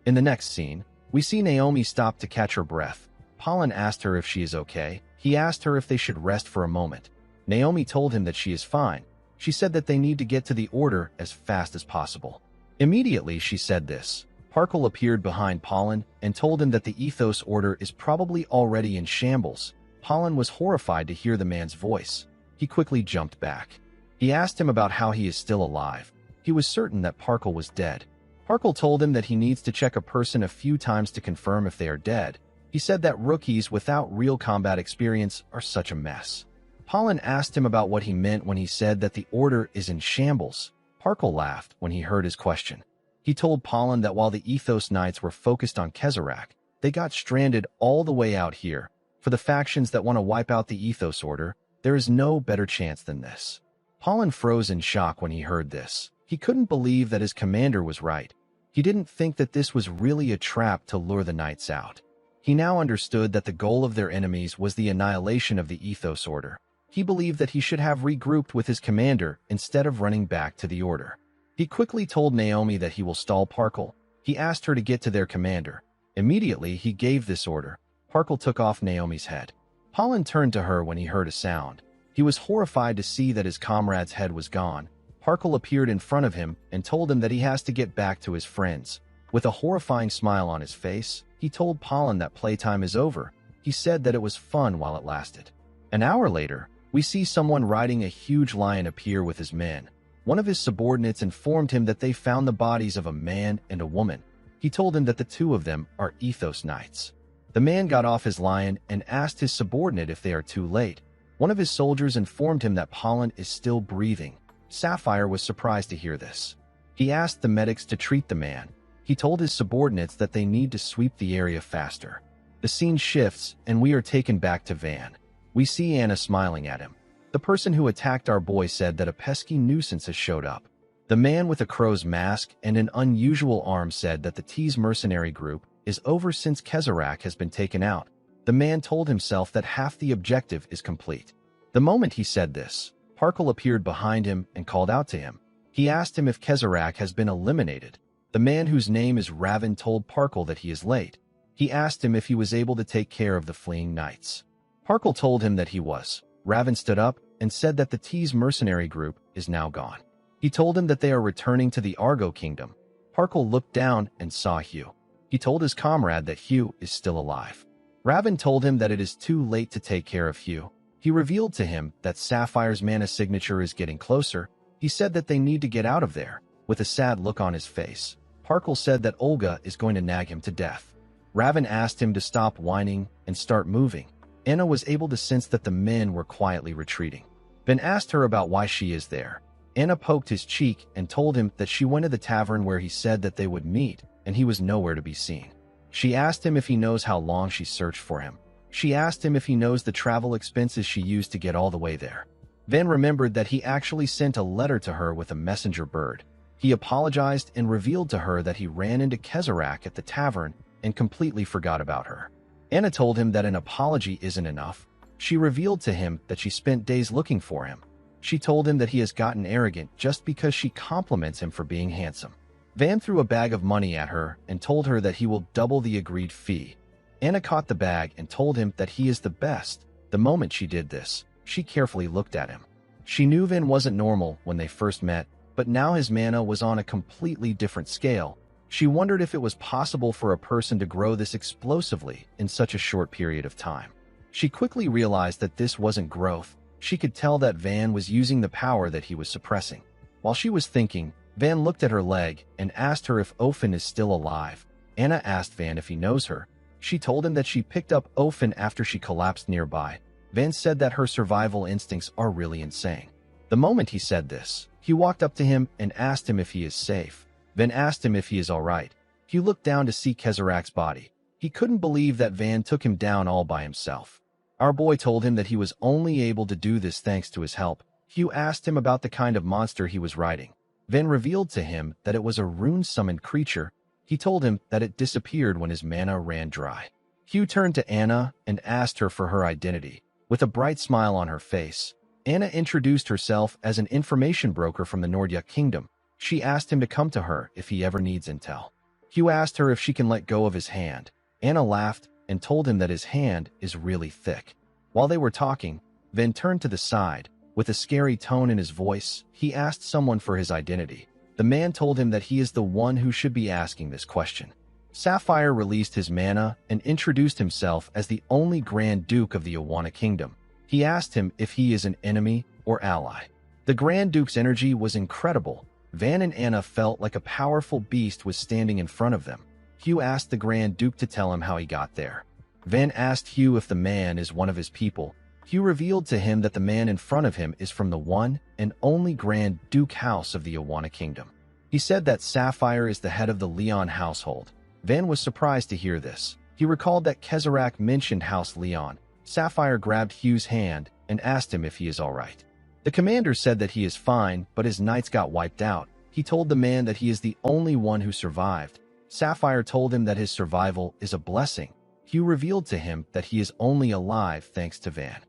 In the next scene, we see Naomi stop to catch her breath. Pollen asked her if she is okay. He asked her if they should rest for a moment. Naomi told him that she is fine. She said that they need to get to the order as fast as possible. Immediately, she said this. Parkle appeared behind Pollen and told him that the Ethos Order is probably already in shambles. Pollen was horrified to hear the man's voice. He quickly jumped back. He asked him about how he is still alive. He was certain that Parkle was dead. Parkle told him that he needs to check a person a few times to confirm if they are dead. He said that rookies without real combat experience are such a mess. Pollen asked him about what he meant when he said that the Order is in shambles. Parkle laughed when he heard his question. He told Pollen that while the Ethos Knights were focused on Kezarak, they got stranded all the way out here. For the factions that want to wipe out the Ethos Order, there is no better chance than this. Pollen froze in shock when he heard this. He couldn't believe that his commander was right. He didn't think that this was really a trap to lure the Knights out. He now understood that the goal of their enemies was the annihilation of the Ethos Order. He believed that he should have regrouped with his commander instead of running back to the Order. He quickly told Naomi that he will stall Parkle. He asked her to get to their commander. Immediately, he gave this order. Parkle took off Naomi's head. Pollen turned to her when he heard a sound. He was horrified to see that his comrade's head was gone. Parkle appeared in front of him and told him that he has to get back to his friends. With a horrifying smile on his face, he told Pollen that playtime is over. He said that it was fun while it lasted. An hour later, we see someone riding a huge lion appear with his men. One of his subordinates informed him that they found the bodies of a man and a woman. He told him that the two of them are Ethos Knights. The man got off his lion and asked his subordinate if they are too late. One of his soldiers informed him that Pollen is still breathing. Sapphire was surprised to hear this. He asked the medics to treat the man. He told his subordinates that they need to sweep the area faster. The scene shifts, and we are taken back to Van. We see Anna smiling at him. The person who attacked our boy said that a pesky nuisance has showed up. The man with a crow's mask and an unusual arm said that the T's mercenary group is over since Kezarak has been taken out. The man told himself that half the objective is complete. The moment he said this, Parkle appeared behind him and called out to him. He asked him if Kezarak has been eliminated. The man whose name is Raven told Parkle that he is late. He asked him if he was able to take care of the fleeing knights. Parkle told him that he was. Raven stood up and said that the T's mercenary group is now gone. He told him that they are returning to the Argo Kingdom. Parkle looked down and saw Hugh. He told his comrade that Hugh is still alive. Raven told him that it is too late to take care of Hugh. He revealed to him that Sapphire's mana signature is getting closer. He said that they need to get out of there. With a sad look on his face, Parkle said that Olga is going to nag him to death. Raven asked him to stop whining and start moving. Anna was able to sense that the men were quietly retreating. Ben asked her about why she is there. Anna poked his cheek and told him that she went to the tavern where he said that they would meet, and he was nowhere to be seen. She asked him if he knows how long she searched for him. She asked him if he knows the travel expenses she used to get all the way there. Van remembered that he actually sent a letter to her with a messenger bird. He apologized and revealed to her that he ran into Kezarak at the tavern and completely forgot about her. Anna told him that an apology isn't enough. She revealed to him that she spent days looking for him. She told him that he has gotten arrogant just because she compliments him for being handsome. Van threw a bag of money at her and told her that he will double the agreed fee. Anna caught the bag and told him that he is the best. The moment she did this, she carefully looked at him. She knew Van wasn't normal when they first met, but now his mana was on a completely different scale. She wondered if it was possible for a person to grow this explosively in such a short period of time. She quickly realized that this wasn't growth. She could tell that Van was using the power that he was suppressing. While she was thinking, Van looked at her leg and asked her if Ophin is still alive. Anna asked Van if he knows her. She told him that she picked up Ophin after she collapsed nearby. Van said that her survival instincts are really insane. The moment he said this, he walked up to him and asked him if he is safe. Van asked him if he is alright. He looked down to see Kezarak's body. He couldn't believe that Van took him down all by himself. Our boy told him that he was only able to do this thanks to his help. Hugh asked him about the kind of monster he was riding. Van revealed to him that it was a rune-summoned creature. He told him that it disappeared when his mana ran dry. Hugh turned to Anna and asked her for her identity. With a bright smile on her face, Anna introduced herself as an information broker from the Nordya Kingdom. She asked him to come to her if he ever needs intel. Hugh asked her if she can let go of his hand. Anna laughed and told him that his hand is really thick. While they were talking, Van turned to the side. With a scary tone in his voice, he asked someone for his identity. The man told him that he is the one who should be asking this question. Sapphire released his mana and introduced himself as the only Grand Duke of the Awana Kingdom. He asked him if he is an enemy or ally. The Grand Duke's energy was incredible. Van and Anna felt like a powerful beast was standing in front of them. Hugh asked the Grand Duke to tell him how he got there. Van asked Hugh if the man is one of his people. Hugh revealed to him that the man in front of him is from the one and only Grand Duke house of the Awana Kingdom. He said that Sapphire is the head of the Leon household. Van was surprised to hear this. He recalled that Kezarak mentioned House Leon. Sapphire grabbed Hugh's hand and asked him if he is all right. The commander said that he is fine, but his knights got wiped out. He told the man that he is the only one who survived. Sapphire told him that his survival is a blessing. Hugh revealed to him that he is only alive thanks to Van.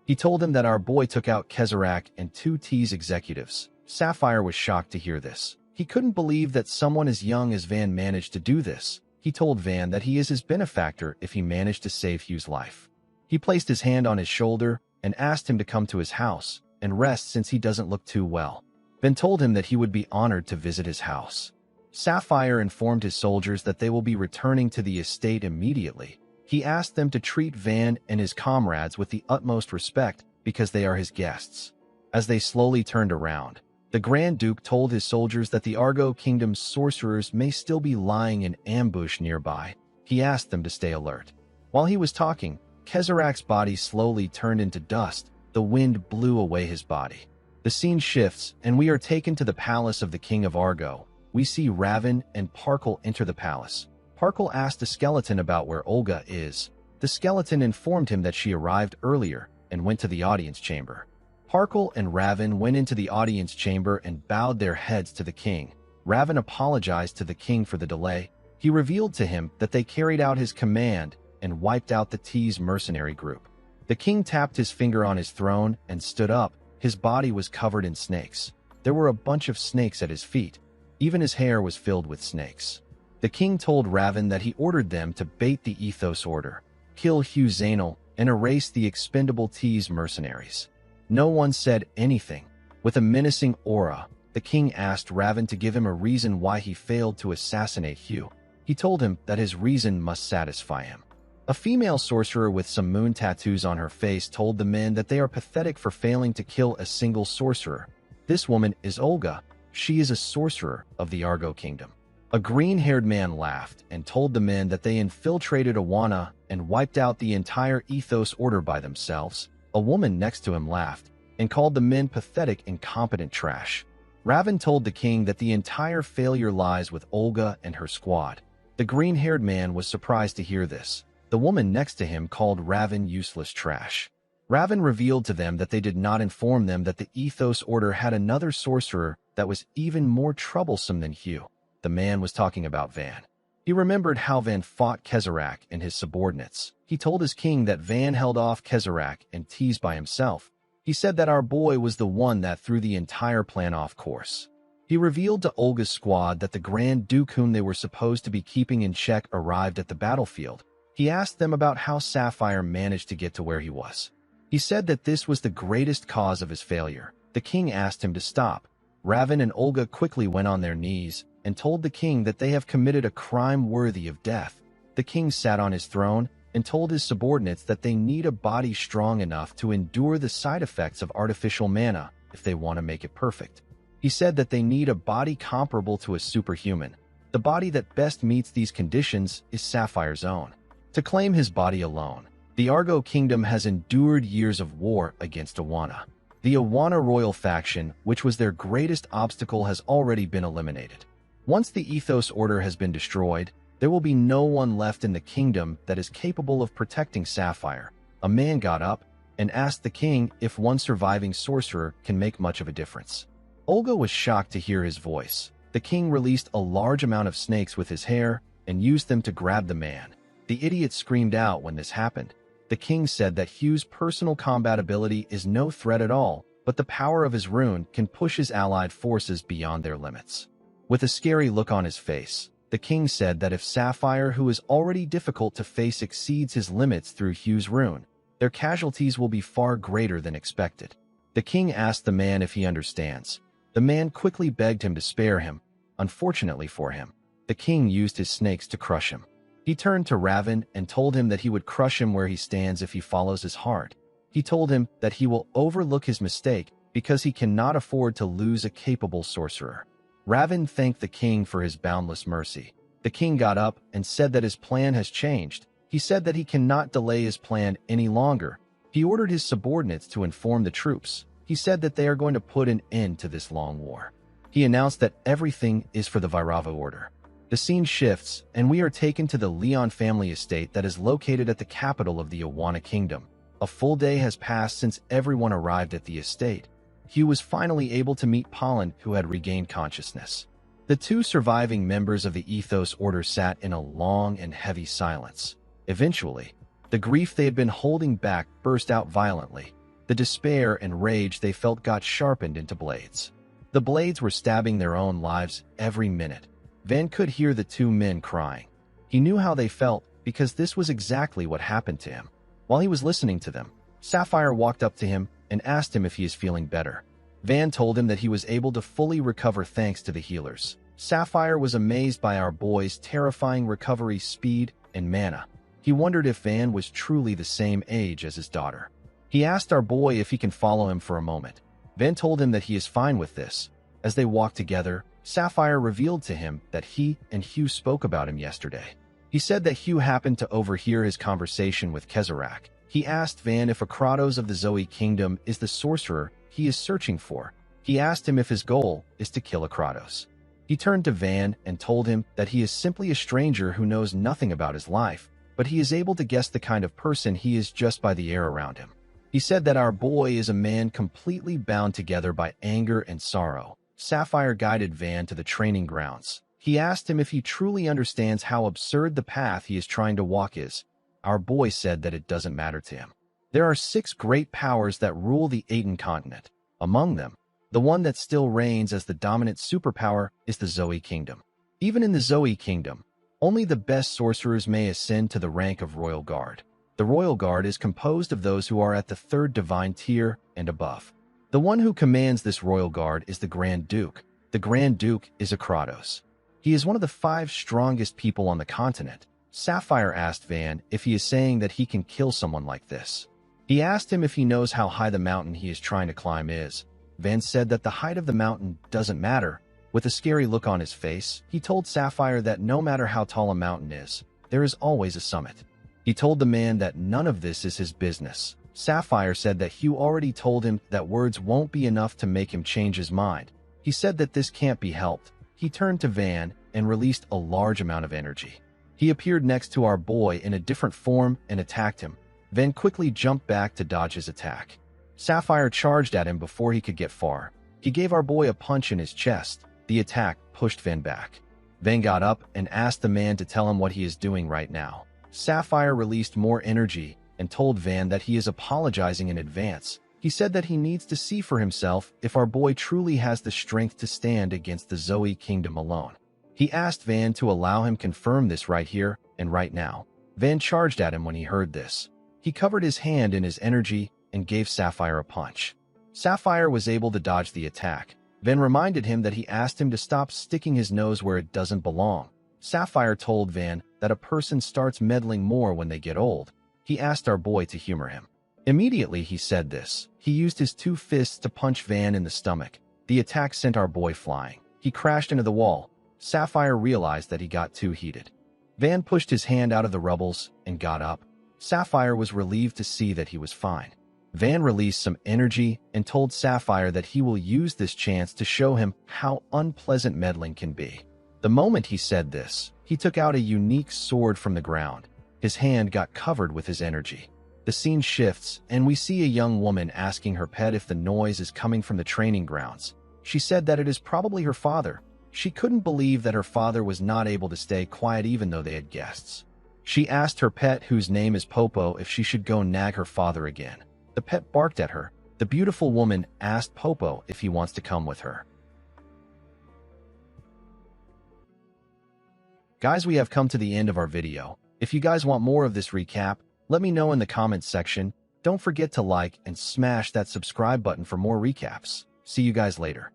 He told him that our boy took out Kezarak and 2T's executives. Sapphire was shocked to hear this. He couldn't believe that someone as young as Van managed to do this. He told Van that he is his benefactor if he managed to save Hugh's life. He placed his hand on his shoulder and asked him to come to his house and rest since he doesn't look too well. Van told him that he would be honored to visit his house. Sapphire informed his soldiers that they will be returning to the estate immediately. He asked them to treat Van and his comrades with the utmost respect because they are his guests. As they slowly turned around, the Grand Duke told his soldiers that the Argo Kingdom's sorcerers may still be lying in ambush nearby. He asked them to stay alert. While he was talking, Kezarak's body slowly turned into dust. The wind blew away his body. The scene shifts, and we are taken to the palace of the King of Argo. We see Raven and Parkle enter the palace. Parkle asked the skeleton about where Olga is. The skeleton informed him that she arrived earlier and went to the audience chamber. Parkle and Raven went into the audience chamber and bowed their heads to the king. Raven apologized to the king for the delay. He revealed to him that they carried out his command and wiped out the T's mercenary group. The king tapped his finger on his throne and stood up. His body was covered in snakes. There were a bunch of snakes at his feet. Even his hair was filled with snakes. The king told Raven that he ordered them to bait the Ethos Order, kill Hugh Zainal, and erase the expendable T's mercenaries. No one said anything. With a menacing aura, the king asked Raven to give him a reason why he failed to assassinate Hugh. He told him that his reason must satisfy him. A female sorcerer with some moon tattoos on her face told the men that they are pathetic for failing to kill a single sorcerer. This woman is Olga. She is a sorcerer of the Argo Kingdom. A green-haired man laughed and told the men that they infiltrated Awana and wiped out the entire Ethos Order by themselves. A woman next to him laughed and called the men pathetic, incompetent trash. Raven told the king that the entire failure lies with Olga and her squad. The green-haired man was surprised to hear this. The woman next to him called Raven useless trash. Raven revealed to them that they did not inform them that the Ethos Order had another sorcerer that was even more troublesome than Hugh. The man was talking about Van. He remembered how Van fought Kezarak and his subordinates. He told his king that Van held off Kezarak and T's by himself. He said that our boy was the one that threw the entire plan off course. He revealed to Olga's squad that the Grand Duke whom they were supposed to be keeping in check arrived at the battlefield. He asked them about how Sapphire managed to get to where he was. He said that this was the greatest cause of his failure. The king asked him to stop. Raven and Olga quickly went on their knees and told the king that they have committed a crime worthy of death. The king sat on his throne and told his subordinates that they need a body strong enough to endure the side effects of artificial mana if they want to make it perfect. He said that they need a body comparable to a superhuman. The body that best meets these conditions is Sapphire's own. To claim his body alone, the Argo Kingdom has endured years of war against Awana. The Awana royal faction, which was their greatest obstacle, has already been eliminated. Once the Ethos Order has been destroyed, there will be no one left in the kingdom that is capable of protecting Sapphire. A man got up and asked the king if one surviving sorcerer can make much of a difference. Olga was shocked to hear his voice. The king released a large amount of snakes with his hair and used them to grab the man. The idiot screamed out when this happened. The king said that Hugh's personal combat ability is no threat at all, but the power of his rune can push his allied forces beyond their limits. With a scary look on his face, the king said that if Sapphire, who is already difficult to face, exceeds his limits through Hugh's rune, their casualties will be far greater than expected. The king asked the man if he understands. The man quickly begged him to spare him. Unfortunately for him, the king used his snakes to crush him. He turned to Raven and told him that he would crush him where he stands if he follows his heart. He told him that he will overlook his mistake because he cannot afford to lose a capable sorcerer. Raven thanked the king for his boundless mercy. The king got up and said that his plan has changed. He said that he cannot delay his plan any longer. He ordered his subordinates to inform the troops. He said that they are going to put an end to this long war. He announced that everything is for the Vairava order. The scene shifts, and we are taken to the Leon family estate that is located at the capital of the Awana kingdom. A full day has passed since everyone arrived at the estate. Hugh was finally able to meet Pollen, who had regained consciousness. The two surviving members of the Ethos Order sat in a long and heavy silence. Eventually, the grief they had been holding back burst out violently. The despair and rage they felt got sharpened into blades. The blades were stabbing their own lives every minute. Van could hear the two men crying. He knew how they felt because this was exactly what happened to him. While he was listening to them, Sapphire walked up to him and asked him if he is feeling better. Van told him that he was able to fully recover thanks to the healers. Sapphire was amazed by our boy's terrifying recovery speed and mana. He wondered if Van was truly the same age as his daughter. He asked our boy if he can follow him for a moment. Van told him that he is fine with this. As they walked together, Sapphire revealed to him that he and Hugh spoke about him yesterday. He said that Hugh happened to overhear his conversation with Kezarak. He asked Van if Akratos of the Zoe Kingdom is the sorcerer he is searching for. He asked him if his goal is to kill Akratos. He turned to Van and told him that he is simply a stranger who knows nothing about his life, but he is able to guess the kind of person he is just by the air around him. He said that our boy is a man completely bound together by anger and sorrow. Sapphire guided Van to the training grounds. He asked him if he truly understands how absurd the path he is trying to walk is. Our boy said that it doesn't matter to him. There are 6 great powers that rule the Aiden continent. Among them, the one that still reigns as the dominant superpower is the Zoe Kingdom. Even in the Zoe Kingdom, only the best sorcerers may ascend to the rank of Royal Guard. The Royal Guard is composed of those who are at the 3rd divine tier and above. The one who commands this Royal Guard is the Grand Duke. The Grand Duke is Akratos. He is one of the 5 strongest people on the continent. Sapphire asked Van if he is saying that he can kill someone like this. He asked him if he knows how high the mountain he is trying to climb is. Van said that the height of the mountain doesn't matter. With a scary look on his face, he told Sapphire that no matter how tall a mountain is, there is always a summit. He told the man that none of this is his business. Sapphire said that Hugh already told him that words won't be enough to make him change his mind. He said that this can't be helped. He turned to Van and released a large amount of energy. He appeared next to our boy in a different form and attacked him. Van quickly jumped back to dodge his attack. Sapphire charged at him before he could get far. He gave our boy a punch in his chest. The attack pushed Van back. Van got up and asked the man to tell him what he is doing right now. Sapphire released more energy and told Van that he is apologizing in advance. He said that he needs to see for himself if our boy truly has the strength to stand against the Zoe Kingdom alone. He asked Van to allow him confirm this right here and right now. Van charged at him when he heard this. He covered his hand in his energy and gave Sapphire a punch. Sapphire was able to dodge the attack. Van reminded him that he asked him to stop sticking his nose where it doesn't belong. Sapphire told Van that a person starts meddling more when they get old. He asked our boy to humor him. Immediately he said this. He used his 2 fists to punch Van in the stomach. The attack sent our boy flying. He crashed into the wall. Sapphire realized that he got too heated. Van pushed his hand out of the rubbles and got up. Sapphire was relieved to see that he was fine. Van released some energy and told Sapphire that he will use this chance to show him how unpleasant meddling can be. The moment he said this, he took out a unique sword from the ground. His hand got covered with his energy. The scene shifts, and we see a young woman asking her pet if the noise is coming from the training grounds. She said that it is probably her father. She couldn't believe that her father was not able to stay quiet even though they had guests. She asked her pet, whose name is Popo, if she should go nag her father again. The pet barked at her. The beautiful woman asked Popo if he wants to come with her. Guys, we have come to the end of our video. If you guys want more of this recap, let me know in the comments section. Don't forget to like and smash that subscribe button for more recaps. See you guys later.